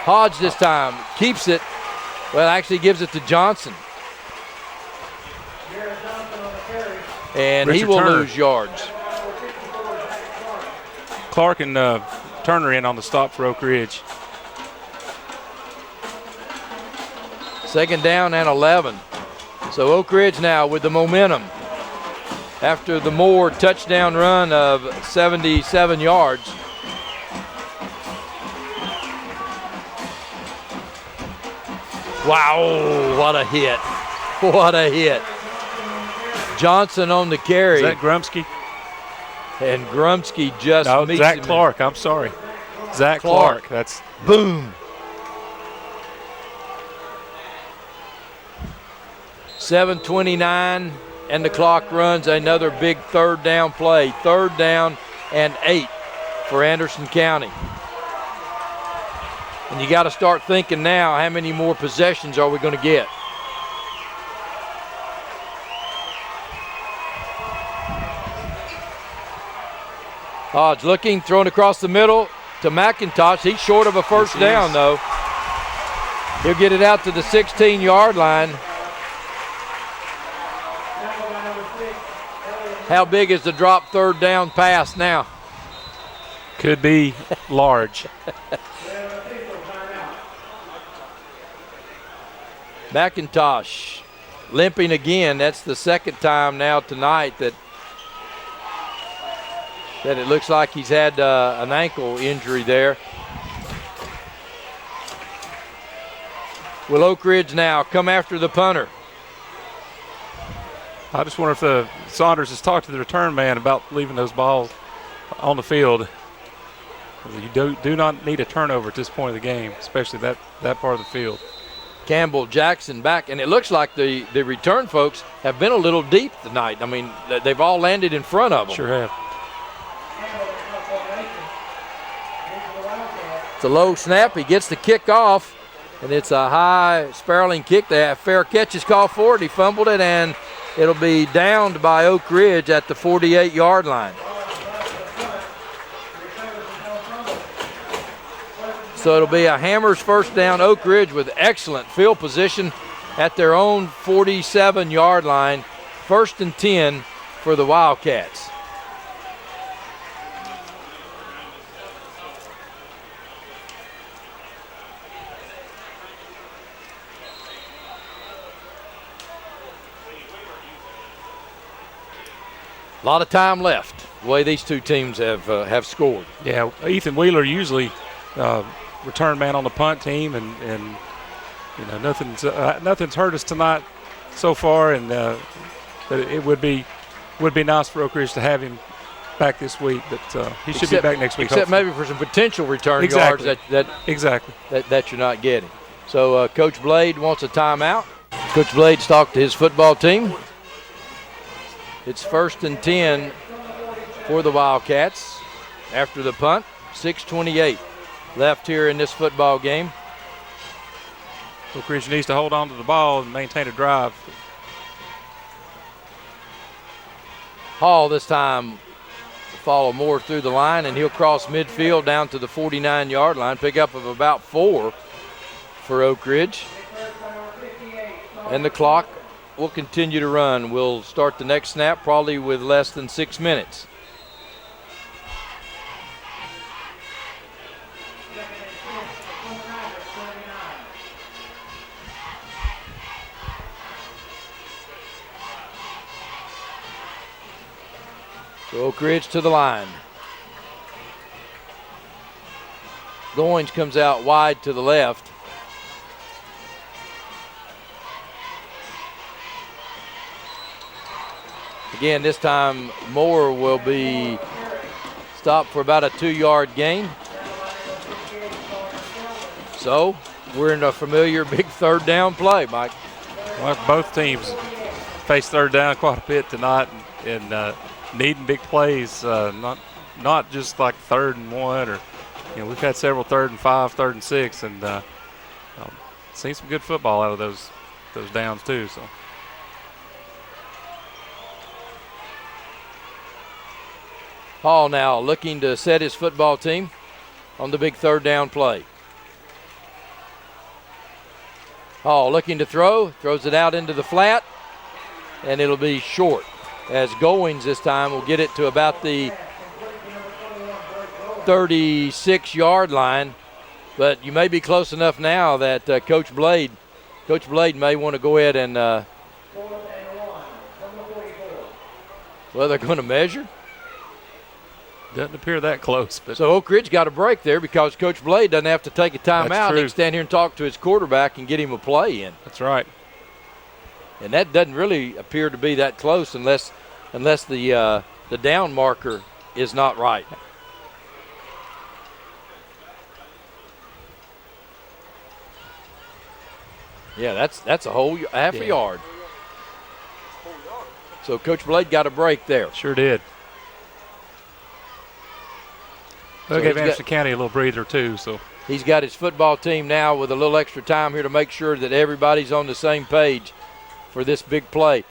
Speaker 2: Hodge this time keeps it. Well, actually gives it to Johnson. And
Speaker 3: Richard
Speaker 2: he will
Speaker 3: Turner.
Speaker 2: lose yards.
Speaker 3: Clark and Turner in on the stop for Oak Ridge.
Speaker 2: 2nd down and 11. So Oak Ridge now with the momentum after the Moore touchdown run of 77 yards. Wow, what a hit. What a hit. Johnson on the carry.
Speaker 3: Is that Grumsky?
Speaker 2: And Grumsky just meets
Speaker 3: Zach
Speaker 2: him.
Speaker 3: Clark, I'm sorry. Zach Clark. That's
Speaker 2: boom. 7:29 and the clock runs. Another big 3rd down play. 3rd down and 8 for Anderson County. And you got to start thinking now, how many more possessions are we going to get? Hodge looking, thrown across the middle to McIntosh. He's short of a first down, though. He'll get it out to the 16-yard line. How big is the drop 3rd down pass now?
Speaker 3: could be large.
Speaker 2: McIntosh limping again. That's the 2nd time now tonight that it looks like he's had an ankle injury there. Will Oak Ridge now come after the punter?
Speaker 3: I just wonder if Saunders has talked to the return man about leaving those balls on the field. You do not need a turnover at this point of the game, especially that part of the field.
Speaker 2: Campbell, Jackson back, and it looks like the return folks have been a little deep tonight. I mean, they've all landed in front of them.
Speaker 3: Sure have.
Speaker 2: It's a low snap. He gets the kick off, and it's a high spiraling kick. The fair catch is called for it. He fumbled it, and it'll be downed by Oak Ridge at the 48-yard line. So it'll be a Hammers first down. Oak Ridge with excellent field position at their own 47-yard line. 1st and 10 for the Wildcats. A lot of time left, the way these two teams have scored.
Speaker 3: Yeah, Ethan Wheeler usually return man on the punt team, and you know nothing's hurt us tonight so far, and but it would be nice for Oak Ridge to have him back this week, but he should be back next week.
Speaker 2: Except
Speaker 3: hopefully.
Speaker 2: maybe for some potential return
Speaker 3: Exactly.
Speaker 2: yards that you're not getting. So Coach Blade wants a timeout. Coach Blade's talked to his football team. It's 1st and 10 for the Wildcats after the punt. 6:28 left here in this football game.
Speaker 3: Oak Ridge needs to hold on to the ball and maintain a drive.
Speaker 2: Hall this time follow Moore through the line, and he'll cross midfield down to the 49-yard line, pick up of about 4 for Oak Ridge. And the clock will continue to run. We'll start the next snap probably with less than 6 minutes. So Oak Ridge to the line. Goins comes out wide to the left. Again, this time Moore will be stopped for about a 2-yard gain. So we're in a familiar big third down play, Mike.
Speaker 3: Well, both teams face third down quite a bit tonight, and needing big plays, not just like 3rd and 1, or we've had several 3rd and 5, 3rd and 6, and seen some good football out of those downs too. So.
Speaker 2: Hall now looking to set his football team on the big third down play. Hall looking to throw, throws it out into the flat, and it'll be short, as Goins this time will get it to about the 36-yard line. But you may be close enough now that Coach Blade may want to go ahead and, well, they're going to measure.
Speaker 3: Doesn't appear that close. But
Speaker 2: so Oak Ridge got a break there because Coach Blade doesn't have to take a timeout. He can stand here and talk to his quarterback and get him a play in.
Speaker 3: That's right.
Speaker 2: And that doesn't really appear to be that close unless the down marker is not right. Yeah, that's a whole half a yard. So Coach Blade got a break there.
Speaker 3: Sure did. Well, gave Anderson County a little breather too. So
Speaker 2: he's got his football team now with a little extra time here to make sure that everybody's on the same page for this big play.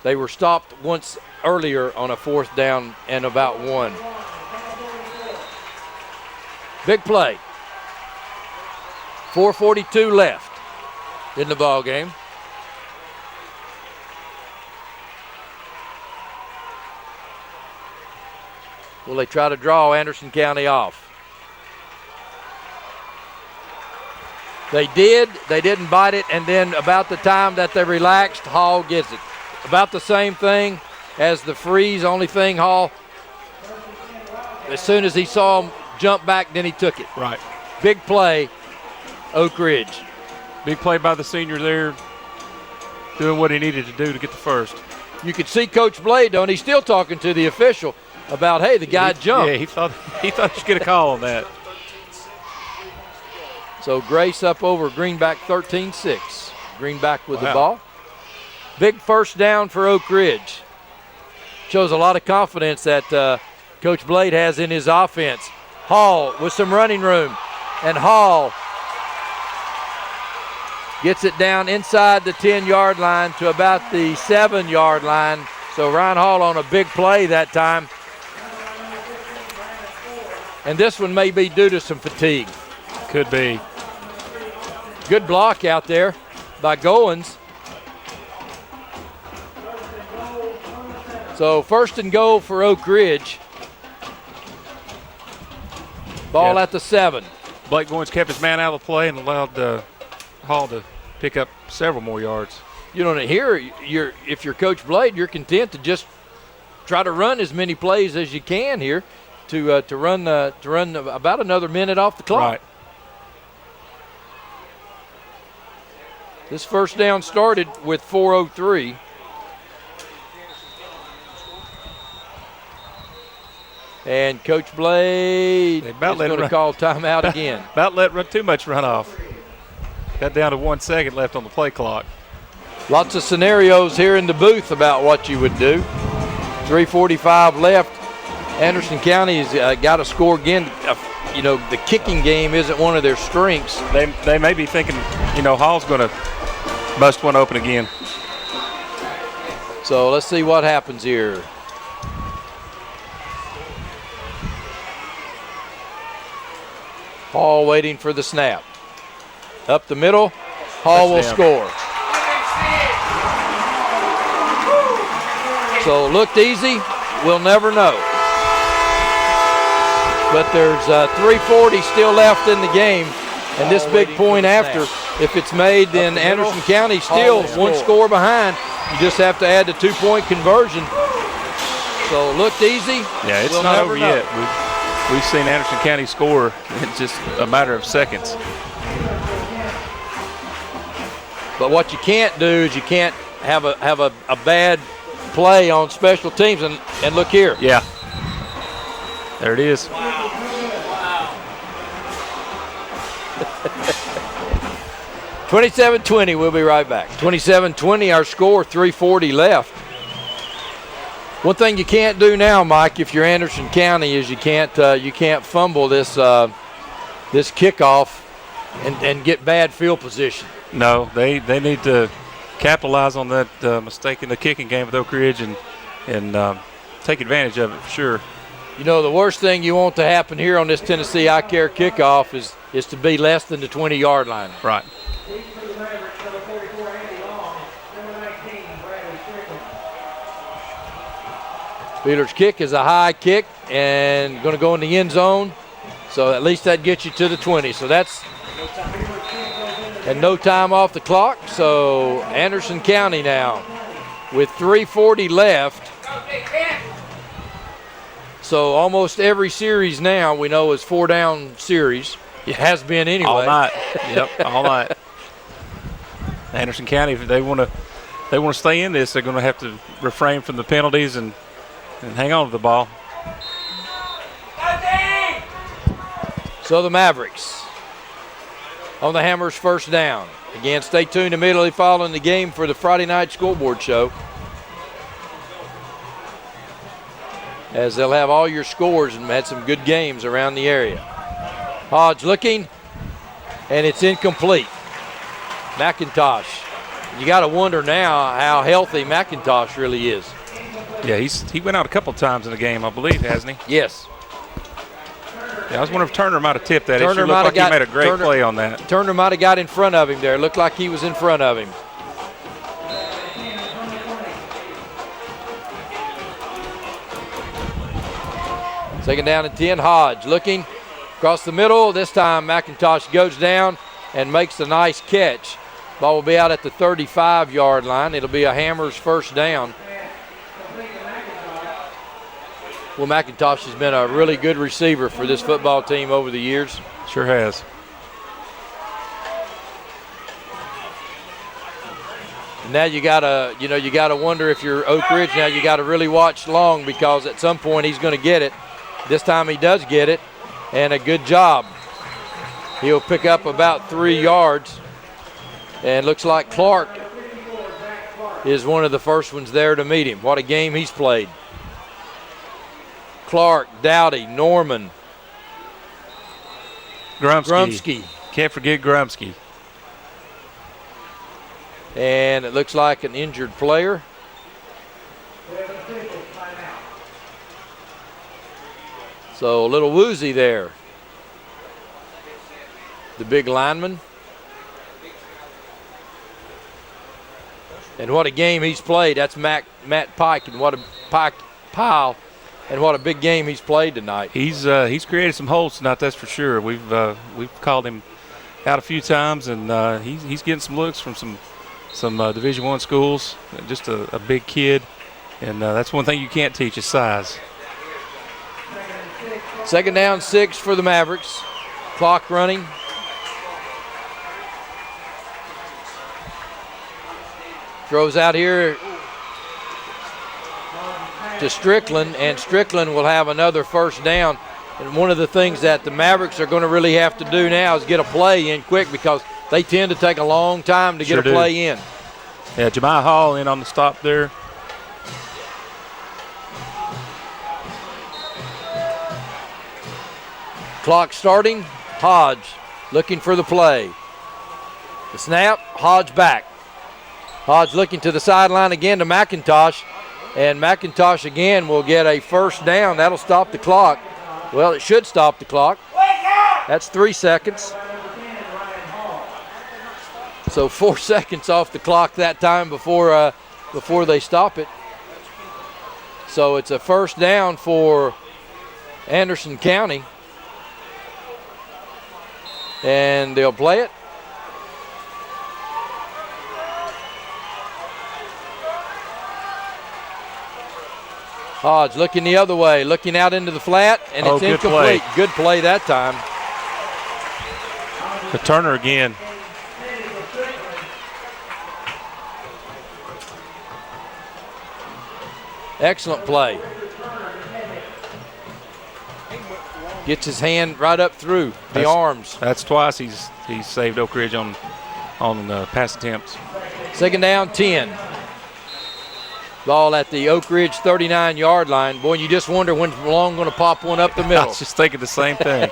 Speaker 2: They were stopped once earlier on a 4th down and about 1. Big play. 4:42 left in the ball game. Will they try to draw Anderson County off? They did. They didn't bite it, and then about the time that they relaxed, Hall gets it. About the same thing as the freeze. Only thing, Hall, as soon as he saw him jump back, then he took it.
Speaker 3: Right.
Speaker 2: Big play, Oak Ridge.
Speaker 3: Big play by the senior there, doing what he needed to do to get the first.
Speaker 2: You could see Coach Blade, though, and he's still talking to the official about, hey, the guy jumped.
Speaker 3: Yeah, he thought he should get a call on that.
Speaker 2: So Grace up over Greenback 13-6. Greenback with the ball. Big first down for Oak Ridge. Shows a lot of confidence that Coach Blade has in his offense. Hall with some running room. And Hall gets it down inside the 10-yard line to about the 7-yard line. So Ryan Hall on a big play that time. And this one may be due to some fatigue.
Speaker 3: Could be.
Speaker 2: Good block out there by Goins. So 1st and goal for Oak Ridge. Ball at the 7.
Speaker 3: Blake Goins kept his man out of the play and allowed Hall to pick up several more yards.
Speaker 2: You know, here, if you're Coach Blade, you're content to just try to run as many plays as you can here to run about another minute off the clock.
Speaker 3: Right.
Speaker 2: This first down started with 4:03. And Coach Blade is going to call timeout again.
Speaker 3: About let too much runoff. Got down to 1 second left on the play clock.
Speaker 2: Lots of scenarios here in the booth about what you would do. 3:45 left. Anderson County has got to score again. You know, the kicking game isn't one of their strengths.
Speaker 3: They may be thinking, Hall's going to bust one open again.
Speaker 2: So let's see what happens here. Hall waiting for the snap. Up the middle, Hall will score. So looked easy, we'll never know. But there's 3:40 still left in the game, and this big point after, if it's made, then Anderson County still one score behind. You just have to add the 2-point conversion. So looked easy.
Speaker 3: Yeah, it's not over yet. We've seen Anderson County score in just a matter of seconds.
Speaker 2: But what you can't do is you can't have a bad play on special teams, and look here.
Speaker 3: Yeah. There it is.
Speaker 2: 27-20, we'll be right back. 27-20, our score, 3:40 left. One thing you can't do now, Mike, if you're Anderson County, is you can't fumble this this kickoff and get bad field position.
Speaker 3: No, they need to capitalize on that mistake in the kicking game with Oak Ridge and take advantage of it for sure.
Speaker 2: You know, the worst thing you want to happen here on this Tennessee I Care kickoff is to be less than the 20-yard line.
Speaker 3: Right.
Speaker 2: Wheeler's kick is a high kick and going to go in the end zone. So at least that gets you to the 20. So that's and no time off the clock. So Anderson County now with 3:40 left. So almost every series now we know is 4-down series. It has been anyway.
Speaker 3: All night. Yep, all night. Anderson County, if they want to stay in this, they're going to have to refrain from the penalties and hang on to the ball.
Speaker 2: So the Mavericks on the Hammers' first down. Again, stay tuned immediately following the game for the Friday night scoreboard show, as they'll have all your scores and had some good games around the area. Hodge looking, and it's incomplete. McIntosh. You got to wonder now how healthy McIntosh really is.
Speaker 3: Yeah, he went out a couple times in the game, I believe, hasn't he?
Speaker 2: Yes.
Speaker 3: Yeah, I was wondering if Turner might have tipped that. It sure looked like he made a great play on that.
Speaker 2: Turner might have got in front of him there. It looked like he was in front of him. Second down and 10. Hodge looking across the middle. This time McIntosh goes down and makes a nice catch. Ball will be out at the 35-yard line. It'll be a Hammers first down. Well, McIntosh has been a really good receiver for this football team over the years.
Speaker 3: Sure has.
Speaker 2: And now you gotta wonder if you're Oak Ridge. Now you gotta really watch Long, because at some point he's going to get it. This time he does get it, and a good job. He'll pick up about 3 yards, and looks like Clark is one of the first ones there to meet him. What a game he's played. Clark, Dowdy, Norman, Grumsky.
Speaker 3: Can't forget Grumsky.
Speaker 2: And it looks like an injured player. So a little woozy there. The big lineman. And what a game he's played. That's Matt Pike, and what a Pile. And what a big game he's played tonight.
Speaker 3: He's created some holes tonight, that's for sure. We've called him out a few times, and he's getting some looks from some Division I schools. Just a big kid, and that's one thing you can't teach is size.
Speaker 2: Second down, 6 for the Mavericks. Clock running. Throws out here to Strickland, and Strickland will have another first down. And one of the things that the Mavericks are going to really have to do now is get a play in quick, because they tend to take a long time to get a play in.
Speaker 3: Yeah, Jemiah Hall in on the stop there.
Speaker 2: Clock starting. Hodge looking for the play. The snap, Hodge back. Hodge looking to the sideline again to McIntosh. And McIntosh again will get a first down. That'll stop the clock. Well, it should stop the clock. That's 3 seconds. So 4 seconds off the clock that time before they stop it. So it's a first down for Anderson County. And they'll play it. Hodge looking the other way, looking out into the flat, and it's incomplete. Good play that time.
Speaker 3: The Turner again.
Speaker 2: Excellent play. Gets his hand right up through the arms.
Speaker 3: That's twice he's saved Oak Ridge on pass attempts.
Speaker 2: Second down, 10. Ball at the Oak Ridge 39-yard line. Boy, you just wonder when Long going to pop one up the middle.
Speaker 3: I was just thinking the same thing.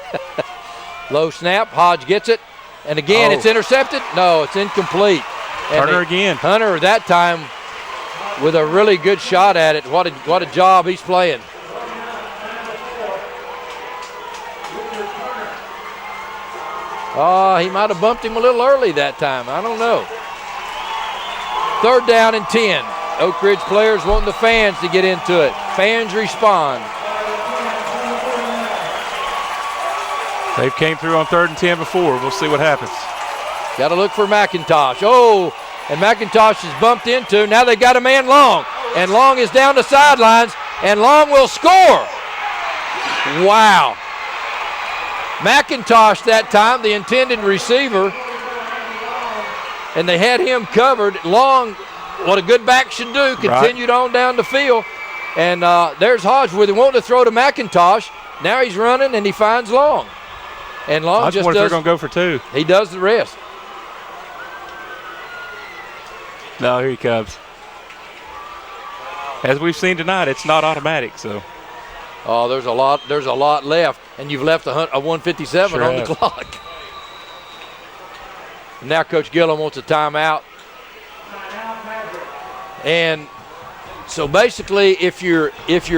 Speaker 2: Low snap. Hodge gets it. And again, it's intercepted. No, it's incomplete. And
Speaker 3: Hunter again.
Speaker 2: Hunter that time with a really good shot at it. What a job he's playing. Oh, he might have bumped him a little early that time. I don't know. Third down and 10. Oak Ridge players wanting the fans to get into it. Fans respond.
Speaker 3: They've came through on 3rd and 10 before. We'll see what happens.
Speaker 2: Got to look for McIntosh. Oh, and McIntosh is bumped into. Now they got a man Long. And Long is down the sidelines. And Long will score. Wow. McIntosh that time, the intended receiver. And they had him covered. Long, what a good back should do, continued on down the field. And there's Hodge with him wanting to throw to McIntosh. Now he's running and he finds Long. And Long just
Speaker 3: wonder
Speaker 2: does.
Speaker 3: If they're going to go for 2.
Speaker 2: He does the rest.
Speaker 3: No, here he comes. As we've seen tonight, it's not automatic. So.
Speaker 2: Oh, there's a lot left, and you've left a 157 on the clock. Now Coach Gillum wants a timeout. And so basically, if you're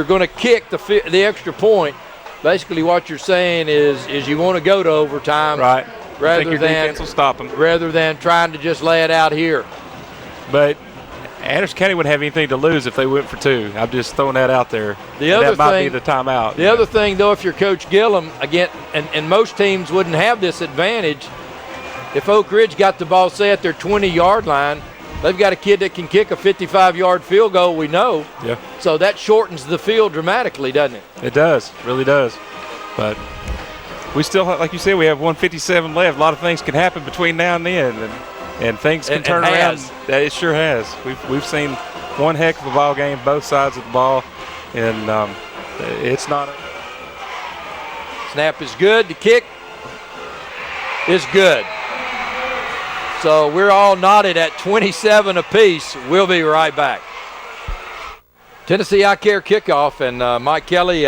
Speaker 2: going to kick the extra point, basically what you're saying is you want to go to overtime,
Speaker 3: right?
Speaker 2: Rather than
Speaker 3: defense will stop them.
Speaker 2: Rather than trying to just lay it out here.
Speaker 3: But Anderson County wouldn't have anything to lose if they went for 2. I'm just throwing that out there. That might be the timeout.
Speaker 2: The other thing, though, if you're Coach Gillum, again, and most teams wouldn't have this advantage, if Oak Ridge got the ball, say, at their 20-yard line, they've got a kid that can kick a 55-yard field goal, we know.
Speaker 3: Yeah.
Speaker 2: So that shortens the field dramatically, doesn't it?
Speaker 3: It does, really does. But we still, like you said, we have 157 left. A lot of things can happen between now and then. And things can turn around. It sure has. We've seen one heck of a ball game, both sides of the ball, and it's not.
Speaker 2: Snap is good. The kick is good. So we're all knotted at 27 apiece. We'll be right back. Tennessee I Care kickoff, and Mike Kelly,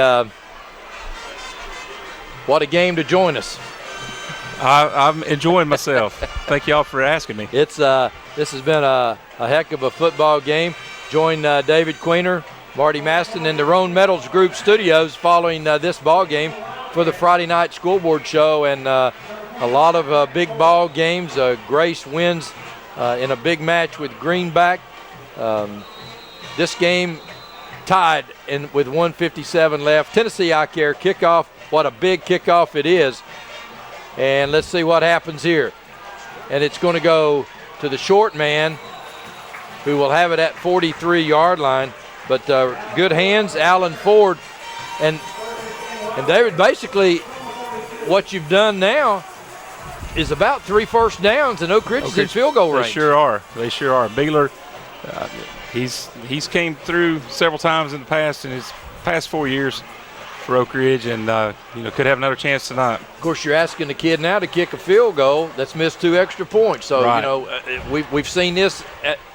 Speaker 2: what a game to join us.
Speaker 3: I'm enjoying myself. Thank y'all for asking me.
Speaker 2: This has been a heck of a football game. Join David Queener, Marty Maston in the Roan Metals Group studios following this ball game for the Friday night scoreboard show, and a lot of big ball games. Grace wins in a big match with Greenback. This game tied with 1:57 left. Tennessee I Care kickoff. What a big kickoff it is. And let's see what happens here. And it's going to go to the short man, who will have it at 43-yard line. But good hands, Alan Ford. And David, basically what you've done now is about 3 first downs, and Oak Ridge is in field goal range.
Speaker 3: They sure are. They sure are. Beeler, he's came through several times in the past, in his past 4 years for Oak Ridge, and could have another chance tonight.
Speaker 2: Of course, you're asking the kid now to kick a field goal that's missed 2 extra points. So we've seen this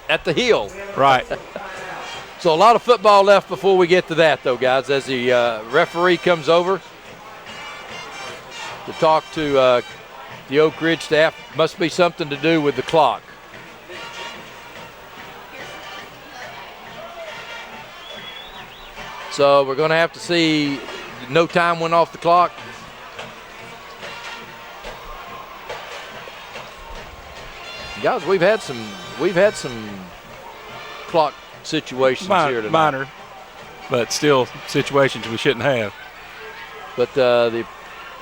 Speaker 2: at the Hill.
Speaker 3: Right.
Speaker 2: So a lot of football left before we get to that, though, guys. As the referee comes over to talk to the Oak Ridge staff, must be something to do with the clock. So we're going to have to see. No time went off the clock. Guys, we've had some clock situations here tonight.
Speaker 3: Minor, but still situations we shouldn't have.
Speaker 2: But the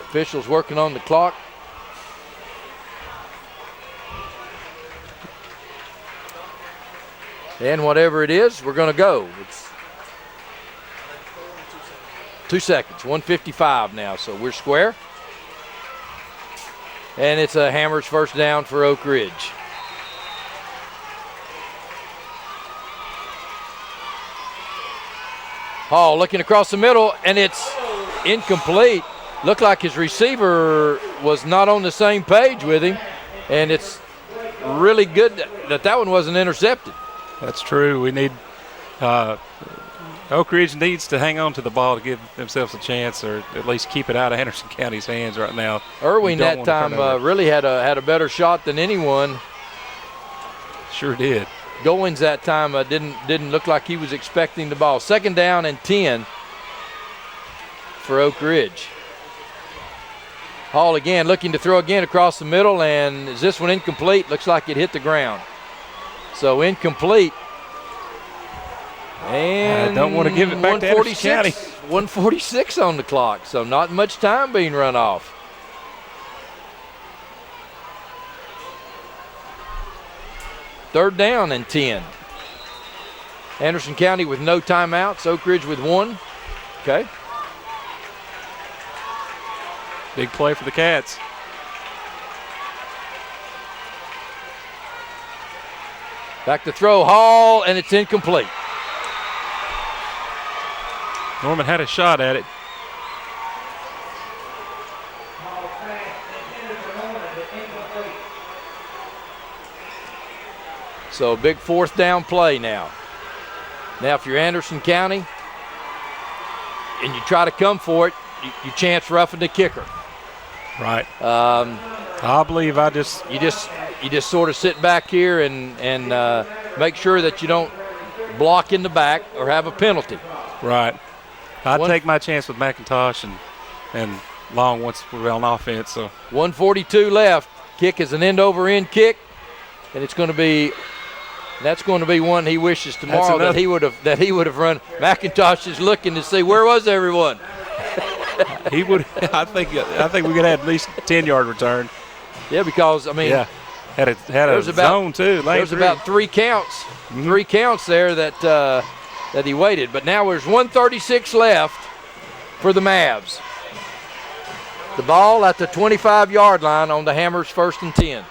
Speaker 2: officials working on the clock. And whatever it is, we're going to go. It's 2 seconds, 1:55 now, so we're square. And it's a Hammers first down for Oak Ridge. Hall looking across the middle, and it's incomplete. Looked like his receiver was not on the same page with him, and it's really good that one wasn't intercepted.
Speaker 3: That's true. We need Oak Ridge needs to hang on to the ball to give themselves a chance, or at least keep it out of Anderson County's hands right now.
Speaker 2: Irwin that time really had a better shot than anyone.
Speaker 3: Sure did.
Speaker 2: Goins that time didn't look like he was expecting the ball. 2nd down and 10 for Oak Ridge. Hall again looking to throw again across the middle, and is this one incomplete? Looks like it hit the ground. So incomplete. And
Speaker 3: I don't want to give it back to Anderson County.
Speaker 2: 146 on the clock, so not much time being run off. Third down and 10. Anderson County with no timeouts. Oak Ridge with 1. Okay.
Speaker 3: Big play for the Cats.
Speaker 2: Back to throw, Hall, and it's incomplete.
Speaker 3: Norman had a shot at it.
Speaker 2: So a big 4th down play now. Now if you're Anderson County and you try to come for it, you chance roughing the kicker.
Speaker 3: Right. I believe
Speaker 2: you just sort of sit back here and make sure that you don't block in the back or have a penalty.
Speaker 3: Right. I'd take my chance with McIntosh and Long once we're on offense. So
Speaker 2: 1:42 left. Kick is an end-over-end kick, and that's going to be one he wishes tomorrow that he would have run. McIntosh is looking to see where was everyone.
Speaker 3: He would. I think we could have at least a 10-yard return.
Speaker 2: Yeah, because
Speaker 3: had a zone too.
Speaker 2: There's about 3 counts. 3 counts there that he waited. But now there's 1:36 left for the Mavs. The ball at the 25-yard line on the Hammers 1st and 10.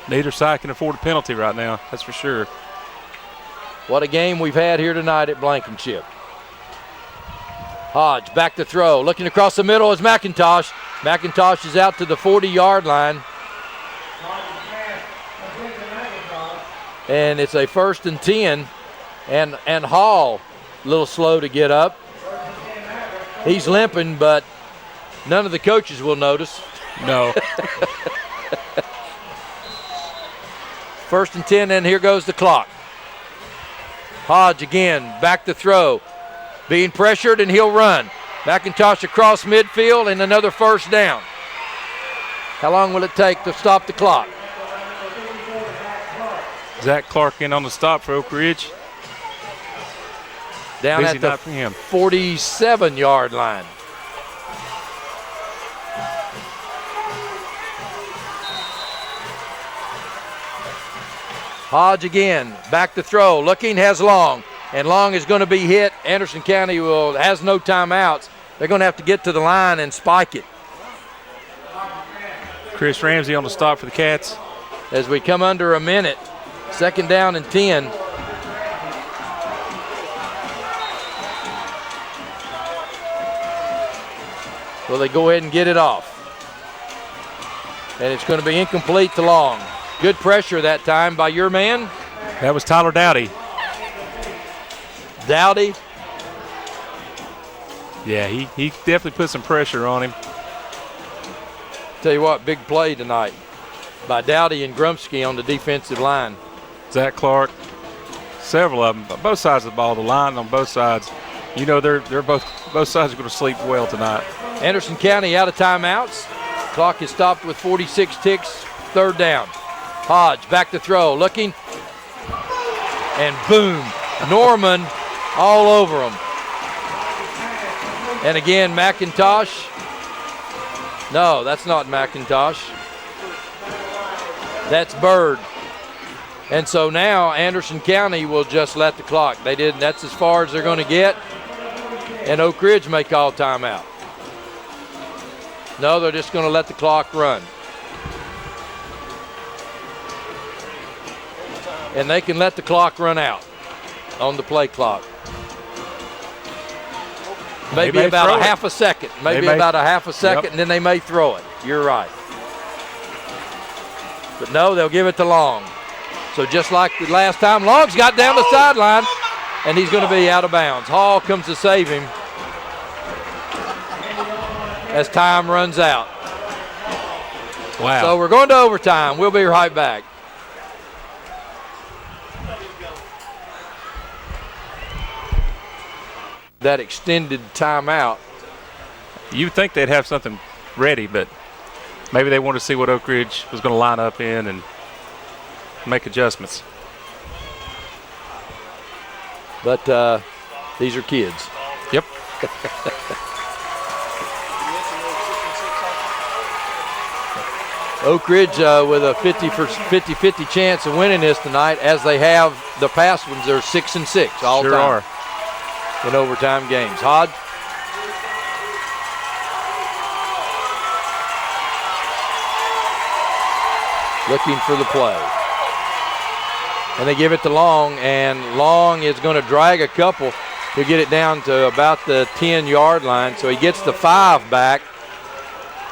Speaker 3: Neither side can afford a penalty right now, that's for sure.
Speaker 2: What a game we've had here tonight at Blankenship. Hodge back to throw. Looking across the middle is McIntosh. McIntosh is out to the 40-yard line. And it's a 1st and 10. And Hall a little slow to get up. He's limping, but none of the coaches will notice.
Speaker 3: No.
Speaker 2: 1st and 10, and here goes the clock. Hodge again, back to throw. Being pressured, and he'll run. McIntosh across midfield, and another 1st down. How long will it take to stop the clock?
Speaker 3: Zach Clark in on the stop for Oak Ridge.
Speaker 2: Down at the 47-yard line. Hodge again, back to throw, looking, has Long, and Long is going to be hit. Anderson County has no timeouts. They're going to have to get to the line and spike it.
Speaker 3: Chris Ramsey on the stop for the Cats.
Speaker 2: As we come under a minute, 2nd down and 10. Well, they go ahead and get it off. And it's going to be incomplete to Long. Good pressure that time by your man.
Speaker 3: That was Tyler Dowdy.
Speaker 2: Dowdy.
Speaker 3: Yeah, he definitely put some pressure on him.
Speaker 2: Tell you what, big play tonight by Dowdy and Grumsky on the defensive line.
Speaker 3: Zach Clark, several of them, both sides of the ball, the line on both sides You know they're both sides are going to sleep well tonight.
Speaker 2: Anderson County out of timeouts. Clock is stopped with 46 ticks. 3rd down. Hodge back to throw, looking, and boom, Norman all over him. And again, McIntosh. No, that's not McIntosh. That's Bird. And so now Anderson County will just let the clock. They did. That's as far as they're going to get. And Oak Ridge may call timeout. No, they're just going to let the clock run. And they can let the clock run out on the play clock. Maybe about a half a second. Maybe about a half a second, and then they may throw it. You're right. But no, they'll give it to Long. So just like the last time, Long's got down the sideline, and he's going to be out of bounds. Hall comes to save him as time runs out.
Speaker 3: Wow.
Speaker 2: So we're going to overtime. We'll be right back. That extended timeout.
Speaker 3: You'd think they'd have something ready, but maybe they want to see what Oak Ridge was going to line up in and make adjustments.
Speaker 2: But these are kids.
Speaker 3: Yep.
Speaker 2: Oak Ridge with a 50-50 chance of winning this tonight, as they have the past ones. They're 6-6 all
Speaker 3: sure
Speaker 2: time
Speaker 3: are.
Speaker 2: in overtime games. Hodge. Looking for the play. And they give it to Long, and Long is going to drag a couple. He'll get it down to about the 10-yard line, so he gets the 5 back.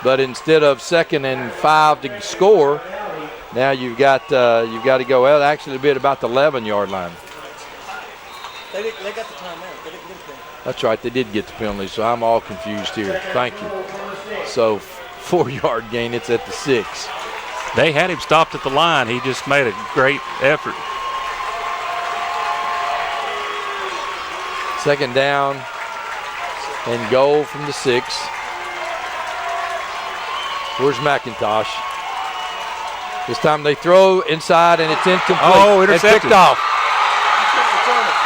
Speaker 2: But instead of 2nd and 5 to score, now you've got to go out. Actually, it'll be at about the 11-yard line.
Speaker 17: They got the timeout. They didn't get the penalty.
Speaker 2: That's right, they did get the penalty, so I'm all confused here. Thank you. So 4-yard gain, it's at the 6.
Speaker 3: They had him stopped at the line. He just made a great effort.
Speaker 2: 2nd down and goal from the 6. Where's McIntosh? This time they throw inside, and it's incomplete.
Speaker 3: Oh, intercepted.
Speaker 2: It's picked off.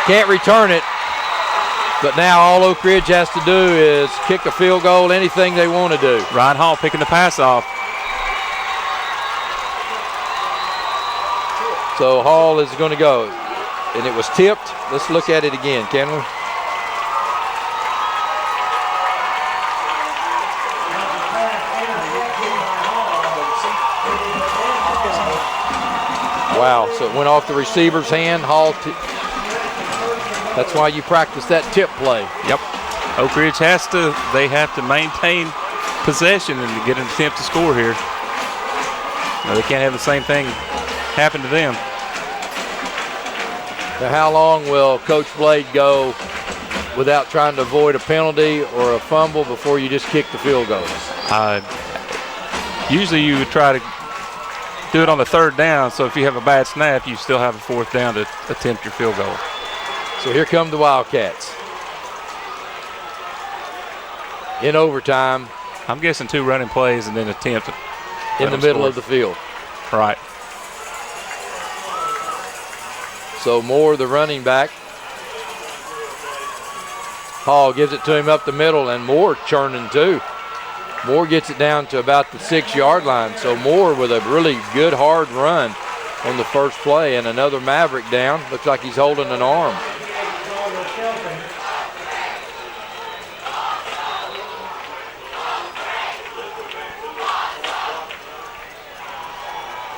Speaker 2: Can't return it. But now all Oak Ridge has to do is kick a field goal, anything they want to do.
Speaker 3: Ryan Hall picking the pass off.
Speaker 2: So Hall is going to go. And it was tipped. Let's look at it again, can we? Wow, so it went off the receiver's hand. Hall, that's why you practice that tip play.
Speaker 3: Yep. Oak Ridge they have to maintain possession and to get an attempt to score here. No, they can't have the same thing happen to them.
Speaker 2: Now, how long will Coach Blade go without trying to avoid a penalty or a fumble before you just kick the field goal?
Speaker 3: Usually you would try to do it on the 3rd down, so if you have a bad snap, you still have a 4th down to attempt your field goal.
Speaker 2: So here come the Wildcats. In overtime.
Speaker 3: I'm guessing 2 running plays and then attempt
Speaker 2: in the middle of the field.
Speaker 3: Right.
Speaker 2: So Moore, the running back. Hall gives it to him up the middle, and Moore churning too. Moore gets it down to about the 6-yard line. So Moore with a really good hard run on the first play, and another Maverick down. Looks like he's holding an arm.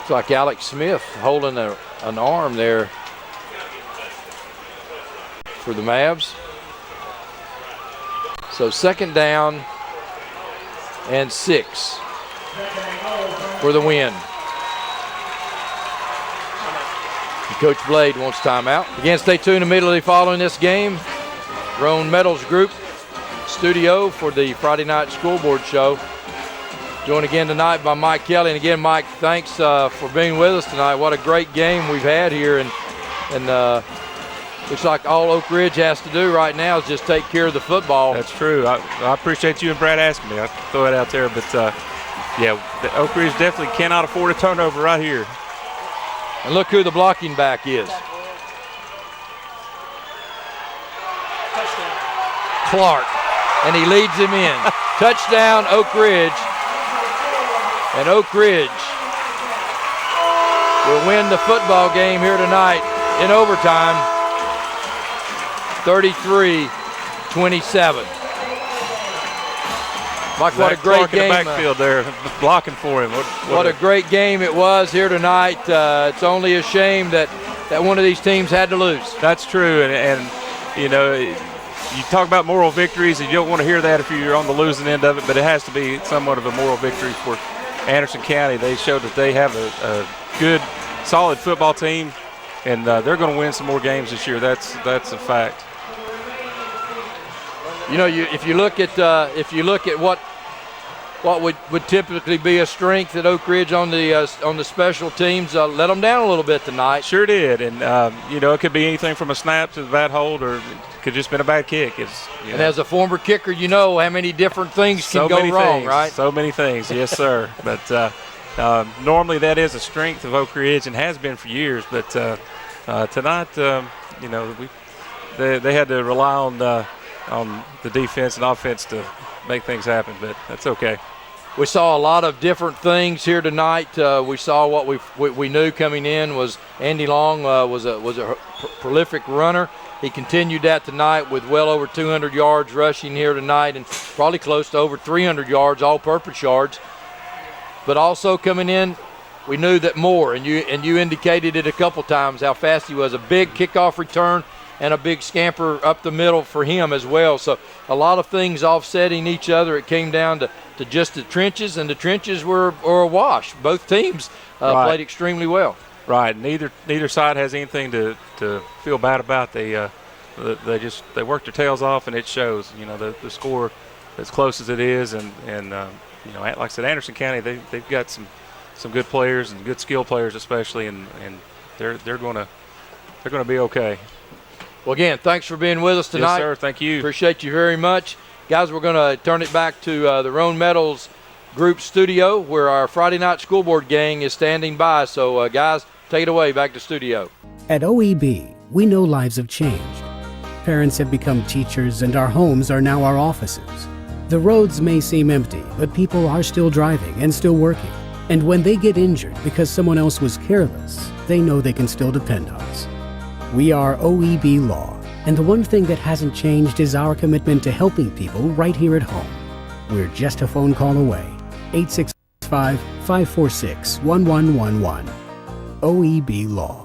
Speaker 2: It's like Alex Smith holding an arm there for the Mavs. So 2nd down and 6 for the win. And Coach Blade wants timeout. Again, stay tuned immediately following this game. Roan Metals Group studio for the Friday night scoreboard show. Joined again tonight by Mike Kelly. And again, Mike, thanks for being with us tonight. What a great game we've had here. And looks like all Oak Ridge has to do right now is just take care of the football.
Speaker 3: That's true. I appreciate you and Brad asking me. I'll throw it out there. But, yeah, the Oak Ridge definitely cannot afford a turnover right here.
Speaker 2: And look who the blocking back is. Clark. And he leads him in. Touchdown, Oak Ridge. And Oak Ridge will win the football game here tonight in overtime, 33-27. Mike, what a great game.
Speaker 3: In the backfield there, blocking for him.
Speaker 2: What a great game it was here tonight. It's only a shame that one of these teams had to lose.
Speaker 3: That's true, and you know, you talk about moral victories, and you don't want to hear that if you're on the losing end of it, but it has to be somewhat of a moral victory for Anderson County. They showed that they have a good, solid football team, and they're going to win some more games this year. That's a fact.
Speaker 2: You know, if you look at what would typically be a strength at Oak Ridge on the special teams, let them down a little bit tonight.
Speaker 3: Sure did, and you know, it could be anything from a snap to the bat hold, or it could just been a bad kick.
Speaker 2: And as a former kicker, you know how many different things can go wrong, right?
Speaker 3: So many things, yes, sir. But normally that is a strength of Oak Ridge and has been for years. But tonight, you know, they had to rely on the defense and offense to make things happen, but that's okay.
Speaker 2: We saw a lot of different things here tonight. We saw what we knew coming in was Andy Long was a prolific runner. He continued that tonight with well over 200 yards rushing here tonight, and probably close to over 300 yards, all-purpose yards. But also coming in, we knew that Moore, and you indicated it a couple times how fast he was. A big kickoff return and a big scamper up the middle for him as well. So a lot of things offsetting each other. It came down to just the trenches, and the trenches were a wash. Both teams played extremely well.
Speaker 3: Right. Neither side has anything to feel bad about. They worked their tails off, and it shows. You know, the score as close as it is, and you know, like I said, Anderson County, they've got some good players and good skill players especially, and they're going to be okay.
Speaker 2: Well, again, thanks for being with us tonight.
Speaker 3: Yes, sir. Thank you.
Speaker 2: Appreciate you very much. Guys, we're going to turn it back to the Roan Meadows Group studio where our Friday night school board gang is standing by. So, guys, take it away back to studio.
Speaker 9: At OEB, we know lives have changed. Parents have become teachers, and our homes are now our offices. The roads may seem empty, but people are still driving and still working. And when they get injured because someone else was careless, they know they can still depend on us. We are OEB Law, and the one thing that hasn't changed is our commitment to helping people right here at home. We're just a phone call away. 865-546-1111. OEB Law.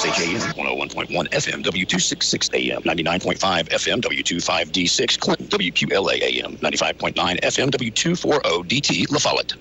Speaker 18: WYSHAM 101.1 FM, W266 AM, 99.5 FM, W25D6 Clinton, WQLA AM, 95.9 FM, W240DT La Follette.